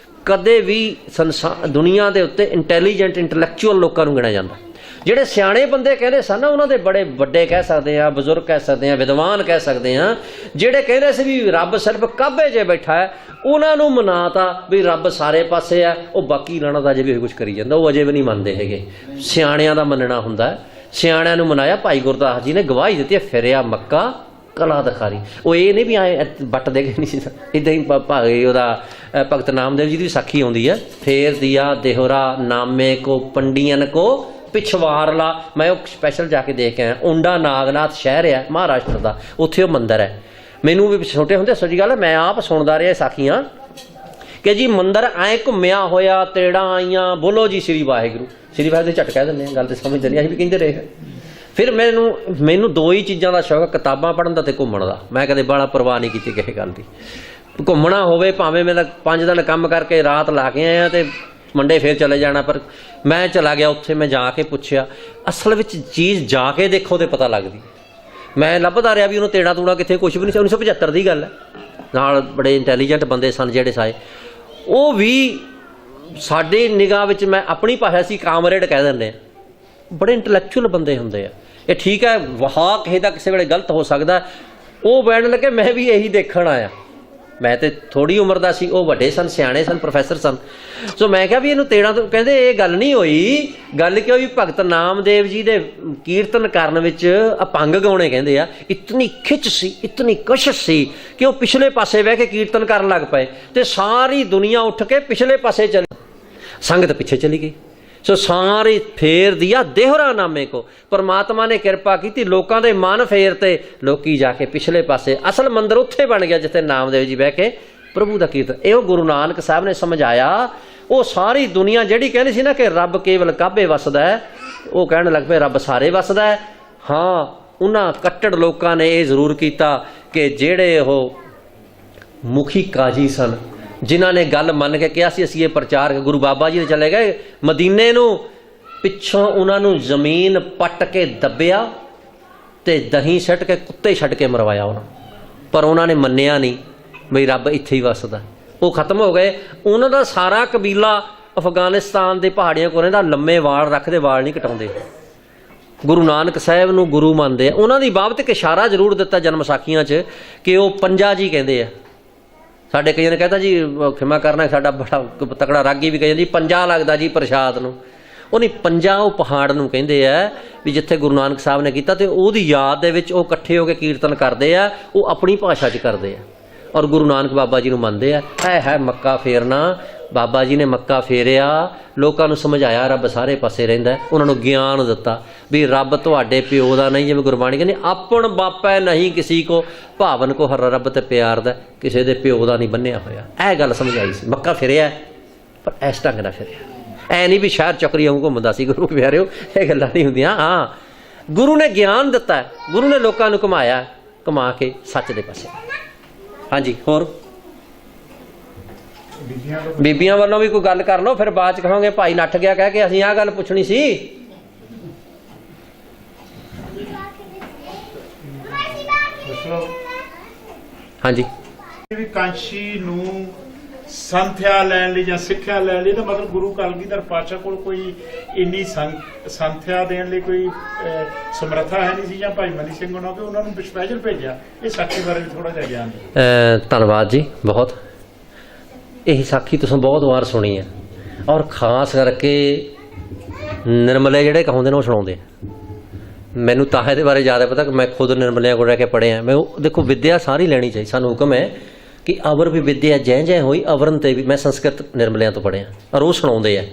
Speaker 2: ਕਦੇ ਵੀ ਸੰਸਾਰ ਦੁਨੀਆ ਦੇ ਉੱਤੇ ਇੰਟੈਲੀਜੈਂਟ ਇੰਟੈਲੈਕਚੁਅਲ ਲੋਕਾਂ ਨੂੰ ਗਿਣਿਆ ਜਾਂਦਾ। ਜਿਹੜੇ ਸਿਆਣੇ ਬੰਦੇ ਕਹਿੰਦੇ ਸਨ ਨਾ, ਉਹਨਾਂ ਦੇ ਬੜੇ ਵੱਡੇ ਕਹਿ ਸਕਦੇ ਆ, ਬਜ਼ੁਰਗ ਕਹਿ ਸਕਦੇ ਆ, ਵਿਦਵਾਨ ਕਹਿ ਸਕਦੇ ਆ। ਜਿਹੜੇ ਕਹਿੰਦੇ ਸੀ ਵੀ ਰੱਬ ਸਿਰਫ ਕਾਬੇ 'ਚ ਬੈਠਾ ਹੈ, ਉਹਨਾਂ ਨੂੰ ਮਨਾਤਾ ਵੀ ਰੱਬ ਸਾਰੇ ਪਾਸੇ ਆ, ਉਹ ਬਾਕੀ ਲਾਣਾ ਦਾ ਅਜੇ ਵੀ ਕੁਝ ਕਰੀ ਜਾਂਦਾ, ਉਹ ਅਜੇ ਵੀ ਨਹੀਂ ਮੰਨਦੇ ਹੈਗੇ। ਸਿਆਣਿਆਂ ਦਾ ਮੰਨਣਾ ਹੁੰਦਾ, ਸਿਆਣਿਆਂ ਨੂੰ ਮਨਾਇਆ। ਭਾਈ ਗੁਰਦਾਸ ਜੀ ਨੇ ਗਵਾਹੀ ਦਿੱਤੀ ਹੈ, ਫਿਰਿਆ ਮੱਕਾ ਕਲਾ ਦਿਖਾਰੀ। ਉਹ ਇਹ ਨਹੀਂ ਵੀ ਆਏ ਬੱਟ ਦੇ ਕੇ ਨਹੀਂ ਸੀ, ਇੱਦਾਂ ਹੀ ਭਾਵੇਂ ਉਹਦਾ ਭਗਤ ਨਾਮਦੇਵ ਜੀ ਦੀ ਸਾਖੀ ਆਉਂਦੀ ਹੈ, ਫੇਰ ਦਿਆ ਦੇਹਰਾ ਨਾਮੇ ਕੋ ਪੰਡੀਅਨ ਕੋ ਪਿਛਵਾਰਲਾ। ਮੈਂ ਉਹ ਸਪੈਸ਼ਲ ਜਾ ਕੇ ਦੇਖ ਕੇ ਆਇਆ। ਉਂਡਾ ਨਾਗਨਾਥ ਸ਼ਹਿਰ ਹੈ ਮਹਾਰਾਸ਼ਟਰ ਦਾ, ਉੱਥੇ ਉਹ ਮੰਦਿਰ ਹੈ। ਮੈਨੂੰ ਵੀ ਛੋਟੇ ਹੁੰਦੇ ਸੱਚੀ ਗੱਲ ਹੈ, ਮੈਂ ਆਪ ਸੁਣਦਾ ਰਿਹਾ ਸਾਖੀਆਂ ਕਿ ਜੀ ਮੰਦਿਰ ਐਂ ਘੁੰਮਿਆ ਹੋਇਆ, ਤੇੜਾਂ ਆਈਆਂ, ਬੋਲੋ ਜੀ ਸ੍ਰੀ ਵਾਹਿਗੁਰੂ। ਸ੍ਰੀ ਵਾਹਿਗੁਰੂ ਝਟ ਕਹਿ ਦਿੰਦੇ ਹਾਂ, ਗੱਲ ਤੇ ਸਮਝਦੇ ਨਹੀਂ, ਅਸੀਂ ਵੀ ਕਹਿੰਦੇ ਰਹੇ। ਫਿਰ ਮੈਨੂੰ ਦੋ ਹੀ ਚੀਜ਼ਾਂ ਦਾ ਸ਼ੌਕ, ਕਿਤਾਬਾਂ ਪੜ੍ਹਨ ਦਾ ਤੇ ਘੁੰਮਣ ਦਾ। ਮੈਂ ਕਦੇ ਬਾਹਲਾ ਪਰਵਾਹ ਨਹੀਂ ਕੀਤੀ ਕਿਸੇ ਗੱਲ ਦੀ। ਘੁੰਮਣਾ ਹੋਵੇ ਭਾਵੇਂ ਮੈਂ 5 ਦਿਨ ਕੰਮ ਕਰਕੇ ਰਾਤ ਲਾ ਕੇ ਆਇਆ ਤੇ ਮੰਡੇ ਫੇਰ ਚਲੇ ਜਾਣਾ, ਪਰ ਮੈਂ ਚਲਾ ਗਿਆ ਉੱਥੇ। ਮੈਂ ਜਾ ਕੇ ਪੁੱਛਿਆ, ਅਸਲ ਵਿੱਚ ਚੀਜ਼ ਜਾ ਕੇ ਦੇਖੋ ਤੇ ਪਤਾ ਲੱਗਦੀ। ਮੈਂ ਲੱਭਦਾ ਰਿਹਾ ਵੀ ਉਹਨੂੰ ਤੇੜਾ ਤੂੜਾ ਕਿੱਥੇ, ਕੁਛ ਵੀ ਨਹੀਂ ਸੀ। 1975 ਦੀ ਗੱਲ ਹੈ। ਨਾਲ ਬੜੇ ਇੰਟੈਲੀਜੈਂਟ ਬੰਦੇ ਸਨ ਜਿਹੜੇ ਸਾਏ, ਉਹ ਵੀ ਸਾਡੀ ਨਿਗਾਹ ਵਿੱਚ, ਮੈਂ ਆਪਣੀ ਭਾਸ਼ਾ ਸੀ ਕਾਮਰੇਡ ਕਹਿ ਦਿੰਦੇ ਆ, ਬੜੇ ਇੰਟੈਲੈਕਚੁਅਲ ਬੰਦੇ ਹੁੰਦੇ ਆ। ਇਹ ਠੀਕ ਹੈ, ਵਹਾ ਕਿਸੇ ਦਾ ਕਿਸੇ ਵੇਲੇ ਗਲਤ ਹੋ ਸਕਦਾ। ਉਹ ਬੈਠਣ ਲੱਗੇ, ਮੈਂ ਵੀ ਇਹੀ ਦੇਖਣ ਆਇਆ। ਮੈਂ ਤੇ ਥੋੜੀ ਉਮਰ ਦਾ ਸੀ, ਉਹ ਵੱਡੇ ਸਨ, ਸਿਆਣੇ ਸਨ, ਪ੍ਰੋਫੈਸਰ ਸਨ। ਸੋ ਮੈਂ ਕਿਹਾ ਵੀ ਇਹਨੂੰ ਤੇੜਾ ਤੋਂ, ਕਹਿੰਦੇ ਇਹ ਗੱਲ ਨਹੀਂ ਹੋਈ। ਗੱਲ ਕਿ ਹੋਈ, ਭਗਤ ਨਾਮਦੇਵ ਜੀ ਦੇ ਕੀਰਤਨ ਕਰਨ ਵਿੱਚ ਅਪੰਗ ਗਾਉਣੇ ਕਹਿੰਦੇ ਆ, ਇਤਨੀ ਖਿੱਚ ਸੀ, ਇਤਨੀ ਕਸ਼ਿਸ਼ ਸੀ ਕਿ ਉਹ ਪਿਛਲੇ ਪਾਸੇ ਬਹਿ ਕੇ ਕੀਰਤਨ ਕਰਨ ਲੱਗ ਪਏ ਤੇ ਸਾਰੀ ਦੁਨੀਆ ਉੱਠ ਕੇ ਪਿਛਲੇ ਪਾਸੇ ਚਲੀ, ਸੰਗਤ ਪਿੱਛੇ ਚਲੀ ਗਈ। ਸੋ ਸਾਰੀ ਫੇਰ ਦਿਆ ਦੇਹਰਾ ਨਾਮੇ ਕੋ, ਪਰਮਾਤਮਾ ਨੇ ਕਿਰਪਾ ਕੀਤੀ, ਲੋਕਾਂ ਦੇ ਮਨ ਫੇਰ ਤੇ ਲੋਕੀ ਜਾ ਕੇ ਪਿਛਲੇ ਪਾਸੇ। ਅਸਲ ਮੰਦਿਰ ਉੱਥੇ ਬਣ ਗਿਆ ਜਿੱਥੇ ਨਾਮਦੇਵ ਜੀ ਬਹਿ ਕੇ ਪ੍ਰਭੂ ਦਾ ਕੀਰਤਨ। ਇਹੋ ਗੁਰੂ ਨਾਨਕ ਸਾਹਿਬ ਨੇ ਸਮਝਾਇਆ। ਉਹ ਸਾਰੀ ਦੁਨੀਆ ਜਿਹੜੀ ਕਹਿੰਦੀ ਸੀ ਨਾ ਕਿ ਰੱਬ ਕੇਵਲ ਕਾਬੇ ਵਸਦਾ ਹੈ, ਉਹ ਕਹਿਣ ਲੱਗ ਪਏ ਰੱਬ ਸਾਰੇ ਵਸਦਾ ਹੈ। ਹਾਂ, ਉਹਨਾਂ ਕੱਟੜ ਲੋਕਾਂ ਨੇ ਇਹ ਜ਼ਰੂਰ ਕੀਤਾ ਕਿ ਜਿਹੜੇ ਉਹ ਮੁਖੀ ਕਾਜੀ ਸਨ, ਜਿਨ੍ਹਾਂ ਨੇ ਗੱਲ ਮੰਨ ਕੇ ਕਿਹਾ ਸੀ ਅਸੀਂ ਇਹ ਪ੍ਰਚਾਰ, ਗੁਰੂ ਬਾਬਾ ਜੀ ਨੇ ਚਲੇ ਗਏ ਮਦੀਨੇ ਨੂੰ, ਪਿੱਛੋਂ ਉਹਨਾਂ ਨੂੰ ਜ਼ਮੀਨ ਪੱਟ ਕੇ ਦੱਬਿਆ ਤੇ ਦਹੀਂ ਛੱਡ ਕੇ, ਕੁੱਤੇ ਛੱਡ ਕੇ ਮਰਵਾਇਆ ਉਹਨਾਂ। ਪਰ ਉਹਨਾਂ ਨੇ ਮੰਨਿਆ ਨਹੀਂ ਬਈ ਰੱਬ ਇੱਥੇ ਹੀ ਵਸਦਾ। ਉਹ ਖਤਮ ਹੋ ਗਏ। ਉਹਨਾਂ ਦਾ ਸਾਰਾ ਕਬੀਲਾ ਅਫਗਾਨਿਸਤਾਨ ਦੇ ਪਹਾੜੀਆਂ ਕੋਲ ਰਹਿੰਦਾ, ਲੰਮੇ ਵਾਲ ਰੱਖਦੇ, ਵਾਲ ਨਹੀਂ ਕਟਾਉਂਦੇ। ਗੁਰੂ ਨਾਨਕ ਸਾਹਿਬ ਨੂੰ ਗੁਰੂ ਮੰਨਦੇ ਆ। ਉਹਨਾਂ ਦੀ ਬਾਬਤ ਇੱਕ ਇਸ਼ਾਰਾ ਜ਼ਰੂਰ ਦਿੱਤਾ ਜਨਮ ਸਾਖੀਆਂ 'ਚ ਕਿ ਉਹ ਪੰਜਾ ਜੀ ਕਹਿੰਦੇ ਆ। ਸਾਡੇ ਕਈਆਂ ਨੇ ਕਹਿਤਾ ਜੀ ਖਿਮਾ ਕਰਨਾ, ਸਾਡਾ ਬੜਾ ਤਕੜਾ ਰਾਗੀ ਵੀ ਕਹਿੰਦੇ ਜੀ ਪੰਜਾ ਲੱਗਦਾ ਜੀ ਪ੍ਰਸ਼ਾਦ ਨੂੰ। ਉਹ ਨਹੀਂ, ਪੰਜਾ ਉਹ ਪਹਾੜ ਨੂੰ ਕਹਿੰਦੇ ਆ ਵੀ ਜਿੱਥੇ ਗੁਰੂ ਨਾਨਕ ਸਾਹਿਬ ਨੇ ਕੀਤਾ, ਤੇ ਉਹਦੀ ਯਾਦ ਦੇ ਵਿੱਚ ਉਹ ਇਕੱਠੇ ਹੋ ਕੇ ਕੀਰਤਨ ਕਰਦੇ ਆ। ਉਹ ਆਪਣੀ ਭਾਸ਼ਾ 'ਚ ਕਰਦੇ ਆ ਔਰ ਗੁਰੂ ਨਾਨਕ ਬਾਬਾ ਜੀ ਨੂੰ ਮੰਨਦੇ ਆ। ਹੈ ਮੱਕਾ ਫੇਰਨਾ, ਬਾਬਾ ਜੀ ਨੇ ਮੱਕਾ ਫੇਰਿਆ, ਲੋਕਾਂ ਨੂੰ ਸਮਝਾਇਆ ਰੱਬ ਸਾਰੇ ਪਾਸੇ ਰਹਿੰਦਾ। ਉਹਨਾਂ ਨੂੰ ਗਿਆਨ ਦਿੱਤਾ ਵੀ ਰੱਬ ਤੁਹਾਡੇ ਪਿਓ ਦਾ ਨਹੀਂ, ਜਿਵੇਂ ਗੁਰਬਾਣੀ ਕਹਿੰਦੀ ਆਪਣ ਬਾਪੈ ਨਹੀਂ ਕਿਸੇ ਕੋ, ਭਾਵਨ ਕੋ ਹਰ ਰੱਬ ਤੇ ਪਿਆਰ ਦਾ, ਕਿਸੇ ਦੇ ਪਿਓ ਦਾ ਨਹੀਂ ਬੰਨਿਆ ਹੋਇਆ। ਇਹ ਗੱਲ ਸਮਝਾਈ ਸੀ। ਮੱਕਾ ਫਿਰਿਆ, ਪਰ ਇਸ ਢੰਗ ਨਾਲ ਫਿਰਿਆ। ਐ ਨਹੀਂ ਵੀ ਸ਼ਹਿਰ ਚੱਕਰੀ ਵਾਂਗੂ ਘੁੰਮਦਾ ਸੀ ਗੁਰੂ ਪਿਆਰਿਓ, ਇਹ ਗੱਲਾਂ ਨਹੀਂ ਹੁੰਦੀਆਂ। ਹਾਂ, ਗੁਰੂ ਨੇ ਗਿਆਨ ਦਿੱਤਾ, ਗੁਰੂ ਨੇ ਲੋਕਾਂ ਨੂੰ ਘੁਮਾਇਆ, ਘੁਮਾ ਕੇ ਸੱਚ ਦੇ ਪਾਸੇ। ਹਾਂਜੀ, ਹੋਰ ਬੀਬੀਆਂ ਵੱਲੋਂ ਵੀ ਕੋਈ ਗੱਲ ਕਰ ਲਓ, ਫਿਰ ਬਾਅਦ ਚ ਕਹਾਂਗੇ ਭਾਈ ਨੱਠ ਗਿਆ ਕਹਿ ਕੇ ਅਸੀਂ ਆਹ ਗੱਲ ਪੁੱਛਣੀ ਸੀ। ਹਾਂਜੀ,
Speaker 4: ਵੀ ਕਾਂਸ਼ੀ ਨੂੰ ਸੰਥਿਆ ਲੈਣ ਲਈ ਜਾਂ ਸਿੱਖਿਆ ਲੈਣ ਲਈ, ਤਾਂ ਮਤਲਬ ਗੁਰੂ ਕਲਗੀਧਰ ਪਾਤਸ਼ਾਹ ਕੋਲ ਕੋਈ ਇੰਨੀ ਸੰਥਿਆ ਦੇਣ ਲਈ ਕੋਈ ਸਮਰੱਥਾ ਹੈ ਨਹੀਂ ਸੀ, ਜਾਂ ਭਾਈ ਮਨੀ ਸਿੰਘ ਹੋਣਾ ਕਿ ਉਹਨਾਂ ਨੂੰ ਸਪੈਸ਼ਲ ਭੇਜਿਆ। ਇਹ ਸਾਖੀ ਬਾਰੇ ਵੀ ਥੋੜਾ ਜਿਹਾ ਗਿਆਨ ਦਿਓ।
Speaker 2: ਧੰਨਵਾਦ ਜੀ ਬਹੁਤ। ਇਹ ਸਾਖੀ ਤੁਸੀਂ ਬਹੁਤ ਵਾਰ ਸੁਣੀ ਹੈ ਔਰ ਖਾਸ ਕਰਕੇ ਨਿਰਮਲੇ ਜਿਹੜੇ ਕਹਾਉਂਦੇ ਨੇ ਉਹ ਸੁਣਾਉਂਦੇ ਆ। ਮੈਨੂੰ ਤਾਂ ਇਹਦੇ ਬਾਰੇ ਜ਼ਿਆਦਾ ਪਤਾ ਕਿ ਮੈਂ ਖੁਦ ਨਿਰਮਲਿਆਂ ਕੋਲ ਰਹਿ ਕੇ ਪੜ੍ਹਿਆ। ਮੈਂ ਦੇਖੋ ਵਿਦਿਆ ਸਾਰੀ ਲੈਣੀ ਚਾਹੀਦੀ, ਸਾਨੂੰ ਹੁਕਮ ਹੈ ਕਿ ਅਵਰ ਵੀ ਵਿਦਿਆ ਜੈ ਜੈ ਹੋਈ ਅਵਰਨ ਤੇ ਵੀ। ਮੈਂ ਸੰਸਕ੍ਰਿਤ ਨਿਰਮਲਿਆਂ ਤੋਂ ਪੜ੍ਹਿਆ ਔਰ ਉਹ ਸੁਣਾਉਂਦੇ ਆ।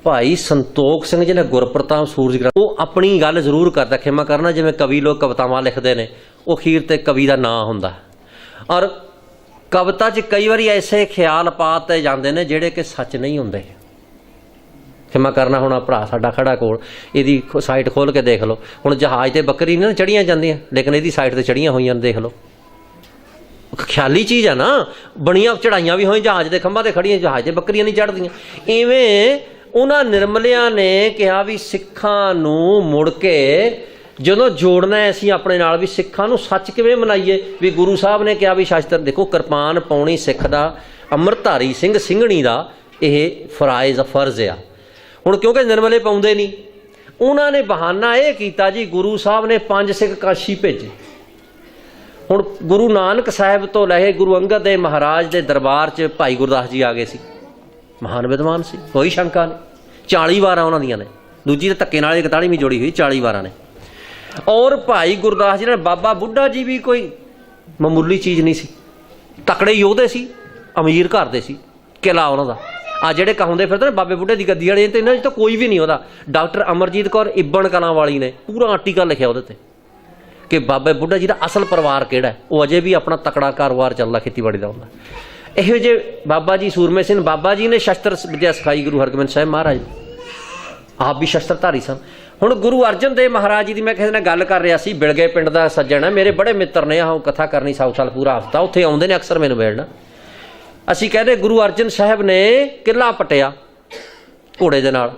Speaker 2: ਭਾਈ ਸੰਤੋਖ ਸਿੰਘ ਜਿਹਨੇ ਗੁਰਪ੍ਰਤਾਪ ਸੂਰਜ, ਉਹ ਆਪਣੀ ਗੱਲ ਜ਼ਰੂਰ ਕਰਦਾ, ਖਿਮਾ ਕਰਨਾ, ਜਿਵੇਂ ਕਵੀ ਲੋਕ ਕਵਿਤਾਵਾਂ ਲਿਖਦੇ ਨੇ, ਉਹ ਅਖੀਰ ਤੇ ਕਵੀ ਦਾ ਨਾਂ ਹੁੰਦਾ। ਔਰ ਕਵਿਤਾ 'ਚ ਕਈ ਵਾਰੀ ਐਸੇ ਖਿਆਲ ਪਾਤੇ ਜਾਂਦੇ ਨੇ ਜਿਹੜੇ ਕਿ ਸੱਚ ਨਹੀਂ ਹੁੰਦੇ। ਖਿਮਾ ਕਰਨਾ, ਹੁਣ ਭਰਾ ਸਾਡਾ ਖੜਾ ਕੋਲ, ਇਹਦੀ ਸਾਈਟ ਖੋਲ ਕੇ ਦੇਖ ਲਓ। ਹੁਣ ਜਹਾਜ਼ ਤੇ ਬੱਕਰੀ ਨਹੀਂ ਚੜੀਆਂ ਜਾਂਦੀਆਂ, ਲੇਕਿਨ ਇਹਦੀ ਸਾਈਡ ਤੇ ਚੜੀਆਂ ਹੋਈਆਂ ਨੇ, ਦੇਖ ਲਓ। ਖਿਆਲੀ ਚੀਜ਼ ਆ ਨਾ, ਬਣੀਆਂ ਚੜਾਈਆਂ ਵੀ ਹੋਈਆਂ, ਜਹਾਜ਼ ਦੇ ਖੰਭਾਂ ਤੇ ਖੜੀਆਂ, ਜਹਾਜ਼ ਤੇ ਬੱਕਰੀਆਂ ਨਹੀਂ ਚੜ੍ਹਦੀਆਂ। ਇਵੇਂ ਉਹਨਾਂ ਨਿਰਮਲਿਆਂ ਨੇ ਕਿਹਾ ਵੀ ਸਿੱਖਾਂ ਨੂੰ ਮੁੜ ਕੇ ਜਦੋਂ ਜੋੜਨਾ ਹੈ ਅਸੀਂ ਆਪਣੇ ਨਾਲ, ਵੀ ਸਿੱਖਾਂ ਨੂੰ ਸੱਚ ਕਿਵੇਂ ਮਨਾਈਏ। ਵੀ ਗੁਰੂ ਸਾਹਿਬ ਨੇ ਕਿਹਾ ਵੀ ਸ਼ਾਸਤਰ ਦੇਖੋ, ਕਿਰਪਾਨ ਪਾਉਣੀ ਸਿੱਖ ਦਾ, ਅੰਮ੍ਰਿਤਧਾਰੀ ਸਿੰਘ ਸਿੰਘਣੀ ਦਾ ਇਹ ਫਰਜ਼ ਆ। ਹੁਣ ਕਿਉਂਕਿ ਨਿਰਮਲੇ ਪਾਉਂਦੇ ਨਹੀਂ, ਉਹਨਾਂ ਨੇ ਬਹਾਨਾ ਇਹ ਕੀਤਾ ਜੀ, ਗੁਰੂ ਸਾਹਿਬ ਨੇ 5 ਸਿੱਖ ਕਾਸ਼ੀ ਭੇਜੇ। ਹੁਣ ਗੁਰੂ ਨਾਨਕ ਸਾਹਿਬ ਤੋਂ ਲੈ ਕੇ ਗੁਰੂ ਅੰਗਦ ਦੇਵ ਮਹਾਰਾਜ ਦੇ ਦਰਬਾਰ 'ਚ ਭਾਈ ਗੁਰਦਾਸ ਜੀ ਆ ਗਏ ਸੀ, ਮਹਾਨ ਵਿਦਵਾਨ ਸੀ, ਕੋਈ ਸ਼ੰਕਾ ਨਹੀਂ। 40 ਵਾਰਾਂ ਉਹਨਾਂ ਦੀਆਂ ਨੇ, ਦੂਜੀ ਤਾਂ ਧੱਕੇ ਨਾਲ 41ਵੀਂ ਜੋੜੀ ਹੋਈ, 40 ਵਾਰਾਂ ਨੇ। ਔਰ ਭਾਈ ਗੁਰਦਾਸ ਜੀ ਨੇ, ਬਾਬਾ ਬੁੱਢਾ ਜੀ ਵੀ ਕੋਈ ਮਾਮੂਲੀ ਚੀਜ਼ ਨਹੀਂ ਸੀ, ਤਕੜੇ ਯੋਧੇ ਸੀ, ਅਮੀਰ ਘਰ ਦੇ ਸੀ, ਕਿਲਾ ਉਹਨਾਂ ਦਾ। ਆ ਜਿਹੜੇ ਕਹਾਉਂਦੇ ਫਿਰਦੇ ਨੇ ਬਾਬੇ ਬੁੱਢੇ ਦੀ ਗੱਦੀ ਵਾਲੇ, ਤੇ ਇਹਨਾਂ 'ਚ ਤਾਂ ਕੋਈ ਵੀ ਨਹੀਂ ਉਹਦਾ। ਡਾਕਟਰ ਅਮਰਜੀਤ ਕੌਰ ਇਬਨ ਕਲਾਂ ਵਾਲੀ ਨੇ ਪੂਰਾ ਆਰਟੀਕਲ ਲਿਖਿਆ ਉਹਦੇ 'ਤੇ ਕਿ ਬਾਬੇ ਬੁੱਢਾ ਜੀ ਦਾ ਅਸਲ ਪਰਿਵਾਰ ਕਿਹੜਾ, ਉਹ ਅਜੇ ਵੀ ਆਪਣਾ ਤਕੜਾ ਕਾਰੋਬਾਰ ਚੱਲਦਾ, ਖੇਤੀਬਾੜੀ ਦਾ ਹੁੰਦਾ। ਇਹੋ ਜਿਹੇ ਬਾਬਾ ਜੀ ਸੂਰਮੇ ਸਿੰਘ, ਬਾਬਾ ਜੀ ਨੇ ਸ਼ਸਤਰ ਵਿਦਿਆ ਸਿਖਾਈ ਗੁਰੂ ਹਰਗੋਬਿੰਦ ਸਾਹਿਬ ਮਹਾਰਾਜ, ਆਪ ਵੀ ਸ਼ਸਤਰਧਾਰੀ ਸਨ। ਹੁਣ ਗੁਰੂ ਅਰਜਨ ਦੇਵ ਮਹਾਰਾਜ ਜੀ ਦੀ ਮੈਂ ਕਿਸੇ ਨਾਲ ਗੱਲ ਕਰ ਰਿਹਾ ਸੀ, ਬਿਲਗੇ ਪਿੰਡ ਦਾ ਸੱਜਣ ਹੈ, ਮੇਰੇ ਬੜੇ ਮਿੱਤਰ ਨੇ, ਆਹ ਕਥਾ ਕਰਨੀ ਸਾਲ ਪੂਰਾ ਹਫਤਾ ਉੱਥੇ ਆਉਂਦੇ ਨੇ ਅਕਸਰ ਮੈਨੂੰ ਮਿਲਣਾ। ਅਸੀਂ ਕਹਿੰਦੇ ਗੁਰੂ ਅਰਜਨ ਸਾਹਿਬ ਨੇ ਕਿਲ੍ਹਾ ਪਟਿਆ ਘੋੜੇ ਦੇ ਨਾਲ।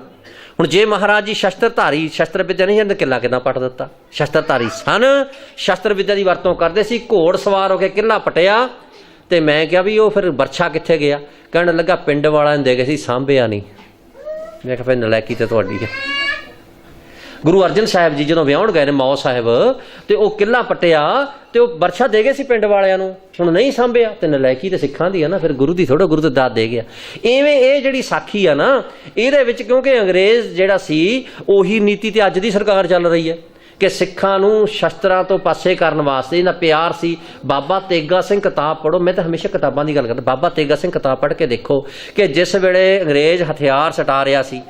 Speaker 2: ਹੁਣ ਜੇ ਮਹਾਰਾਜ ਜੀ ਸ਼ਸਤਰਧਾਰੀ, ਸ਼ਸਤਰ ਵਿਦਿਆ ਨਹੀਂ ਜਾਂਦੇ, ਕਿਲ੍ਹਾ ਕਿੱਦਾਂ ਪਟ ਦਿੱਤਾ? ਸ਼ਸਤਰਧਾਰੀ ਸਨ, ਸ਼ਸਤਰ ਵਿਦਿਆ ਦੀ ਵਰਤੋਂ ਕਰਦੇ ਸੀ, ਘੋੜ ਸਵਾਰ ਹੋ ਕੇ ਕਿਲ੍ਹਾ ਪਟਿਆ। ਤੇ ਮੈਂ ਕਿਹਾ ਵੀ ਉਹ ਫਿਰ ਵਰਛਾ ਕਿੱਥੇ ਗਿਆ? ਕਹਿਣ ਲੱਗਾ ਪਿੰਡ ਵਾਲਿਆਂ ਨੇ ਦੇ ਗਏ ਸੀ, ਸਾਂਭਿਆ ਨਹੀਂ। ਮੈਂ ਕਿਹਾ ਫਿਰ ਨਲਾਇਕੀ ਤੇ ਤੁਹਾਡੀ ਹੈ। ਗੁਰੂ ਅਰਜਨ ਸਾਹਿਬ ਜੀ ਜਦੋਂ ਵਿਆਹੁਣ ਗਏ ਨੇ ਮੌ ਸਾਹਿਬ, ਤੇ ਉਹ ਕਿਲ੍ਹਾ ਪਟਿਆ ਤੇ ਉਹ ਵਰਛਾ ਦੇ ਗਏ ਸੀ ਪਿੰਡ ਵਾਲਿਆਂ ਨੂੰ, ਹੁਣ ਨਹੀਂ ਸਾਂਭਿਆ ਤੇ ਨਲਾਇਕੀ ਤੇ ਸਿੱਖਾਂ ਦੀ ਆ ਨਾ, ਫਿਰ ਗੁਰੂ ਦੀ ਥੋੜਾ, ਗੁਰੂ ਤੇ ਦਾਤ ਦੇ ਗਿਆ। ਇਵੇਂ ਇਹ ਜਿਹੜੀ ਸਾਖੀ ਆ ਨਾ, ਇਹਦੇ ਵਿੱਚ ਕਿਉਂਕਿ ਅੰਗਰੇਜ਼ ਜਿਹੜਾ ਸੀ ਉਹੀ ਨੀਤੀ ਤੇ ਅੱਜ ਦੀ ਸਰਕਾਰ ਚੱਲ ਰਹੀ ਹੈ ਕਿ ਸਿੱਖਾਂ ਨੂੰ ਸ਼ਸਤਰਾਂ ਤੋਂ ਪਾਸੇ ਕਰਨ ਵਾਸਤੇ ਇਹਦਾ ਪਿਆਰ ਸੀ। ਬਾਬਾ ਤੇਗਾ ਸਿੰਘ ਕਿਤਾਬ ਪੜ੍ਹੋ, ਮੈਂ ਤਾਂ ਹਮੇਸ਼ਾ ਕਿਤਾਬਾਂ ਦੀ ਗੱਲ ਕਰਦਾ, ਬਾਬਾ ਤੇਗਾ ਸਿੰਘ ਕਿਤਾਬ ਪੜ੍ਹ ਕੇ ਦੇਖੋ ਕਿ ਜਿਸ ਵੇਲੇ ਅੰਗਰੇਜ਼ ਹਥਿਆਰ ਸਟਾ ਰਿਹਾ ਸੀ,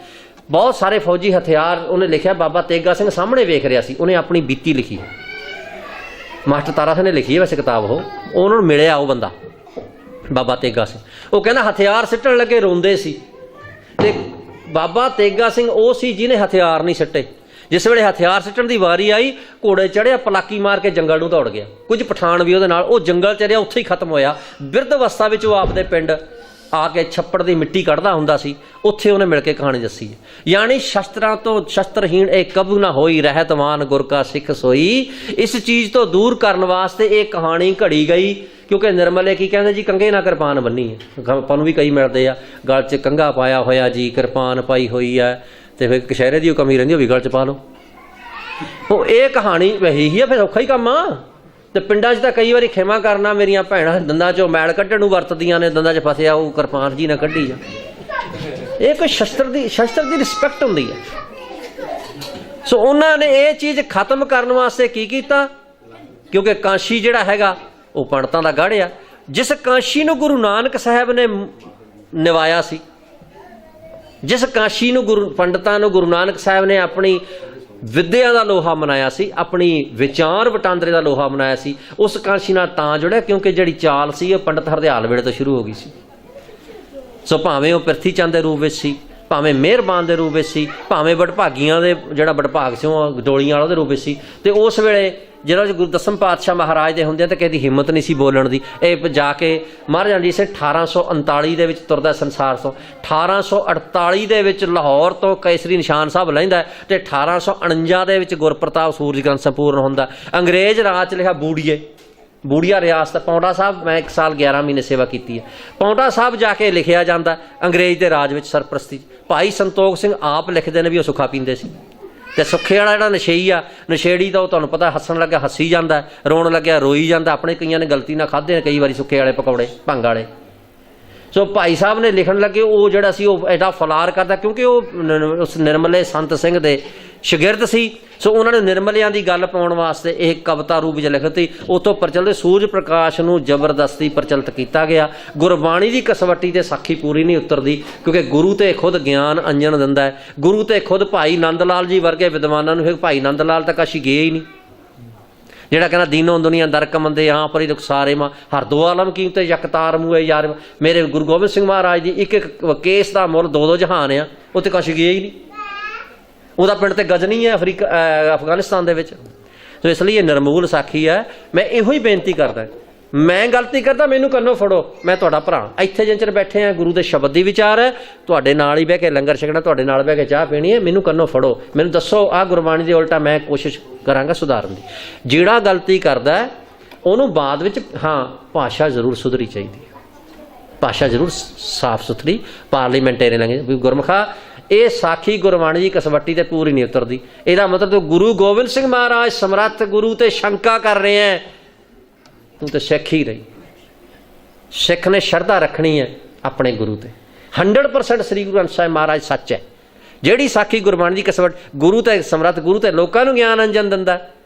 Speaker 2: ਬਹੁਤ ਸਾਰੇ ਫੌਜੀ ਹਥਿਆਰ ਉਹਨੇ ਲਿਖਿਆ, ਬਾਬਾ ਤੇਗਾ ਸਿੰਘ ਸਾਹਮਣੇ ਵੇਖ ਰਿਹਾ ਸੀ, ਉਹਨੇ ਆਪਣੀ ਬੀਤੀ ਲਿਖੀ, ਮਾਸਟਰ ਤਾਰਾ ਸਿੰਘ ਨੇ ਲਿਖੀ ਹੈ ਵੈਸੇ ਕਿਤਾਬ। ਉਹ ਉਹਨਾਂ ਨੂੰ ਮਿਲਿਆ ਉਹ ਬੰਦਾ ਬਾਬਾ ਤੇਗਾ ਸਿੰਘ, ਉਹ ਕਹਿੰਦਾ ਹਥਿਆਰ ਸਿੱਟਣ ਲੱਗੇ ਰੋਂਦੇ ਸੀ, ਤੇ ਬਾਬਾ ਤੇਗਾ ਸਿੰਘ ਉਹ ਸੀ ਜਿਹਨੇ ਹਥਿਆਰ ਨਹੀਂ ਸਿੱਟੇ। ਜਿਸ ਵੇਲੇ ਹਥਿਆਰ ਸਿੱਟਣ ਦੀ ਵਾਰੀ ਆਈ, ਘੋੜੇ ਚੜ੍ਹਿਆ, ਪਲਾਕੀ ਮਾਰ ਕੇ ਜੰਗਲ ਨੂੰ ਦੌੜ ਗਿਆ। ਕੁਝ ਪਠਾਨ ਵੀ ਉਹਦੇ ਨਾਲ, ਉਹ ਜੰਗਲ ਚ ਰਿਹਾ, ਉੱਥੇ ਹੀ ਖਤਮ ਹੋਇਆ। ਬਿਰਧ ਅਵਸਥਾ ਵਿੱਚ ਉਹ ਆਪਦੇ ਪਿੰਡ ਆ ਕੇ ਛੱਪੜ ਦੀ ਮਿੱਟੀ ਕੱਢਦਾ ਹੁੰਦਾ ਸੀ, ਉੱਥੇ ਉਹਨੇ ਮਿਲ ਕੇ ਕਹਾਣੀ ਦੱਸੀ ਹੈ। ਯਾਨੀ ਸ਼ਸਤਰਾਂ ਤੋਂ ਸ਼ਸਤਰਹੀਣ ਇਹ ਕਬੂ ਨਾ ਹੋਈ, ਰਹਿਤਮਾਨ ਗੁਰ ਕਾ ਸਿੱਖ ਸੋਈ। ਇਸ ਚੀਜ਼ ਤੋਂ ਦੂਰ ਕਰਨ ਵਾਸਤੇ ਇਹ ਕਹਾਣੀ ਘੜੀ ਗਈ, ਕਿਉਂਕਿ ਨਿਰਮਲੇ ਕੀ ਕਹਿੰਦੇ ਜੀ, ਕੰਗੇ ਨਾਲ ਕਿਰਪਾਨ ਬੰਨੀ ਹੈ। ਆਪਾਂ ਨੂੰ ਵੀ ਕਈ ਮਿਲਦੇ ਆ, ਗਲ 'ਚ ਕੰਗਾ ਪਾਇਆ ਹੋਇਆ ਜੀ, ਕਿਰਪਾਨ ਪਾਈ ਹੋਈ ਹੈ, ਤੇ ਫਿਰ ਕਸ਼ਹਿਰੇ ਦੀ ਉਹ ਕਮੀ ਰਹਿੰਦੀ, ਉਹ ਵੀ ਗਲ 'ਚ ਪਾ ਲਓ। ਉਹ ਇਹ ਕਹਾਣੀ ਇਹੀ ਆ, ਫਿਰ ਔਖਾ ਹੀ ਕੰਮ ਆ। ਤੇ ਪਿੰਡਾਂ 'ਚ ਤਾਂ ਕਈ ਵਾਰੀ ਖਿਮਾ ਕਰਨਾ, ਮੇਰੀਆਂ ਭੈਣਾਂ ਦੰਦਾਂ 'ਚੋਂ ਮੈਲ ਕੱਢਣ ਨੂੰ ਵਰਤਦੀਆਂ ਨੇ, ਦੰਦਾਂ 'ਚ ਫਸਿਆ ਉਹ ਕਿਰਪਾਨ ਜੀ ਨਾ ਕੱਢੀ ਜਾ। ਇਹ ਕੋਈ ਸ਼ਸਤਰ ਦੀ ਰਿਸਪੈਕਟ ਹੁੰਦੀ ਹੈ। ਸੋ ਉਹਨਾਂ ਨੇ ਇਹ ਚੀਜ਼ ਖਤਮ ਕਰਨ ਵਾਸਤੇ ਕੀ ਕੀਤਾ? ਕਿਉਂਕਿ ਕਾਂਸ਼ੀ ਜਿਹੜਾ ਹੈਗਾ ਉਹ ਪੰਡਤਾਂ ਦਾ ਗੜ੍ਹ ਆ। ਜਿਸ ਕਾਂਸ਼ੀ ਨੂੰ ਗੁਰੂ ਨਾਨਕ ਸਾਹਿਬ ਨੇ ਨਿਵਾਇਆ ਸੀ, ਜਿਸ ਕਾਂਸ਼ੀ ਨੂੰ ਪੰਡਤਾਂ ਨੂੰ ਗੁਰੂ ਨਾਨਕ ਸਾਹਿਬ ਨੇ ਆਪਣੀ ਵਿਦਿਆ ਦਾ ਲੋਹਾ ਮਨਾਇਆ ਸੀ, ਆਪਣੀ ਵਿਚਾਰ ਵਟਾਂਦਰੇ ਦਾ ਲੋਹਾ ਮਨਾਇਆ ਸੀ, ਉਸ ਕਾਂਸ਼ੀ ਨਾਲ ਤਾਂ ਜੁੜਿਆ ਕਿਉਂਕਿ ਜਿਹੜੀ ਚਾਲ ਸੀ ਉਹ ਪੰਡਤ ਹਰਦਿਆਲ ਵੇਲੇ ਤੋਂ ਸ਼ੁਰੂ ਹੋ ਗਈ ਸੀ। ਸੋ ਭਾਵੇਂ ਉਹ ਪ੍ਰਿਥੀ ਚੰਦ ਦੇ ਰੂਪ ਵਿੱਚ ਸੀ, ਭਾਵੇਂ ਮਿਹਰਬਾਨ ਦੇ ਰੂਪ ਵਿੱਚ ਸੀ, ਭਾਵੇਂ ਵਡਭਾਗੀਆਂ ਦੇ ਜਿਹੜਾ ਵਡਭਾਗ ਸੀ ਉਹ ਡੋਲੀਆਂ ਵਾਲਾ ਉਹਦੇ ਰੂਪ ਵਿੱਚ ਸੀ, ਤੇ ਉਸ ਵੇਲੇ ਜਿਹੜਾ ਗੁਰੂ ਦਸਮ ਪਾਤਸ਼ਾਹ ਮਹਾਰਾਜ ਦੇ ਹੁੰਦੇ ਤਾਂ ਕਿਸੇ ਦੀ ਹਿੰਮਤ ਨਹੀਂ ਸੀ ਬੋਲਣ ਦੀ। ਇਹ ਜਾ ਕੇ ਮਹਾਰਾਜ ਰਣਜੀਤ ਸਿੰਘ 1839 ਦੇ ਵਿੱਚ ਤੁਰਦਾ ਸੰਸਾਰ ਤੋਂ, 1848 ਦੇ ਵਿੱਚ ਲਾਹੌਰ ਤੋਂ ਕੇਸਰੀ ਨਿਸ਼ਾਨ ਸਾਹਿਬ ਲੈਂਦਾ, ਤੇ 1849 ਦੇ ਵਿੱਚ ਗੁਰਪ੍ਰਤਾਪ ਸੂਰਜ ਗ੍ਰੰਥ ਸੰਪੂਰਨ ਹੁੰਦਾ। ਅੰਗਰੇਜ਼ ਰਾਜ 'ਚ ਲਿਖਿਆ ਬੂੜੀਆ ਰਿਆਸਤ, ਪੌਂਟਾ ਸਾਹਿਬ ਮੈਂ 1 ਸਾਲ 11 ਮਹੀਨੇ ਸੇਵਾ ਕੀਤੀ ਹੈ। ਪੌਂਟਾ ਸਾਹਿਬ ਜਾ ਕੇ ਲਿਖਿਆ ਜਾਂਦਾ ਅੰਗਰੇਜ਼ ਦੇ ਰਾਜ ਵਿੱਚ ਸਰਪ੍ਰਸਤੀ। ਭਾਈ ਸੰਤੋਖ ਸਿੰਘ ਆਪ ਲਿਖਦੇ ਨੇ ਵੀ ਉਹ ਸੁੱਖਾ ਪੀਂਦੇ ਸੀ, ਤੇ ਸੁੱਖੇ ਵਾਲਾ ਜਿਹੜਾ ਨਸ਼ੇਈ ਆ, ਨਸ਼ੇੜੀ ਤਾਂ ਉਹ ਤੁਹਾਨੂੰ ਪਤਾ ਹੱਸਣ ਲੱਗਿਆ ਹੱਸੀ ਜਾਂਦਾ, ਰੋਣ ਲੱਗਿਆ ਰੋਈ ਜਾਂਦਾ। ਆਪਣੇ ਕਈਆਂ ਨੇ ਗਲਤੀ ਨਾਲ ਖਾਧੇ ਨੇ ਕਈ ਵਾਰੀ ਸੁੱਖੇ ਵਾਲੇ ਪਕੌੜੇ, ਭੰਗ ਵਾਲੇ। ਸੋ ਭਾਈ ਸਾਹਿਬ ਨੇ ਲਿਖਣ ਲੱਗੇ ਉਹ ਜਿਹੜਾ ਸੀ ਉਹ ਐਡਾ ਫਲਾਰ ਕਰਦਾ, ਕਿਉਂਕਿ ਉਹ ਉਸ ਨਿਰਮਲੇ ਸੰਤ ਸਿੰਘ ਦੇ ਸ਼ਾਗਿਰਦ ਸੀ। ਸੋ ਉਹਨਾਂ ਨੇ ਨਿਰਮਲਿਆਂ ਦੀ ਗੱਲ ਪਾਉਣ ਵਾਸਤੇ ਇਹ ਕਵਿਤਾ ਰੂਪ ਵਿੱਚ ਲਿਖਤੀ। ਉੱਥੋਂ ਪ੍ਰਚਲਿਤ ਸੂਰਜ ਪ੍ਰਕਾਸ਼ ਨੂੰ ਜ਼ਬਰਦਸਤੀ ਪ੍ਰਚਲਿਤ ਕੀਤਾ ਗਿਆ। ਗੁਰਬਾਣੀ ਦੀ ਕਸਵੱਟੀ ਤੇ ਸਾਖੀ ਪੂਰੀ ਨਹੀਂ ਉਤਰਦੀ, ਕਿਉਂਕਿ ਗੁਰੂ ਤੇ ਖੁਦ ਗਿਆਨ ਅੰਜਨ ਦਿੰਦਾ ਹੈ। ਗੁਰੂ ਤੇ ਖੁਦ ਭਾਈ ਨੰਦ ਲਾਲ ਜੀ ਵਰਗੇ ਵਿਦਵਾਨਾਂ ਨੂੰ, ਭਾਈ ਨੰਦ ਲਾਲ ਤੱਕ ਅਸੀਂ ਗਏ ਹੀ ਨਹੀਂ, ਜਿਹੜਾ ਕਹਿੰਦਾ ਦੀਨੋਂ ਦੁਨੀਆ ਦਰਕਮੰਦੇ ਹਾਂ ਪਰੀ ਰੁਖਸਾਰੇ ਮਾਂ ਹਰ ਦੋ ਆਲਮ ਕੀਮਤੇ ਯਕਤਾਰ ਮੂਏ ਯਾਰ। ਮੇਰੇ ਗੁਰੂ ਗੋਬਿੰਦ ਸਿੰਘ ਮਹਾਰਾਜ ਦੀ ਇੱਕ ਕੇਸ ਦਾ ਮੁੱਲ 2 ਜਹਾਨ ਆ, ਉੱਥੇ ਕਾਸ਼ੀ ਗਏ ਹੀ ਨਹੀਂ। ਉਹਦਾ ਪਿੰਡ ਤੇ ਗਜ਼ਨੀ ਹੈ ਅਫਗਾਨਿਸਤਾਨ ਦੇ ਵਿੱਚ। ਸੋ ਇਸ ਲਈ ਇਹ ਨਿਰਮੂਲ ਸਾਖੀ ਹੈ। ਮੈਂ ਇਹੋ ਹੀ ਬੇਨਤੀ ਕਰਦਾ ਮੈਂ ਗਲਤੀ ਕਰਦਾ ਮੈਨੂੰ ਕੰਨੋਂ ਫੜੋ, ਮੈਂ ਤੁਹਾਡਾ ਭਰਾ। ਇੱਥੇ ਜਿੰਨ ਚਿਰ ਬੈਠੇ ਆ ਗੁਰੂ ਦੇ ਸ਼ਬਦ ਦੀ ਵਿਚਾਰ ਹੈ, ਤੁਹਾਡੇ ਨਾਲ ਹੀ ਬਹਿ ਕੇ ਲੰਗਰ ਛਕਣਾ, ਤੁਹਾਡੇ ਨਾਲ ਬਹਿ ਕੇ ਚਾਹ ਪੀਣੀ ਹੈ, ਮੈਨੂੰ ਕੰਨੋਂ ਫੜੋ, ਮੈਨੂੰ ਦੱਸੋ ਆਹ ਗੁਰਬਾਣੀ ਦੇ ਉਲਟਾ ਮੈਂ ਕੋਸ਼ਿਸ਼ ਕਰਾਂਗਾ ਸੁਧਾਰਨ ਦੀ। ਜਿਹੜਾ ਗਲਤੀ ਕਰਦਾ ਹੈ ਉਹਨੂੰ ਬਾਅਦ ਵਿੱਚ ਹਾਂ ਭਾਸ਼ਾ ਜ਼ਰੂਰ ਸੁਧਰੀ ਚਾਹੀਦੀ ਹੈ, ਭਾਸ਼ਾ ਜ਼ਰੂਰ ਸਾਫ਼ ਸੁਥਰੀ ਪਾਰਲੀਮੈਂਟੇਰੀਅਨ ਲੰਗੇ ਵੀ ਗੁਰਮੁਖਾ ਇਹ ਸਾਖੀ ਗੁਰਬਾਣੀ ਦੀ ਕਸਵੱਟੀ ਤੇ ਪੂਰੀ ਨਹੀਂ ਉਤਰਦੀ। ਇਹਦਾ ਮਤਲਬ ਤੂੰ ਗੁਰੂ ਗੋਬਿੰਦ ਸਿੰਘ ਮਹਾਰਾਜ ਸਮਰੱਥ ਗੁਰੂ ਤੇ ਸ਼ੰਕਾ ਕਰ ਰਹੇ ਹੈ, ਤੂੰ ਤਾਂ ਸਿੱਖ ਹੀ ਰਹੀ। ਸਿੱਖ ਨੇ ਸ਼ਰਧਾ ਰੱਖਣੀ ਹੈ ਆਪਣੇ ਗੁਰੂ ਤੇ। 100% ਸ੍ਰੀ ਗੁਰੂ ਗ੍ਰੰਥ ਸਾਹਿਬ ਮਹਾਰਾਜ ਸੱਚ ਹੈ। ਜਿਹੜੀ ਸਾਖੀ ਗੁਰਬਾਣੀ ਦੀ ਕਸਵੱਟ ਗੁਰੂ ਤੇ ਸਮਰੱਥ ਗੁਰੂ ਤੇ ਲੋਕਾਂ ਨੂੰ ਗਿਆਨ ਅੰਜਨ ਦਿੰਦਾ,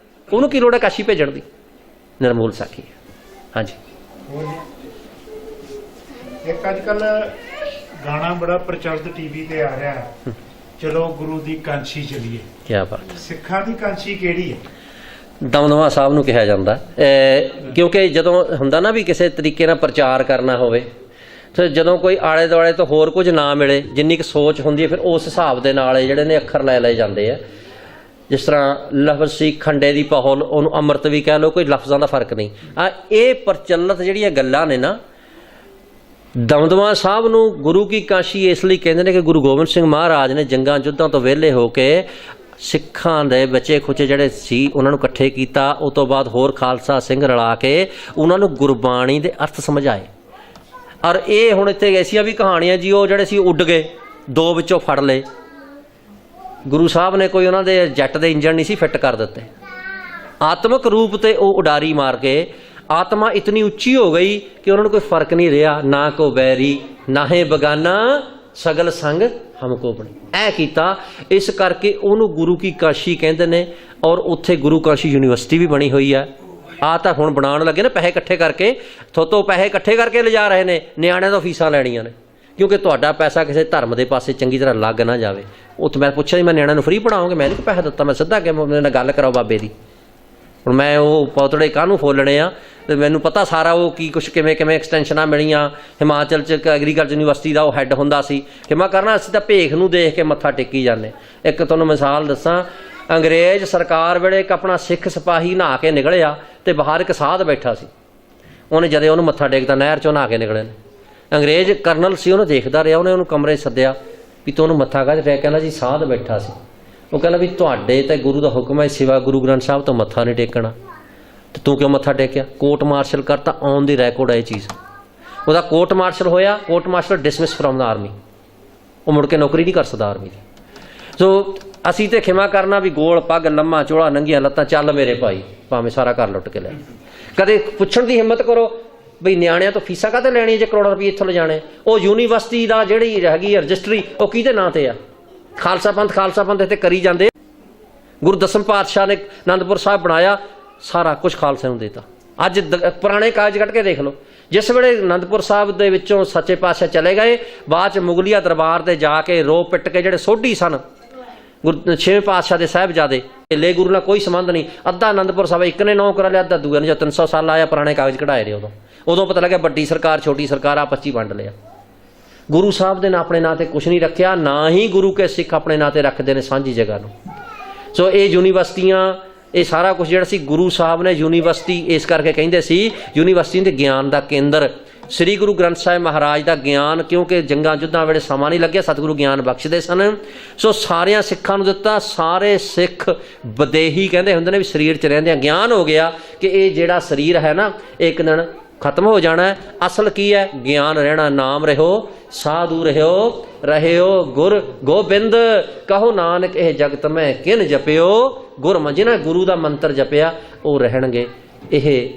Speaker 2: ਉਹਨੂੰ ਕੀ ਲੋੜ ਹੈ ਕਾਸ਼ੀ ਭੇਜਣ ਦੀ? ਨਿਰਮੂਲ ਸਾਖੀ ਹੈ। ਹਾਂਜੀ,
Speaker 4: ਇੱਕ ਅੱਜ ਕੱਲ ਗਾਣਾ ਬੜਾ ਪ੍ਰਚਲਿਤ ਟੀਵੀ ਤੇ ਆ ਰਿਹਾ ਹੈ, ਚਲੋ ਗੁਰੂ ਦੀ ਕਾਂਛੀ ਚਲੀਏ।
Speaker 2: ਕੀ ਬਾਤ।
Speaker 4: ਸਿੱਖਾਂ ਦੀ ਕਾਂਛੀ ਕਿਹੜੀ ਹੈ?
Speaker 2: ਦਮਦਮਾ ਸਾਹਿਬ ਨੂੰ ਕਿਹਾ ਜਾਂਦਾ, ਕਿਉਂਕਿ ਜਦੋਂ ਹੁੰਦਾ ਨਾ ਵੀ ਕਿਸੇ ਤਰੀਕੇ ਨਾਲ ਪ੍ਰਚਾਰ ਕਰਨਾ ਹੋਵੇ ਤੇ ਜਦੋਂ ਕੋਈ ਆਲੇ ਦੁਆਲੇ ਤੋਂ ਹੋਰ ਕੁਝ ਨਾ ਮਿਲੇ, ਜਿੰਨੀ ਕੁ ਸੋਚ ਹੁੰਦੀ ਹੈ ਫਿਰ ਉਸ ਹਿਸਾਬ ਦੇ ਨਾਲ ਜਿਹੜੇ ਨੇ ਅੱਖਰ ਲੈ ਲਏ ਜਾਂਦੇ ਆ। ਜਿਸ ਤਰ੍ਹਾਂ ਲਫ਼ਜ਼ ਸੀ ਖੰਡੇ ਦੀ ਪਹਲ, ਉਹਨੂੰ ਅੰਮ੍ਰਿਤ ਵੀ ਕਹਿ ਲਓ, ਕੋਈ ਲਫ਼ਜ਼ਾਂ ਦਾ ਫਰਕ ਨਹੀਂ। ਇਹ ਪ੍ਰਚਲਿਤ ਜਿਹੜੀਆਂ ਗੱਲਾਂ ਨੇ ਨਾ, ਦਮਦਮਾ ਸਾਹਿਬ ਨੂੰ ਗੁਰੂ ਕੀ ਕਾਸ਼ੀ ਇਸ ਲਈ ਕਹਿੰਦੇ ਨੇ ਕਿ ਗੁਰੂ ਗੋਬਿੰਦ ਸਿੰਘ ਮਹਾਰਾਜ ਨੇ ਜੰਗਾਂ ਯੁੱਧਾਂ ਤੋਂ ਵਿਹਲੇ ਹੋ ਕੇ ਸਿੱਖਾਂ ਦੇ ਬੱਚੇ ਖੁੱਚੇ ਜਿਹੜੇ ਸੀ ਉਹਨਾਂ ਨੂੰ ਇਕੱਠੇ ਕੀਤਾ। ਉਸ ਤੋਂ ਬਾਅਦ ਹੋਰ ਖਾਲਸਾ ਸਿੰਘ ਰਲਾ ਕੇ ਉਹਨਾਂ ਨੂੰ ਗੁਰਬਾਣੀ ਦੇ ਅਰਥ ਸਮਝਾਏ। ਔਰ ਇਹ ਹੁਣ ਇੱਥੇ ਐਸੀਆਂ ਵੀ ਕਹਾਣੀਆਂ ਜੀ, ਉਹ ਜਿਹੜੇ ਸੀ ਉੱਡ ਗਏ, 2 ਵਿੱਚੋਂ ਫੜ ਲਏ ਗੁਰੂ ਸਾਹਿਬ ਨੇ, ਕੋਈ ਉਹਨਾਂ ਦੇ ਜੈਟ ਦੇ ਇੰਜਣ ਨਹੀਂ ਸੀ ਫਿੱਟ ਕਰ ਦਿੱਤੇ। ਆਤਮਿਕ ਰੂਪ ਤੇ ਉਹ ਉਡਾਰੀ ਮਾਰ ਕੇ ਆਤਮਾ ਇਤਨੀ ਉੱਚੀ ਹੋ ਗਈ ਕਿ ਉਹਨਾਂ ਨੂੰ ਕੋਈ ਫਰਕ ਨਹੀਂ ਰਿਹਾ, ਨਾ ਕੋ ਬੈਰੀ ਨਾ ਹੈ ਬਗਾਨਾ ਸਗਲ ਸੰਗ ਹਮਕੋ ਬਣੀ। ਇਹ ਕੀਤਾ, ਇਸ ਕਰਕੇ ਉਹਨੂੰ ਗੁਰੂ ਕੀ ਕਾਸ਼ੀ ਕਹਿੰਦੇ ਨੇ। ਔਰ ਉੱਥੇ ਗੁਰੂ ਕਾਸ਼ੀ ਯੂਨੀਵਰਸਿਟੀ ਵੀ ਬਣੀ ਹੋਈ ਹੈ। ਆ ਤਾਂ ਹੁਣ ਬਣਾਉਣ ਲੱਗੇ ਨਾ, ਪੈਸੇ ਇਕੱਠੇ ਕਰਕੇ, ਥੋਤੋਂ ਪੈਸੇ ਇਕੱਠੇ ਕਰਕੇ ਲਿਜਾ ਰਹੇ ਨੇ, ਨਿਆਣਿਆਂ ਤੋਂ ਫੀਸਾਂ ਲੈਣੀਆਂ ਨੇ, ਕਿਉਂਕਿ ਤੁਹਾਡਾ ਪੈਸਾ ਕਿਸੇ ਧਰਮ ਦੇ ਪਾਸੇ ਚੰਗੀ ਤਰ੍ਹਾਂ ਲੱਗ ਨਾ ਜਾਵੇ। ਉੱਥੇ ਮੈਂ ਪੁੱਛਿਆ ਜੀ ਮੈਂ ਨਿਆਣਿਆਂ ਨੂੰ ਫ੍ਰੀ ਪੜ੍ਹਾਉਂਗੇ, ਮੈਂ ਨਹੀਂ ਪੈਸਾ ਦਿੱਤਾ, ਮੈਂ ਸਿੱਧਾ ਕਿ ਮੇਰੇ ਨਾਲ ਗੱਲ ਕਰਾਓ ਬਾਬੇ ਦੀ। ਹੁਣ ਮੈਂ ਉਹ ਪੌਤੜੇ ਕਾਹਨੂੰ ਫੋਲਣੇ ਆ, ਤੇ ਮੈਨੂੰ ਪਤਾ ਸਾਰਾ ਉਹ ਕੀ ਕੁਛ ਕਿਵੇਂ ਐਕਸਟੈਂਸ਼ਨਾਂ ਮਿਲੀਆਂ। ਹਿਮਾਚਲ 'ਚ ਐਗਰੀਕਲਚਰ ਯੂਨੀਵਰਸਿਟੀ ਦਾ ਉਹ ਹੈੱਡ ਹੁੰਦਾ ਸੀ ਕਿ ਮੈਂ ਕਰਨਾ, ਅਸੀਂ ਤਾਂ ਭੇਖ ਨੂੰ ਦੇਖ ਕੇ ਮੱਥਾ ਟੇਕੀ ਜਾਂਦੇ। ਇੱਕ ਤੁਹਾਨੂੰ ਮਿਸਾਲ ਦੱਸਾਂ, ਅੰਗਰੇਜ਼ ਸਰਕਾਰ ਵੇਲੇ ਇੱਕ ਆਪਣਾ ਸਿੱਖ ਸਿਪਾਹੀ ਨਹਾ ਕੇ ਨਿਕਲਿਆ ਤੇ ਬਾਹਰ ਇੱਕ ਸਾਧ ਬੈਠਾ ਸੀ। ਉਹਨੇ ਜਦੋਂ ਉਹਨੂੰ ਮੱਥਾ ਟੇਕਦਾ, ਨਹਿਰ 'ਚੋਂ ਨਹਾ ਕੇ ਨਿਕਲੇ ਨੇ। ਅੰਗਰੇਜ਼ ਕਰਨਲ ਸੀ, ਉਹਨੂੰ ਦੇਖਦਾ ਰਿਹਾ, ਉਹਨੇ ਉਹਨੂੰ ਕਮਰੇ ਸੱਦਿਆ ਵੀ ਤੂੰ ਉਹਨੂੰ ਮੱਥਾ ਕਾਹਦੇ ਟੇਕਿਆ? ਕਹਿੰਦਾ ਜੀ ਸਾਧ ਬੈਠਾ ਸੀ। ਉਹ ਕਹਿੰਦਾ ਵੀ ਤੁਹਾਡੇ ਤੇ ਗੁਰੂ ਦਾ ਹੁਕਮ ਹੈ ਸਿਵਾ ਗੁਰੂ ਗ੍ਰੰਥ ਸਾਹਿਬ ਤੋਂ ਮੱਥਾ ਨਹੀਂ ਟੇਕਣਾ, ਤੇ ਤੂੰ ਕਿਉਂ ਮੱਥਾ ਟੇਕਿਆ? ਕੋਰਟ ਮਾਰਸ਼ਲ ਕਰਤਾ, ਔਨ ਦੀ ਰੈਕੋਰਡ ਹੈ ਇਹ ਚੀਜ਼। ਉਹਦਾ ਕੋਰਟ ਮਾਰਸ਼ਲ ਹੋਇਆ, court martial dismiss from the army, ਉਹ ਮੁੜ ਕੇ ਨੌਕਰੀ ਨਹੀਂ ਕਰ ਸਕਦਾ ਆਰਮੀ ਦੀ। ਸੋ ਅਸੀਂ ਤੇ ਖਿਮਾ ਕਰਨਾ ਵੀ ਗੋਲ ਪੱਗ ਲੰਮਾ ਚੋਲਾ ਨੰਗੀਆਂ ਲੱਤਾਂ, ਚੱਲ ਮੇਰੇ ਭਾਈ, ਭਾਵੇਂ ਸਾਰਾ ਘਰ ਲੁੱਟ ਕੇ ਲੈ। ਕਦੇ ਪੁੱਛਣ ਦੀ ਹਿੰਮਤ ਕਰੋ ਬਈ ਨਿਆਣਿਆਂ ਤੋਂ ਫੀਸਾਂ ਕਾਹਤੇ ਲੈਣੀਆਂ ਜੇ ਕਰੋੜਾਂ ਰੁਪਏ ਇੱਥੋਂ ਲਿਜਾਣੇ? ਉਹ ਯੂਨੀਵਰਸਿਟੀ ਦਾ ਜਿਹੜੀ ਹੈਗੀ ਰਜਿਸਟਰੀ ਉਹ ਕਿਹਦੇ ਨਾਂ ਤੇ ਆ? ਖਾਲਸਾ ਪੰਥ ਇੱਥੇ ਕਰੀ ਜਾਂਦੇ। ਗੁਰੂ ਦਸਮ ਪਾਤਸ਼ਾਹ ਨੇ ਅਨੰਦਪੁਰ ਸਾਹਿਬ ਬਣਾਇਆ, ਸਾਰਾ ਕੁਝ ਖਾਲਸੇ ਨੂੰ ਦੇਤਾ। ਅੱਜ ਪੁਰਾਣੇ ਕਾਗਜ਼ ਕੱਢ ਕੇ ਦੇਖ ਲਓ, ਜਿਸ ਵੇਲੇ ਅਨੰਦਪੁਰ ਸਾਹਿਬ ਦੇ ਵਿੱਚੋਂ ਸੱਚੇ ਪਾਤਸ਼ਾਹ ਚਲੇ ਗਏ, ਬਾਅਦ 'ਚ ਮੁਗਲੀਆ ਦਰਬਾਰ ਤੇ ਜਾ ਕੇ ਰੋ ਪਿੱਟ ਕੇ ਜਿਹੜੇ ਸੋਢੀ ਸਨ ਗੁਰੂ 6ਵੇਂ ਪਾਤਸ਼ਾਹ ਦੇ ਸਾਹਿਬਜ਼ਾਦੇ, ਲੈ ਗੁਰੂ ਨਾਲ ਕੋਈ ਸੰਬੰਧ ਨਹੀਂ। ਅੱਧਾ ਅਨੰਦਪੁਰ ਸਾਹਿਬ ਇੱਕ ਨੇ ਨਾਂ ਕਰਾ ਲਿਆ, ਅੱਧਾ ਦੂਏ ਨੇ। ਜਦ 300 ਸਾਲ ਆਇਆ ਪੁਰਾਣੇ ਕਾਗਜ਼ ਕਢਾਏ ਰਹੇ, ਉਦੋਂ ਪਤਾ ਲੱਗਿਆ ਵੱਡੀ ਸਰਕਾਰ ਛੋਟੀ ਸਰਕਾਰ ਆਪਸ 'ਚ ਵੰਡ ਲਿਆ। ਗੁਰੂ ਸਾਹਿਬ ਦੇ ਨਾਂ ਆਪਣੇ ਨਾਂ ਤੇ ਕੁਛ ਨਹੀਂ ਰੱਖਿਆ, ਨਾ ਹੀ ਗੁਰੂ ਕੇ ਸਿੱਖ ਆਪਣੇ ਨਾਂ ਤੇ ਰੱਖਦੇ ਨੇ ਸਾਂਝੀ ਜਗ੍ਹਾ ਨੂੰ। ਸੋ ਇਹ ਯੂਨੀਵਰਸਿਟੀਆਂ, ਇਹ ਸਾਰਾ ਕੁਝ ਜਿਹੜਾ ਸੀ ਗੁਰੂ ਸਾਹਿਬ ਨੇ ਯੂਨੀਵਰਸਿਟੀ ਇਸ ਕਰਕੇ ਕਹਿੰਦੇ ਸੀ, ਯੂਨੀਵਰਸਿਟੀ ਦੇ ਗਿਆਨ ਦਾ ਕੇਂਦਰ ਸ੍ਰੀ ਗੁਰੂ ਗ੍ਰੰਥ ਸਾਹਿਬ ਮਹਾਰਾਜ ਦਾ ਗਿਆਨ, ਕਿਉਂਕਿ ਜੰਗਾਂ ਯੁੱਧਾਂ ਵੇਲੇ ਸਮਾਂ ਨਹੀਂ ਲੱਗਿਆ, ਸਤਿਗੁਰੂ ਗਿਆਨ ਬਖਸ਼ਦੇ ਸਨ। ਸੋ ਸਾਰਿਆਂ ਸਿੱਖਾਂ ਨੂੰ ਦਿੱਤਾ। ਸਾਰੇ ਸਿੱਖ ਵਿਦੇਹੀ ਕਹਿੰਦੇ ਹੁੰਦੇ ਨੇ ਵੀ ਸਰੀਰ 'ਚ ਰਹਿੰਦਿਆਂ ਗਿਆਨ ਹੋ ਗਿਆ ਕਿ ਇਹ ਜਿਹੜਾ ਸਰੀਰ ਹੈ ਨਾ ਇੱਕ ਦਿਨ ਖਤਮ ਹੋ ਜਾਣਾ ਹੈ। ਅਸਲ ਕੀ ਹੈ? ਗਿਆਨ ਰਹਿਣਾ। ਨਾਮ ਰਹਿਓ ਸਾਧੂ ਰਹਿਓ ਗੁਰ ਗੋਬਿੰਦ, ਕਹੋ ਨਾਨਕ ਇਹ ਜਗਤ ਮੈਂ ਕਿਨ ਜਪਿਓ ਗੁਰ। ਜਿਹਨਾਂ ਗੁਰੂ ਦਾ ਮੰਤਰ ਜਪਿਆ ਉਹ ਰਹਿਣਗੇ। ਇਹ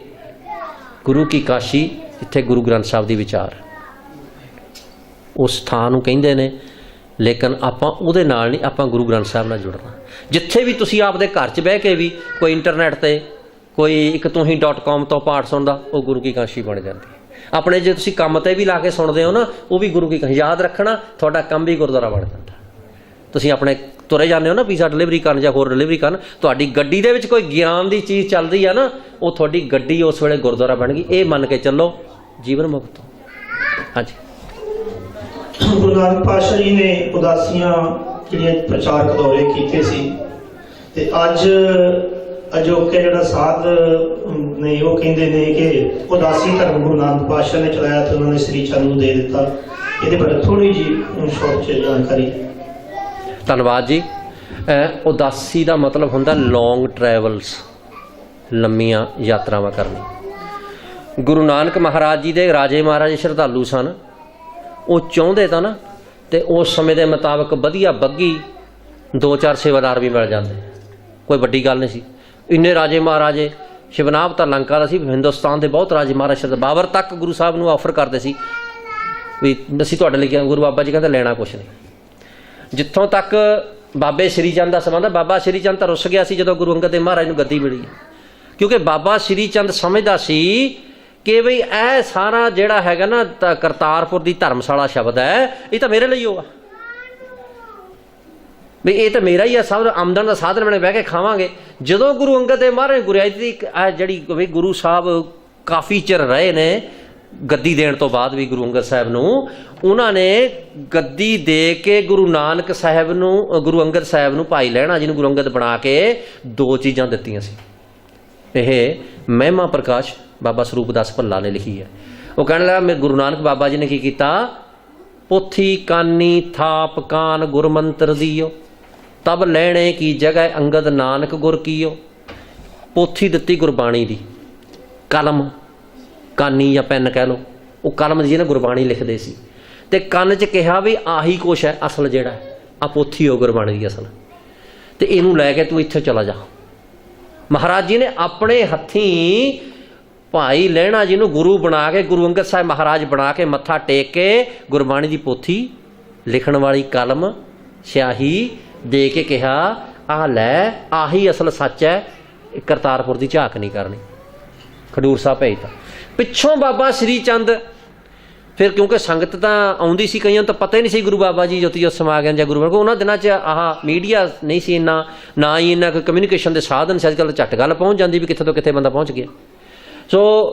Speaker 2: ਗੁਰੂ ਕੀ ਕਾਸ਼ੀ, ਜਿੱਥੇ ਗੁਰੂ ਗ੍ਰੰਥ ਸਾਹਿਬ ਦੀ ਵਿਚਾਰ, ਉਸ ਥਾਂ ਨੂੰ ਕਹਿੰਦੇ ਨੇ। ਲੇਕਿਨ ਆਪਾਂ ਉਹਦੇ ਨਾਲ ਨਹੀਂ, ਆਪਾਂ ਗੁਰੂ ਗ੍ਰੰਥ ਸਾਹਿਬ ਨਾਲ ਜੁੜਨਾ। ਜਿੱਥੇ ਵੀ ਤੁਸੀਂ ਆਪਦੇ ਘਰ 'ਚ ਬਹਿ ਕੇ ਵੀ ਕੋਈ ਇੰਟਰਨੈਟ ਤੇ ਕੋਈ ਇੱਕ ਤੁਸੀਂ.com ਤੋਂ ਪਾਠ ਸੁਣਦਾ, ਉਹ ਗੁਰੂ ਕੀ ਕਾਸ਼ੀ ਬਣ ਜਾਂਦੀ ਹੈ। ਆਪਣੇ ਜੇ ਤੁਸੀਂ ਕੰਮ ਤੇ ਵੀ ਲਾ ਕੇ ਸੁਣਦੇ ਹੋ ਨਾ, ਉਹ ਵੀ ਗੁਰੂ ਕੀ ਕਾਸ਼ੀ। ਯਾਦ ਰੱਖਣਾ, ਤੁਹਾਡਾ ਕੰਮ ਵੀ ਗੁਰਦੁਆਰਾ ਬਣ ਜਾਂਦਾ। ਤੁਸੀਂ ਆਪਣੇ ਤੁਰੇ ਜਾਂਦੇ ਹੋ ਨਾ ਪੀਜ਼ਾ ਡਿਲੀਵਰੀ ਕਰਨ ਜਾਂ ਹੋਰ ਡਿਲੀਵਰੀ ਕਰਨ, ਤੁਹਾਡੀ ਗੱਡੀ ਦੇ ਵਿੱਚ ਕੋਈ ਗਿਆਨ ਦੀ ਚੀਜ਼ ਚੱਲਦੀ ਆ ਨਾ, ਉਹ ਤੁਹਾਡੀ ਗੱਡੀ ਉਸ ਵੇਲੇ ਗੁਰਦੁਆਰਾ ਬਣ ਗਈ। ਇਹ ਮੰਨ ਕੇ ਚੱਲੋ, ਜੀਵਨ ਮੁਕਤ। ਹਾਂਜੀ,
Speaker 1: ਗੁਰੂ ਨਾਨਕ ਪਾਤਸ਼ਾਹ ਜੀ ਨੇ ਉਦਾਸੀਆਂ ਜਿਹੜੀਆਂ ਪ੍ਰਚਾਰਕ ਦੌਰੇ ਕੀਤੇ ਸੀ, ਤੇ ਅੱਜ ਅਜੋਕੇ ਜਿਹੜਾ ਸਾਧ ਨੇ ਉਹ ਕਹਿੰਦੇ ਨੇ ਕਿ ਉਦਾਸੀ ਧਰਮ ਗੁਰੂ ਨਾਨਕ ਪਾਤਸ਼ਾਹ ਨੇ ਚਲਾਇਆ ਤੇ ਉਹਨਾਂ ਨੇ ਸ੍ਰੀ ਚੰਦ ਨੂੰ ਦੇ ਦਿੱਤਾ। ਇਹਦੇ ਬਾਰੇ ਥੋੜੀ ਜੀ ਸ਼ਾਰਟ ਚ ਜਾਣਕਾਰੀ।
Speaker 2: ਧੰਨਵਾਦ ਜੀ। ਉਦਾਸੀ ਦਾ ਮਤਲਬ ਹੁੰਦਾ ਲੌਂਗ ਟਰੈਵਲਸ, ਲੰਮੀਆਂ ਯਾਤਰਾਵਾਂ ਕਰਨੀ। ਗੁਰੂ ਨਾਨਕ ਮਹਾਰਾਜ ਜੀ ਦੇ ਰਾਜੇ ਮਹਾਰਾਜੇ ਸ਼ਰਧਾਲੂ ਸਨ, ਉਹ ਚਾਹੁੰਦੇ ਤਾਂ ਨਾ ਤੇ ਉਸ ਸਮੇਂ ਦੇ ਮੁਤਾਬਕ ਵਧੀਆ ਬੱਗੀ 2-4 ਸੇਵਾਦਾਰ ਵੀ ਮਿਲ ਜਾਂਦੇ, ਕੋਈ ਵੱਡੀ ਗੱਲ ਨਹੀਂ ਸੀ। ਇੰਨੇ ਰਾਜੇ ਮਹਾਰਾਜੇ, ਸ਼ਿਵਨਾਭ ਤਾਂ ਲੰਕਾ ਦਾ ਸੀ, ਹਿੰਦੁਸਤਾਨ ਦੇ ਬਹੁਤ ਰਾਜੇ ਮਹਾਰਾਜੇ, ਬਾਬਰ ਤੱਕ ਗੁਰੂ ਸਾਹਿਬ ਨੂੰ ਆਫਰ ਕਰਦੇ ਸੀ ਵੀ ਅਸੀਂ ਤੁਹਾਡੇ ਲਈ, ਗੁਰੂ ਬਾਬਾ ਜੀ ਕਹਿੰਦੇ ਲੈਣਾ ਕੁਛ ਨਹੀਂ। ਜਿੱਥੋਂ ਤੱਕ ਬਾਬੇ ਸ਼੍ਰੀ ਚੰਦ ਦਾ ਸੰਬੰਧ ਹੈ, ਬਾਬਾ ਸ਼੍ਰੀ ਚੰਦ ਤਾਂ ਰੁੱਸ ਗਿਆ ਸੀ ਜਦੋਂ ਗੁਰੂ ਅੰਗਦ ਦੇਵ ਮਹਾਰਾਜ ਨੂੰ ਗੱਦੀ ਮਿਲੀ, ਕਿਉਂਕਿ ਬਾਬਾ ਸ਼੍ਰੀ ਚੰਦ ਸਮਝਦਾ ਸੀ ਕਿ ਬਈ ਇਹ ਸਾਰਾ ਜਿਹੜਾ ਹੈਗਾ ਨਾ ਕਰਤਾਰਪੁਰ ਦੀ ਧਰਮਸ਼ਾਲਾ ਸ਼ਬਦ ਹੈ, ਇਹ ਤਾਂ ਮੇਰੇ ਲਈ ਹੋਗਾ ਵੀ ਇਹ ਤਾਂ ਮੇਰਾ ਹੀ ਆ, ਸਭ ਆਮਦਨ ਦਾ ਸਾਧਨ ਬਣੇ, ਬਹਿ ਕੇ ਖਾਵਾਂਗੇ। ਜਦੋਂ ਗੁਰੂ ਅੰਗਦ ਦੇਵ ਮਹਾਰਾਜ ਗੁਰਿਆਈ ਦੀ ਜਿਹੜੀ ਵੀ ਗੁਰੂ ਸਾਹਿਬ ਕਾਫੀ ਚਿਰ ਰਹੇ ਨੇ ਗੱਦੀ ਦੇਣ ਤੋਂ ਬਾਅਦ ਵੀ ਗੁਰੂ ਅੰਗਦ ਸਾਹਿਬ ਨੂੰ, ਉਹਨਾਂ ਨੇ ਗੱਦੀ ਦੇ ਕੇ ਗੁਰੂ ਨਾਨਕ ਸਾਹਿਬ ਨੂੰ, ਗੁਰੂ ਅੰਗਦ ਸਾਹਿਬ ਨੂੰ, ਭਾਈ ਲਹਿਣਾ ਜੀ ਨੂੰ ਗੁਰੂ ਅੰਗਦ ਬਣਾ ਕੇ 2 ਚੀਜ਼ਾਂ ਦਿੱਤੀਆਂ ਸੀ। ਇਹ ਮਹਿਮਾ ਪ੍ਰਕਾਸ਼ ਬਾਬਾ ਸਰੂਪ ਦਾਸ ਭੱਲਾ ਨੇ ਲਿਖੀ ਹੈ। ਉਹ ਕਹਿਣ ਲੱਗਾ ਮੇਰੇ ਗੁਰੂ ਨਾਨਕ ਬਾਬਾ ਜੀ ਨੇ ਕੀ ਕੀਤਾ, ਪੋਥੀ ਕਾਨੀ ਥਾਪ ਕਾਨ ਗੁਰਮੰਤਰ ਦੀਓ, ਤਬ ਲੈਣੇ ਕੀ ਜਗ੍ਹਾ ਅੰਗਦ ਨਾਨਕ ਗੁਰ ਕੀਓ। ਪੋਥੀ ਦਿੱਤੀ ਗੁਰਬਾਣੀ ਦੀ, ਕਲਮ ਕਾਨੀ ਜਾਂ ਪੈਨ ਕਹਿ ਲਓ, ਉਹ ਕਲਮ ਜੀ ਨੇ ਗੁਰਬਾਣੀ ਲਿਖਦੇ ਸੀ, ਤੇ ਕੰਨ 'ਚ ਕਿਹਾ ਵੀ ਆਹੀ ਕੁਛ ਹੈ ਅਸਲ, ਜਿਹੜਾ ਆ ਪੋਥੀ ਹੋ ਗੁਰਬਾਣੀ ਦੀ ਅਸਲ, ਤੇ ਇਹਨੂੰ ਲੈ ਕੇ ਤੂੰ ਇੱਥੇ ਚਲਾ ਜਾ। ਮਹਾਰਾਜ ਜੀ ਨੇ ਆਪਣੇ ਹੱਥੀਂ ਭਾਈ ਲਹਿਣਾ ਜੀ ਨੂੰ ਗੁਰੂ ਬਣਾ ਕੇ, ਗੁਰੂ ਅੰਗਦ ਸਾਹਿਬ ਮਹਾਰਾਜ ਬਣਾ ਕੇ, ਮੱਥਾ ਟੇਕ ਕੇ ਗੁਰਬਾਣੀ ਦੀ ਪੋਥੀ ਲਿਖਣ ਵਾਲੀ ਕਲਮ ਸਿਆਹੀ ਦੇ ਕੇ ਕਿਹਾ ਆਹ ਲੈ, ਆਹੀ ਅਸਲ ਸੱਚ ਹੈ, ਕਰਤਾਰਪੁਰ ਦੀ ਝਾਕ ਨਹੀਂ ਕਰਨੀ। ਖਡੂਰ ਸਾਹਿਬ ਭੇਜਤਾ। ਪਿੱਛੋਂ ਬਾਬਾ ਸ਼੍ਰੀ ਚੰਦ, ਫਿਰ ਕਿਉਂਕਿ ਸੰਗਤ ਤਾਂ ਆਉਂਦੀ ਸੀ, ਕਈਆਂ ਨੂੰ ਤਾਂ ਪਤਾ ਹੀ ਨਹੀਂ ਸੀ ਗੁਰੂ ਬਾਬਾ ਜੀ ਜੋਤੀ ਜੋਤ ਸਮਾ ਗਏ ਜਾਂ ਗੁਰੂ ਬਾਬਾ, ਉਹਨਾਂ ਦਿਨਾਂ 'ਚ ਆਹ ਮੀਡੀਆ ਨਹੀਂ ਸੀ ਇੰਨਾ, ਨਾ ਹੀ ਇੰਨਾ ਕੋਈ ਕਮਿਊਨੀਕੇਸ਼ਨ ਦੇ ਸਾਧਨ ਸੀ। ਅੱਜ ਕੱਲ੍ਹ ਝੱਟ ਗੱਲ ਪਹੁੰਚ ਜਾਂਦੀ ਵੀ ਕਿੱਥੇ ਤੋਂ ਕਿੱਥੇ ਬੰਦਾ ਪਹੁੰਚ ਗਿਆ। ਸੋ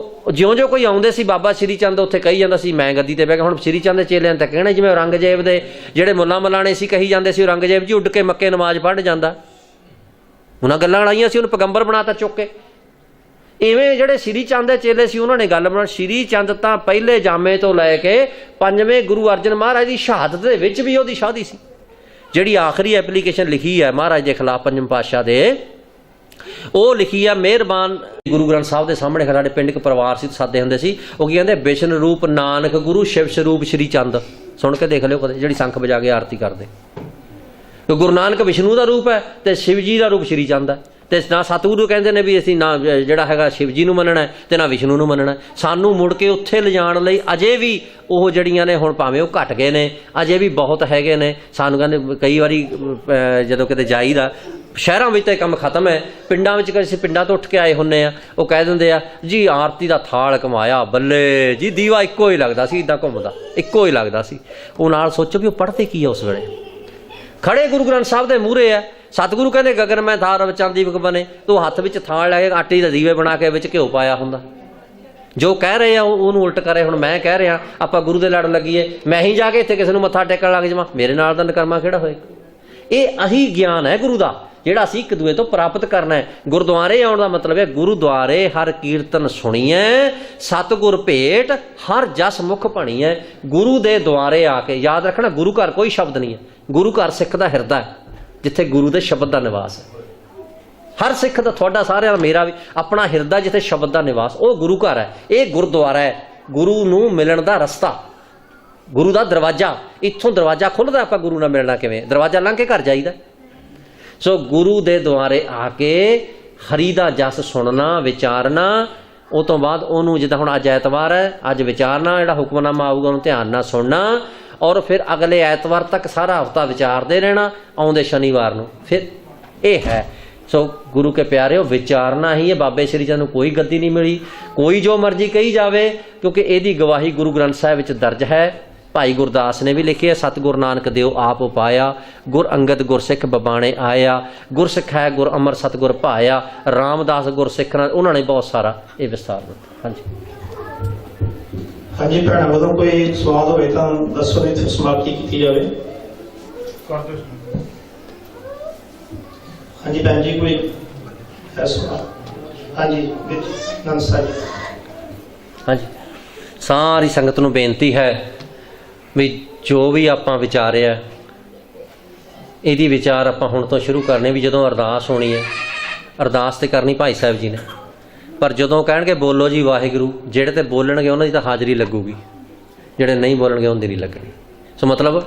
Speaker 2: ਜਿਉਂ-ਜਿਉਂ ਕੋਈ ਆਉਂਦੇ ਸੀ, ਬਾਬਾ ਸ਼੍ਰੀ ਚੰਦ ਉੱਥੇ ਕਹੀ ਜਾਂਦਾ ਸੀ ਮੈਂ ਗੱਦੀ 'ਤੇ ਬਹਿ ਗਿਆ। ਹੁਣ ਸ਼੍ਰੀ ਚੰਦ ਦੇ ਚੇਲਿਆਂ ਤਾਂ ਕਹਿਣਾ ਜਿਵੇਂ ਔਰੰਗਜ਼ੇਬ ਦੇ ਜਿਹੜੇ ਮੁੱਲਾਂ ਮਲਾਣੇ ਸੀ ਕਹੀ ਜਾਂਦੇ ਸੀ, ਔਰੰਗਜ਼ੇਬ ਜੀ ਉੱਡ ਕੇ ਮੱਕੇ ਨਮਾਜ਼ ਪੜ੍ਹ ਜਾਂਦਾ, ਉਹਨਾਂ ਗੱਲਾਂ ਲਾਈਆਂ ਸੀ, ਉਹਨੂੰ ਪੈਗੰਬਰ ਬਣਾਤਾ ਚੁੱਕ ਕੇ। ਇਵੇਂ ਜਿਹੜੇ ਸ਼੍ਰੀ ਚੰਦ ਦੇ ਚੇਲੇ ਸੀ ਉਹਨਾਂ ਨੇ ਗੱਲ ਬਣਾ। ਸ਼੍ਰੀ ਚੰਦ ਤਾਂ ਪਹਿਲੇ ਜਾਮੇ ਤੋਂ ਲੈ ਕੇ 5ਵੇਂ ਗੁਰੂ ਅਰਜਨ ਮਹਾਰਾਜ ਦੀ ਸ਼ਹਾਦਤ ਦੇ ਵਿੱਚ ਵੀ ਉਹਦੀ ਸ਼ਾਦੀ ਸੀ। ਜਿਹੜੀ ਆਖਰੀ ਐਪਲੀਕੇਸ਼ਨ ਲਿਖੀ ਹੈ ਮਹਾਰਾਜ ਦੇ ਖਿਲਾਫ ਪੰਜਮ ਪਾਤਸ਼ਾਹ ਦੇ, ਉਹ ਲਿਖੀ ਆ ਮਿਹਰਬਾਨ ਗੁਰੂ ਗ੍ਰੰਥ ਸਾਹਿਬ ਦੇ ਸਾਹਮਣੇ। ਸਾਡੇ ਪਿੰਡ ਇੱਕ ਪਰਿਵਾਰ ਸੀ, ਸਾਦੇ ਹੁੰਦੇ ਸੀ, ਉਹ ਕੀ ਕਹਿੰਦੇ, ਵਿਸ਼ਨ ਰੂਪ ਨਾਨਕ ਗੁਰੂ ਸ਼ਿਵ ਸਰੂਪ ਸ਼੍ਰੀ ਚੰਦ। ਸੁਣ ਕੇ ਦੇਖ ਲਿਓ ਕਦੇ, ਜਿਹੜੀ ਸੰਖ ਵਜਾ ਕੇ ਆਰਤੀ ਕਰਦੇ। ਗੁਰੂ ਨਾਨਕ ਵਿਸ਼ਨੂੰ ਦਾ ਰੂਪ ਹੈ ਤੇ ਸ਼ਿਵ ਜੀ ਦਾ ਰੂਪ ਸ਼੍ਰੀ ਚੰਦ ਹੈ। ਤੇ ਨਾ ਸਤਿਗੁਰੂ ਕਹਿੰਦੇ ਨੇ ਵੀ ਅਸੀਂ ਨਾ ਜਿਹੜਾ ਹੈਗਾ ਸ਼ਿਵ ਜੀ ਨੂੰ ਮੰਨਣਾ ਤੇ ਨਾ ਵਿਸ਼ਨੂੰ ਨੂੰ ਮੰਨਣਾ। ਸਾਨੂੰ ਮੁੜ ਕੇ ਉੱਥੇ ਲਿਜਾਣ ਲਈ ਅਜੇ ਵੀ ਉਹ ਜਿਹੜੀਆਂ ਨੇ, ਹੁਣ ਭਾਵੇਂ ਉਹ ਘਟ ਗਏ ਨੇ, ਅਜੇ ਵੀ ਬਹੁਤ ਹੈਗੇ ਨੇ। ਸਾਨੂੰ ਕਹਿੰਦੇ ਕਈ ਵਾਰੀ ਜਦੋਂ ਕਿਤੇ ਜਾਈਦਾ, ਸ਼ਹਿਰਾਂ ਵਿੱਚ ਤਾਂ ਇਹ ਕੰਮ ਖਤਮ ਹੈ, ਪਿੰਡਾਂ ਵਿੱਚ ਅਸੀਂ ਪਿੰਡਾਂ ਤੋਂ ਉੱਠ ਕੇ ਆਏ ਹੁੰਦੇ ਆ, ਉਹ ਕਹਿ ਦਿੰਦੇ ਆ ਜੀ ਆਰਤੀ ਦਾ ਥਾਲ ਕਮਾਇਆ, ਬੱਲੇ ਜੀ ਦੀਵਾ ਇੱਕੋ ਹੀ ਲੱਗਦਾ ਸੀ, ਇੱਦਾਂ ਘੁੰਮਦਾ ਇੱਕੋ ਹੀ ਲੱਗਦਾ ਸੀ। ਉਹ ਨਾਲ ਸੋਚੋ ਵੀ ਉਹ ਪੜ੍ਹਦੇ ਕੀ ਆ ਉਸ ਵੇਲੇ। ਖੜੇ ਗੁਰੂ ਗ੍ਰੰਥ ਸਾਹਿਬ ਦੇ ਮੂਹਰੇ ਆ, ਸਤਿਗੁਰੂ ਕਹਿੰਦੇ ਗਗਨ ਮੈਂ ਥਾਰ ਚਾਂਦੀ ਵਿਕ ਬਣੇ, ਤੂੰ ਹੱਥ ਵਿੱਚ ਥਾਲ ਲੈ ਕੇ ਆਟੇ ਦੇ ਦੀਵੇ ਬਣਾ ਕੇ ਵਿੱਚ ਘਿਓ ਪਾਇਆ ਹੁੰਦਾ। ਜੋ ਕਹਿ ਰਹੇ ਆ ਉਹਨੂੰ ਉਲਟ ਕਰੇ। ਹੁਣ ਮੈਂ ਕਹਿ ਰਿਹਾ ਆਪਾਂ ਗੁਰੂ ਦੇ ਲੜ ਲੱਗੀਏ, ਮੈਂ ਹੀ ਜਾ ਕੇ ਇੱਥੇ ਕਿਸੇ ਨੂੰ ਮੱਥਾ ਟੇਕਣ ਲੱਗ ਜਾਵਾਂ, ਮੇਰੇ ਨਾਲ ਦਾ ਨਕਰਮਾ ਕਿਹੜਾ ਹੋਏ। ਇਹ ਅਹੀ ਗਿਆਨ ਹੈ ਗੁਰੂ ਦਾ, ਜਿਹੜਾ ਅਸੀਂ ਇੱਕ ਦੂਏ ਤੋਂ ਪ੍ਰਾਪਤ ਕਰਨਾ ਹੈ। ਗੁਰਦੁਆਰੇ ਆਉਣ ਦਾ ਮਤਲਬ ਹੈ ਗੁਰਦੁਆਰੇ ਹਰ ਕੀਰਤਨ ਸੁਣੀਏ, ਸਤਿਗੁਰ ਭੇਟ ਹਰ ਜਸ ਮੁਖ ਬਣੀਏ। ਗੁਰੂ ਦੇ ਦੁਆਰੇ ਆ ਕੇ ਯਾਦ ਰੱਖਣਾ, ਗੁਰੂ ਘਰ ਕੋਈ ਸ਼ਬਦ ਨਹੀਂ ਹੈ, ਗੁਰੂ ਘਰ ਸਿੱਖ ਦਾ ਹਿਰਦਾ ਹੈ, ਜਿੱਥੇ ਗੁਰੂ ਦੇ ਸ਼ਬਦ ਦਾ ਨਿਵਾਸ ਹੈ। ਹਰ ਸਿੱਖ ਦਾ, ਤੁਹਾਡਾ ਸਾਰਿਆਂ ਦਾ, ਮੇਰਾ ਵੀ ਆਪਣਾ ਹਿਰਦਾ ਜਿੱਥੇ ਸ਼ਬਦ ਦਾ ਨਿਵਾਸ, ਉਹ ਗੁਰੂ ਘਰ ਹੈ। ਇਹ ਗੁਰਦੁਆਰਾ ਹੈ, ਗੁਰੂ ਨੂੰ ਮਿਲਣ ਦਾ ਰਸਤਾ, ਗੁਰੂ ਦਾ ਦਰਵਾਜ਼ਾ। ਇੱਥੋਂ ਦਰਵਾਜ਼ਾ ਖੁੱਲ੍ਹਦਾ, ਆਪਾਂ ਗੁਰੂ ਨਾਲ ਮਿਲਣਾ ਕਿਵੇਂ, ਦਰਵਾਜ਼ਾ ਲੰਘ ਕੇ ਘਰ ਜਾਈਦਾ। ਸੋ ਗੁਰੂ ਦੇ ਦੁਆਰੇ ਆ ਕੇ ਹਰੀ ਦਾ ਜਸ ਸੁਣਨਾ, ਵਿਚਾਰਨਾ, ਉਹ ਤੋਂ ਬਾਅਦ ਉਹਨੂੰ, ਜਿੱਦਾਂ ਹੁਣ ਅੱਜ ਐਤਵਾਰ ਹੈ, ਅੱਜ ਵਿਚਾਰਨਾ, ਜਿਹੜਾ ਹੁਕਮਨਾਮਾ ਆਊਗਾ ਉਹਨੂੰ ਧਿਆਨ ਨਾਲ ਸੁਣਨਾ, ਔਰ ਫਿਰ ਅਗਲੇ ਐਤਵਾਰ ਤੱਕ ਸਾਰਾ ਹਫ਼ਤਾ ਵਿਚਾਰਦੇ ਰਹਿਣਾ, ਆਉਂਦੇ ਸ਼ਨੀਵਾਰ ਨੂੰ ਫਿਰ ਇਹ ਹੈ। ਸੋ ਗੁਰੂ ਕੇ ਪਿਆਰਿਓ, ਵਿਚਾਰਨਾ ਹੀ ਹੈ। ਬਾਬੇ ਸ਼੍ਰੀ ਚੰਦ ਨੂੰ ਕੋਈ ਗੱਦੀ ਨਹੀਂ ਮਿਲੀ, ਕੋਈ ਜੋ ਮਰਜ਼ੀ ਕਹੀ ਜਾਵੇ, ਕਿਉਂਕਿ ਇਹਦੀ ਗਵਾਹੀ ਗੁਰੂ ਗ੍ਰੰਥ ਸਾਹਿਬ ਵਿੱਚ ਦਰਜ ਹੈ। ਭਾਈ ਗੁਰਦਾਸ ਨੇ ਵੀ ਲਿਖਿਆ, ਸਤਿਗੁਰ ਨਾਨਕ ਦਿਓ ਆਪ ਉਪਾਇਆ, ਗੁਰ ਅੰਗਦ ਗੁਰਸਿੱਖ ਬਬਾਣੇ ਆਇਆ, ਗੁਰਸਿੱਖ ਹੈ ਗੁਰ ਅਮਰ ਸਤਿਗੁਰ ਭਾਇਆ, ਰਾਮਦਾਸ ਗੁਰਸਿੱਖ ਨਾਲ, ਉਹਨਾਂ ਨੇ ਬਹੁਤ ਸਾਰਾ ਇਹ ਵਿਸਤਾਰ ਦਿੱਤਾ। ਹਾਂਜੀ
Speaker 1: ਹਾਂਜੀ ਭੈਣਾਂ ਵੱਲੋਂ ਕੋਈ ਸਵਾਲ ਹੋਵੇ ਤਾਂ ਦੱਸੋ, ਨਹੀਂ ਤਾਂ ਸਮਾਪਤੀ ਕੀਤੀ ਜਾਵੇ। ਹਾਂਜੀ ਭੈਣ ਜੀ ਕੋਈ ਹੈ ਸਵਾਲ? ਹਾਂਜੀ ਵਿੱਚ ਨੰਸਾ ਜੀ।
Speaker 2: ਹਾਂਜੀ, ਸਾਰੀ ਸੰਗਤ ਨੂੰ ਬੇਨਤੀ ਹੈ ਵੀ ਜੋ ਵੀ ਆਪਾਂ ਵਿਚਾਰਿਆ ਇਹਦੀ ਵਿਚਾਰ ਆਪਾਂ ਹੁਣ ਤੋਂ ਸ਼ੁਰੂ ਕਰਨੇ। ਵੀ ਜਦੋਂ ਅਰਦਾਸ ਹੋਣੀ ਹੈ, ਅਰਦਾਸ ਤੇ ਕਰਨੀ ਭਾਈ ਸਾਹਿਬ ਜੀ ਨੇ, ਪਰ ਜਦੋਂ ਕਹਿਣਗੇ ਬੋਲੋ ਜੀ ਵਾਹਿਗੁਰੂ, ਜਿਹੜੇ ਤੇ ਬੋਲਣਗੇ ਉਹਨਾਂ ਦੀ ਤਾਂ ਹਾਜ਼ਰੀ ਲੱਗੂਗੀ, ਜਿਹੜੇ ਨਹੀਂ ਬੋਲਣਗੇ ਉਹਨਾਂ ਦੀ ਨਹੀਂ ਲੱਗਣੀ। ਸੋ ਮਤਲਬ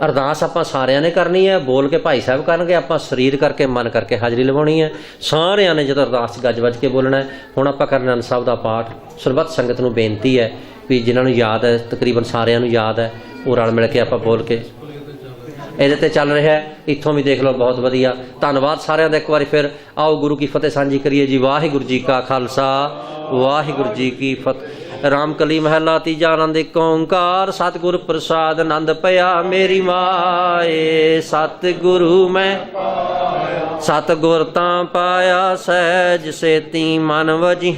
Speaker 2: ਅਰਦਾਸ ਆਪਾਂ ਸਾਰਿਆਂ ਨੇ ਕਰਨੀ ਹੈ, ਬੋਲ ਕੇ ਭਾਈ ਸਾਹਿਬ ਕਰਨਗੇ, ਆਪਾਂ ਸਰੀਰ ਕਰਕੇ ਮਨ ਕਰਕੇ ਹਾਜ਼ਰੀ ਲਵਾਉਣੀ ਹੈ। ਸਾਰਿਆਂ ਨੇ ਜਦੋਂ ਅਰਦਾਸ ਗੱਜ ਵੱਜ ਕੇ ਬੋਲਣਾ ਹੈ। ਹੁਣ ਆਪਾਂ ਕਰਨਾ ਆਨੰਦ ਸਾਹਿਬ ਦਾ ਪਾਠ। ਸਰਬੱਤ ਸੰਗਤ ਨੂੰ ਬੇਨਤੀ ਹੈ ਵੀ ਜਿਨ੍ਹਾਂ ਨੂੰ ਯਾਦ ਹੈ, ਤਕਰੀਬਨ ਸਾਰਿਆਂ ਨੂੰ ਯਾਦ ਹੈ, ਉਹ ਰਲ ਮਿਲ ਕੇ ਆਪਾਂ ਬੋਲ ਕੇ ਇਹਦੇ ਤੇ ਚੱਲ ਰਿਹਾ। ਇੱਥੋਂ ਵੀ ਦੇਖ ਲਓ, ਬਹੁਤ ਵਧੀਆ। ਧੰਨਵਾਦ ਸਾਰਿਆਂ ਦਾ ਇੱਕ ਵਾਰੀ ਫਿਰ। ਆਓ ਗੁਰੂ ਕੀ ਫਤਿਹ ਸਾਂਝੀ ਕਰੀਏ ਜੀ। ਵਾਹਿਗੁਰੂ ਜੀ ਕਾ ਖਾਲਸਾ, ਵਾਹਿਗੁਰੂ ਜੀ ਕੀ ਫਤਿਹ। ਰਾਮਕਲੀ ਮਹੱਲਾ ਤੀਜਾ। ਆਨੰਦ ਏਕ ਓੰਕਾਰ, ਸਤਿਗੁਰ ਪ੍ਰਸਾਦ ਆਨੰਦ ਭਇਆ ਮੇਰੀ ਮਾਏ। ਸਤਿਗੁਰੂ ਮੈਂ ਸਤਿਗੁਰ ਤਾਂ ਪਾਇਆ, ਸਹਿਜ ਸੇਤੀ ਮਨ ਵਜੀ।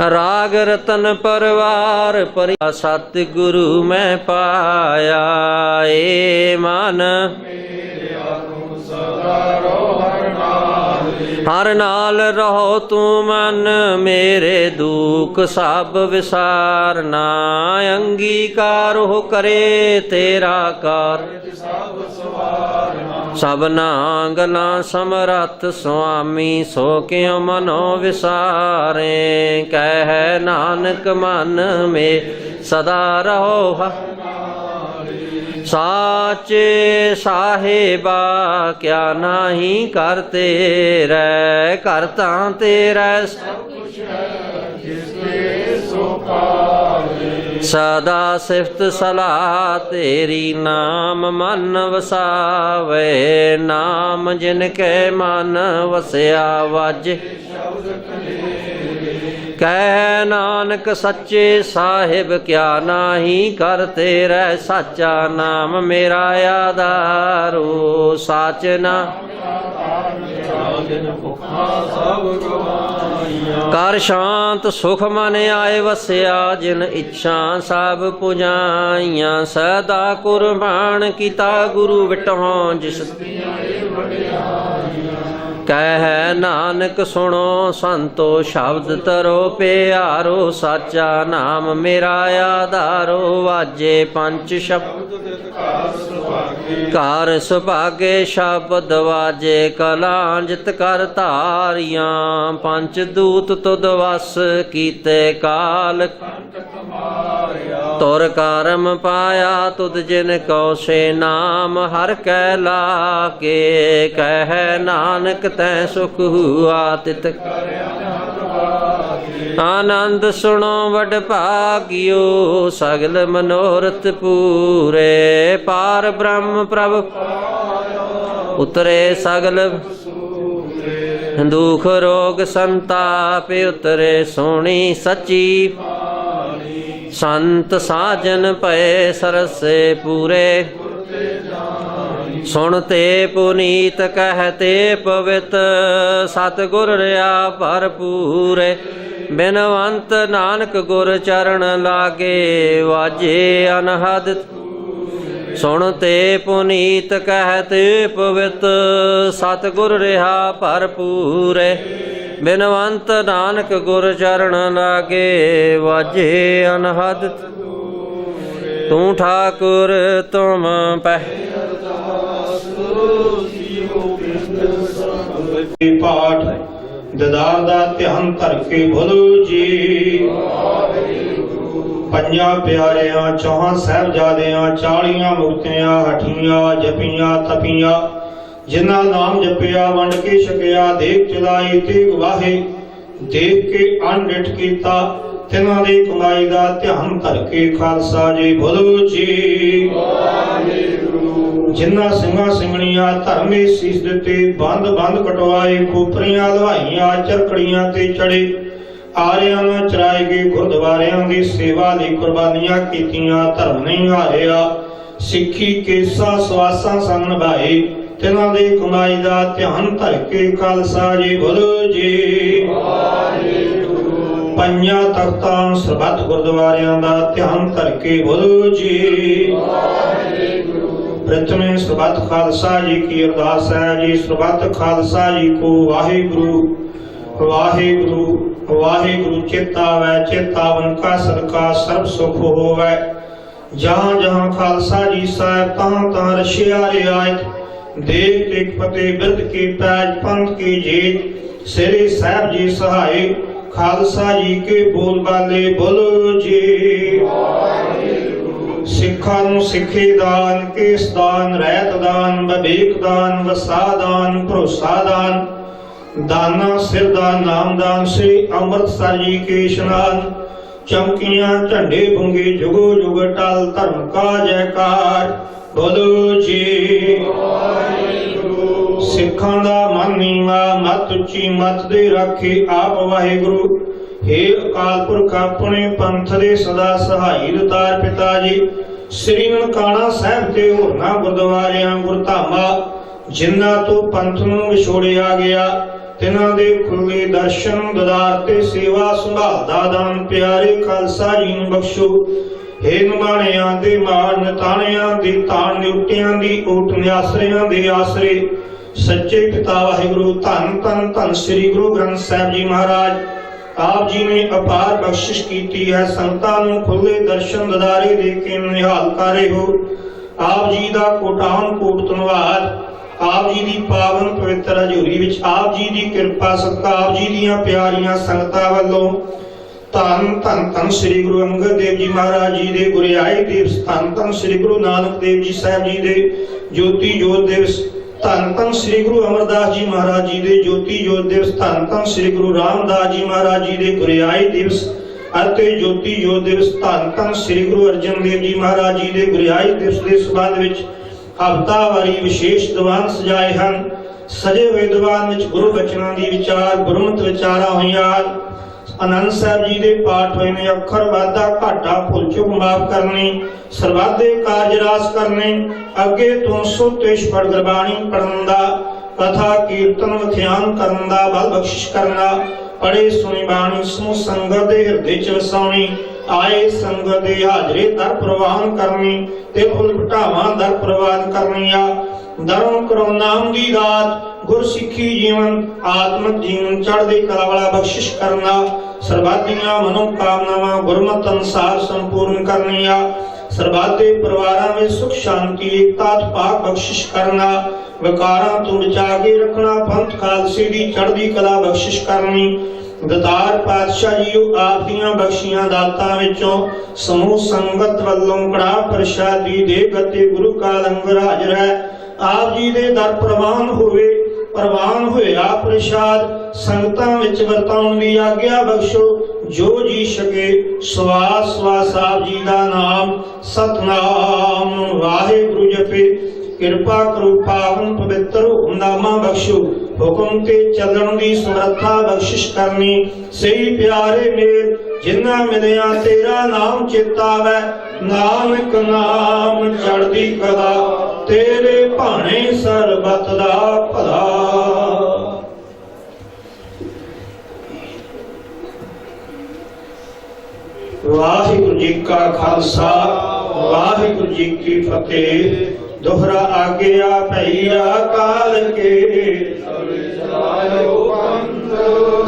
Speaker 2: ਰਾਗ ਰਤਨ ਪਰਵਾਰ ਪਰਿਆ, ਸਤਿਗੁਰੂ ਮੈਂ ਪਾਇਆ। ਏ ਮਨ ਹਰ ਨਾਲ ਰਹੋ ਤੂੰ ਮਨ, ਮੇਰੇ ਦੁੱਖ ਸਭ ਵਿਸਾਰਨਾ। ਅੰਗੀਕਾਰ ਹੋ ਕਰੇ ਤੇਰਾ ਕਾਰ, ਸਭਨਾ ਗਲਾਂ ਸਮਰੱਥ ਸੁਆਮੀ। ਸੋ ਕਿਉ ਮਨੋ ਵਿਸਾਰੇ, ਕਹਿ ਨਾਨਕ ਮਨ ਮੇ ਸਦਾ ਰਹੋ। ਸਾਚੇ ਸਾਹਿਬਾ ਕਿਆ ਨਾਹੀ ਕਰ ਤੇਰੇ, ਕਰਤਾ ਤੇਰਾ ਸਭ ਕੁਛ ਹੈ ਜਿਸਕੇ ਸੋ ਪਾਵੇ। ਸਦਾ ਸਿਫਤ ਸਲਾਹ ਤੇਰੀ, ਨਾਮ ਮਨ ਵਸਾਵੇ। ਨਾਮ ਜਿਨ ਕੇ ਮਨ ਵਸਿਆ ਵਾਜੇ, ਕਹਿ ਨਾਨਕ ਸੱਚੇ ਸਾਹਿਬ ਕਿਆ ਨਾਹੀ ਕਰ ਤੇਰੇ। ਸਾਚਾ ਨਾਮ ਮੇਰਾ ਆਧਾਰੋ, ਸਾਚ ਨਾਮ ਕਰ ਸ਼ਾਂਤ ਸੁਖ ਮਨ ਆਏ ਵਸਿਆ। ਜਿਨ ਇੱਛਾ ਸਭ ਪੁਜਾਈਆਂ, ਸਦਾ ਕੁਰਬਾਨ ਕੀਤਾ ਗੁਰੂ ਵਿਟਹੁ ਜਿਸ। ਕਹਿ ਨਾਨਕ ਸੁਣੋ ਸੰਤੋ ਸ਼ਬਦ ਤਰੋ ਪਿਆਰੋ। ਸਾਚਾ ਨਾਮ ਮੇਰਾ ਆਧਾਰੋ, ਵਾਜੇ ਪੰਜ ਸ਼ਬਦ ਘਰ ਸੁਭਾਗੇ। ਸ਼ਬਦ ਵਾਜੇ ਕਲਾਂ ਜਿਤ ਕਰ ਧਾਰੀਆਂ। ਪੰਜ ਦੂਤ ਤੁਧ ਵਸ ਕੀਤੇ ਕਾਲ, ਤੁਰ ਕਰਮ ਪਾਇਆ ਤੁਧ ਜਿਨ ਕਉ ਸੇ ਨਾਮ। ਹਰ ਕੈ ਲਾਗੇ, ਕਹਿ ਨਾਨਕ ਤੈ ਸੁਖ ਹੁਆ ਤਿਤ। ਆਨੰਦ ਸੁਣੋ ਵਡ ਭਾਗਿਓ, ਸਗਲ ਮਨੋਰਥ ਪੂਰੇ। ਪਾਰ ਬ੍ਰਹਮ ਪ੍ਰਭ ਉਤਰੇ ਸਗਲ, ਦੁਖ ਰੋਗ ਸੰਤਾਪ ਉਤਰੇ। ਸੋਹਣੀ ਸੱਚੀ ਸੰਤ ਸਾਜਨ ਪਏ ਸਰਸੇ ਪੂਰੇ। ਸੁਣਤੇ ਪੁਨੀਤ ਕਹਤੇ ਪਵਿੱਤ, ਸਤਿਗੁਰ ਰਿਆ ਭਰਪੂਰੇ। ਬਿਨਵੰਤ ਨਾਨਕ ਗੁਰ ਚਰਨ ਲਾਗੇ, ਵਾਜੇ ਅਨਹਦ। ਸੁਣਤੇ ਪੁਨੀਤ ਕਹਤੇ ਪਵਿੱਤ, ਸਤਿਗੁਰ ਰਿਆ ਭਰਪੂਰੇ। ਬਿਨਵੰਤ ਨਾਨਕ ਗੁਰ ਚਰਨ ਲਾਗੇ, ਵਾਜੇ ਅਨਹਦ। ਤੂੰ ਠਾਕੁਰ ਤੁਮ ਪੈ
Speaker 1: ਪਾਠ। ਦਦਾਰ ਦਾ ਧਿਆਨ ਧਰ ਕੇ ਬੋਲੋ ਜੀ। ਪੰਜਾਂ ਪਿਆਰਿਆਂ, ਚੌਹਾਂ ਸਾਹਿਬਜ਼ਾਦਿਆਂ, 40 ਮੁਕਤੀਆਂ ਹਠੀਆਂ, ਜਪੀਆਂ ਤਪੀਆਂ। ਜਿਨ੍ਹਾਂ ਨਾਮ ਜਪਿਆ ਵੰਡ ਕੇ ਛਕਿਆ, ਦੇਖ ਚਲਾਈ ਤੇ ਗਵਾਹੇ। ਦੇਖ ਕੇ ਅਣਡਿਠ ਕੀਤਾ, ਤਿਨਾਂ ਦੀ ਕਮਾਈ ਦਾ ਧਿਆਨ ਧਰ ਕੇ ਖਾਲਸਾ ਜੀ ਬੋਲੋ ਜੀ। ਜਿਨ੍ਹਾਂ ਸਿੰਘਾਂ ਸਿੰਘਣੀਆਂ ਧਰਮੇ ਸੀਸ ਦਿੱਤੇ, ਬੰਦ ਬੰਦ ਕਟਵਾਏ, ਖੋਪਰੀਆਂ ਲਵਾਈਆਂ, ਚਰਕੜੀਆਂ ਤੇ ਚੜੇ। ਆਰਿਆਂ ਨੂੰ ਚਰਾਏ ਗਏ, ਗੁਰਦੁਆਰਿਆਂ ਦੀ ਸੇਵਾ ਲਈ ਕੁਰਬਾਨੀਆਂ ਕੀਤੀਆਂ, ਧਰਮ ਨਹੀਂ ਹਾਰਿਆ। ਸਿੱਖੀ ਕੇਸਾਂ ਸਵਾਸਾਂ ਸੰਗ ਨਿਭਾਏ, ਤਿਨਾਂ ਦੀ ਕਮਾਈ ਦਾ ਧਿਆਨ ਧਰ ਕੇ ਖਾਲਸਾ ਜੀ ਬੋਲੋ ਜੀ। ਪੰਜਾਂ ਤਖਤਾਂ ਸਰਬੱਤ ਗੁਰਦੁਆਰਿਆਂ ਦਾ ਧਿਆਨ ਧਰ ਕੇ ਬੋਲੋ ਜੀ। प्रथमे ਸਰਬੱਤ ਖਾਲਸਾ ਜੀ ਕੀ ਅਰਦਾਸ ਹੈ ਜੀ। ਸਰਬੱਤ ਖਾਲਸਾ ਜੀ ਕੋ ਵਾਹਿਗੁਰੂ ਵਾਹਿਗੁਰੂ ਵਾਹਿਗੁਰੂ। ਚੇਤਾਵੈ ਚੇਤਾਵਨ ਕਾ ਸਦਕਾ ਸਰਬ ਸੁਖ ਹੋਵੈ। जहाँ जहाँ खालसा जी साहब तहाँ तहाँ रशिया रियायत देख देख फतेह बिरद की पैज पंथ की जीत सिरे साहब जी सहाय खालसा जी के बोल बाले बोलो जी। सिखा नूं सिखे दान केस दान रहत दान विवेक दान वसा दान भरोसा दान दाना सिर दान नाम दान श्री अमृतसर जी के इशनान चमकियां झंडे बुंगे जुगो जुग टल धर्म का जयकार बोलो जी। सिखां दा मन नीवा मत उच्ची मत दे राखे आप वाहिगुरु। हे अकाल पुरख अपने पंथ दे सदा सहाई दातार पिता जी। श्री ननकाना साहब ते होरना गुरद्वारियां गुरधामा जिन्हां तो पंथ नूं विछोड़िया गया तिन्हां दे खुले दर्शन ददार ते सेवा संभाल दा दान प्यारे खालसा जी नूं बख्शो। हे निबाणियां दे माण निताणियां दे ताण निउटियां दी ऊट निआसरियां दे आसरे सच्चे पिता वाहिगुरु। धन धन धन श्री गुरु ग्रंथ साहिब जी महाराज आप जी ने अपार बख्शिश कीती है। संतां नूं खुले दर्शन ददारे दे के निहाल कर रहे हो। आप जी दा कोटान कोट धन्नवाद। आप जी दी पावन पवित्र हजूरी विच आप जी दी किरपा सदका आप जी दीयां प्यारियां संगतां वल्लों धन धन धन श्री गुरु अंगद देव जी महाराज जी दे गुरियाई दिवस धन धन श्री गुरु नानक देव जी साहब जी दे ज्योति जोत दिवस धन धन श्री गुरु अमरदास जी महाराज जी दे ज्योति जोत दिवस धन धन श्री गुरु रामदास जी महाराज जी दे गुरियाई दिवस ਅਤੇ ज्योति जोत दिवस धन धन श्री गुरु अर्जन देव जी महाराज जी दे गुरियाई दिवस ਦੇ ਸੰਬੰਧ ਵਿੱਚ हफ्तावारी विशेष दीवान सजाए हैं। सजे हुए दीवान विच गुरु बचनों की विचार गुरमत विचारा हुई। आनंद साहब जी के पाठ हुए ने अखर वाधा घाटा भुल चुक माफ करनी सरबत दे कारज रास करने अगे तो सुतेश पढ़ गुरबाणी पढ़न दा कथा कीर्तन विख्यान करन दा बल बख्शिश करना पढ़े सुनी बाणी समूह संगत दे हृदय च वसाउणी आए संगत दे हाजरे दर प्रवान करनी ते फुल घटावां दर प्रवान करनिया धर्म करो नाम दी दात गुर सिੱਖੀ जीवन आत्मक जीवन चढ़दी कला वाला बख्शिश करना सरबत दीयां मनोकामनावां गुरमत अनुसार संपूर्ण करनिया सरबत दे परिवारां विच सुख शांति एकता पाक बख्शिश करना विकारां तो बचा के रखना पंथ खालसे दी चढ़दी कला बख्शिश करनी दातार पातशाह जी आप दियां बख्शियां दातां विचों समूह संगत वल्लों कड़ा प्रसादी दे गते गुरु का लंगर हाजर है आप जी दे दर प्रवान होवे प्रवान होया प्रसाद संगतां विच वरताउण दी आग्या बख्शो जो जी सके सवास सवास आप जी दा नाम सतनाम वाहिगुरु जपे कृपा करो पावन पवित्र हुकमनामा बख्शो हुक्म ते चलन दी समर्था बख्शिश करनी सही प्यारे मेल जिन्ना मिलिया तेरा नाम चेतावै नानक नाम चढ़दी कला तेरे भाणे सरबत दा भला। वाहिगुरु जी का खालसा वाहिगुरु जी की फतेह। दोहरा आज्ञा भैया काल के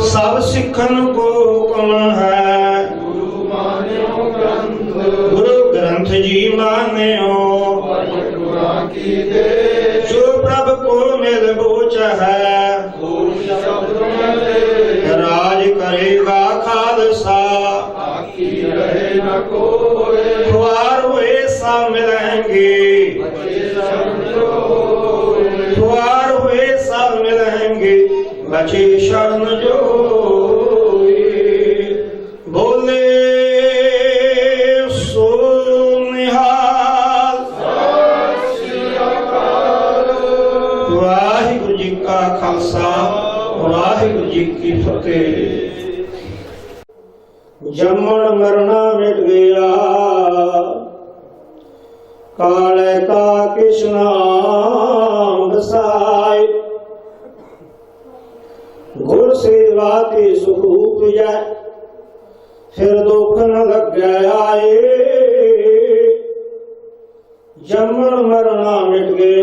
Speaker 1: सब सिखन को कौन है गुरु ग्रंथ जी मान्यो जो प्रभु को मिल बोच है राज करेगा खालसा खुआर हुए सा मिलेंगे खुआर हुए सब मिलेंगे बचे शरण जो बोले सो निहाल। वाहिगुरु जी का खालसा वाहिगुरु जी की फतेह। जमण मरना मिट गया काले का कृष्णा बसाए गुर सेवा के सुख उपजै फिर दुख न लग आए। जमण मरना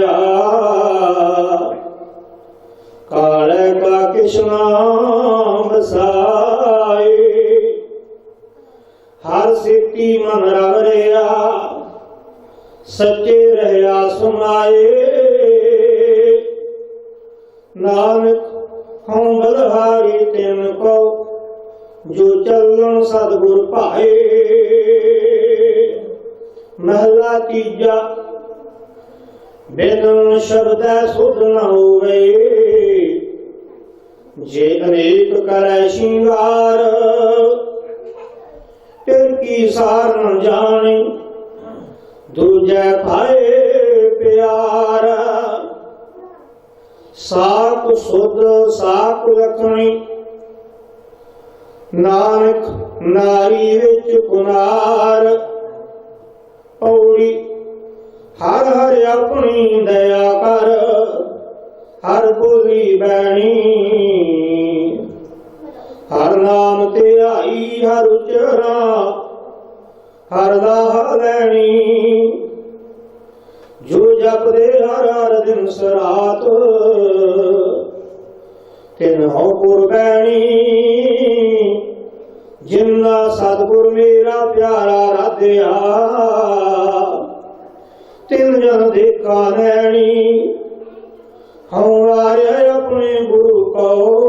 Speaker 1: ਰਵਿਆ ਕਾਲੇ ਕਾ ਕਿਸ਼ਨਾ ਬਸਾਏ ਹਰ ਸਿੱਤੀ ਮਨ ਰਵਿਆ ਸੱਚੇ ਰਹਿਆ ਸਮਾਏ ਨਾਨਕ ਹਉ ਬਲਹਾਰੀ ਤਿਨ ਕੋ ਜੋ ਚੱਲਣ ਸਤਿਗੁਰ ਭਾਏ ਮਹਲਾ ਤੀਜਾ ਬਿਨ ਸ਼ਬਦੈ ਸੁਧ ਨ ਹੋਵੇ ਜੇ ਅਨੇਕ ਕਰੈ ਸ਼ਿੰਗਾਰ ਫਿਰ ਕੀ ਸਾਰ ਨ ਜਾਣੇ ਦੂਜੈ ਭਾਏ ਪਿਆਰ ਸਾਕ ਸੁਧ ਸਾਕ ਲਖਣੀ ਨਾਨਕ ਨਾਰੀ ਵਿੱਚ ਗੁਨਾਰ ਪੌੜੀ ਹਰ ਹਰ ਆਪਣੀ ਦਇਆ ਕਰ ਹਰ ਬੋਲੀ ਬੈਣੀ ਹਰ ਨਾਮ ਤੇ ਆਈ ਹਰ ਉਚਰਾ ਹਰ ਦਾ ਲੈਣੀ ਜੋ ਜਪਦੇ ਹਰ ਹਰ ਦਿਨ ਸਰਾਤ ਤਿਨ ਹੋ ਕੁਰਬਾਨੀ ਜਿਨ੍ਹਾਂ ਸਤਿਗੁਰ ਮੇਰਾ ਪਿਆਰਾ ਰਾਧਿਆ ਤਿਨ ਜਨ ਦੇਖਾ ਨੈਣੀ ਹਉ ਆਰਿਆ ਆਪਣੇ ਗੁਰੂ ਕੋ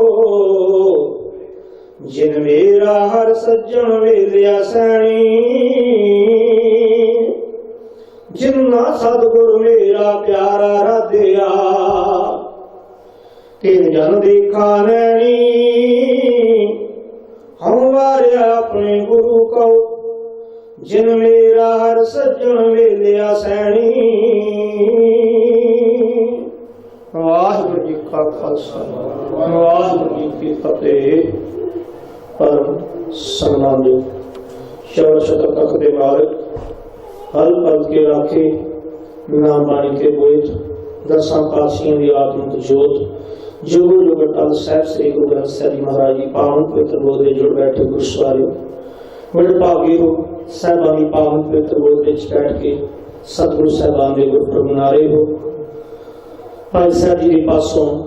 Speaker 1: ਜਿਨ ਮੇਰਾ ਹਰ ਸੱਜਣ ਵੇਲਿਆ ਸੈਣੀ ਜਿਨ੍ਹਾਂ ਸਤਿਗੁਰ ਮੇਰਾ ਪਿਆਰਾ ਰਾਧਿਆ ਤਿਨ ਜਨ ਦੇਖਾ ਨੈਣੀ ਹਉ ਆਰਿਆ ਆਪਣੇ ਗੁਰੂ ਕੋ ਜਿਨ ਮੇਰਾ ਹਰ ਸੱਜਣ ਵੇਲਿਆ ਸੈਣੀ ਵਾਹਿਗੁਰੂ ਜੀ ਕਾ ਖਾਲਸਾ ਵਾਹਿਗੁਰੂ ਜੀ ਕੀ ਫਤਿਹ। ਪਰਮ ਸਨਮਾਨਯੋਗ ਸ਼ਬਦ ਸ਼ਤਕ ਤਖਤ ਦੇ ਮਾਲਕ ਹਰ ਪਲ ਕੇ ਰਾਖੇ ਨਾਮ ਬਾਣੀ ਕੇ ਬੋਇਤ ਦਸਾਂ ਪਾਤਸ਼ਾਹਾਂ ਦੀ ਆਤਮਿਕ ਜੋਤ ਜੁਗੋ ਜੁਗ ਅਟਲ ਸਾਹਿਬ ਸ੍ਰੀ ਗੁਰੂ ਗ੍ਰੰਥ ਸਾਹਿਬ ਜੀ ਮਹਾਰਾਜ ਜੀ ਪਾਵਨ ਪਵਿੱਤਰ ਗੋਦ ਦੇ ਜੁੜ ਬੈਠੇ ਗੁਰੂ ਸਵਾਰਿਓ ਬੜੇ ਭਾਗੀ ਹੋ ਸਾਹਿਬਾਂ ਦੀ ਪਾਵਨ ਪਵਿੱਤਰ ਗੋਦ ਵਿੱਚ ਬੈਠ ਕੇ ਸਤਿਗੁਰੂ ਸਾਹਿਬਾਨ ਦੇ ਗੁਰਪੁਰਬ ਮਨਾ ਰਹੇ ਹੋ। ਭਾਈ ਸਾਹਿਬ ਜੀ ਦੇ ਪਾਸੋਂ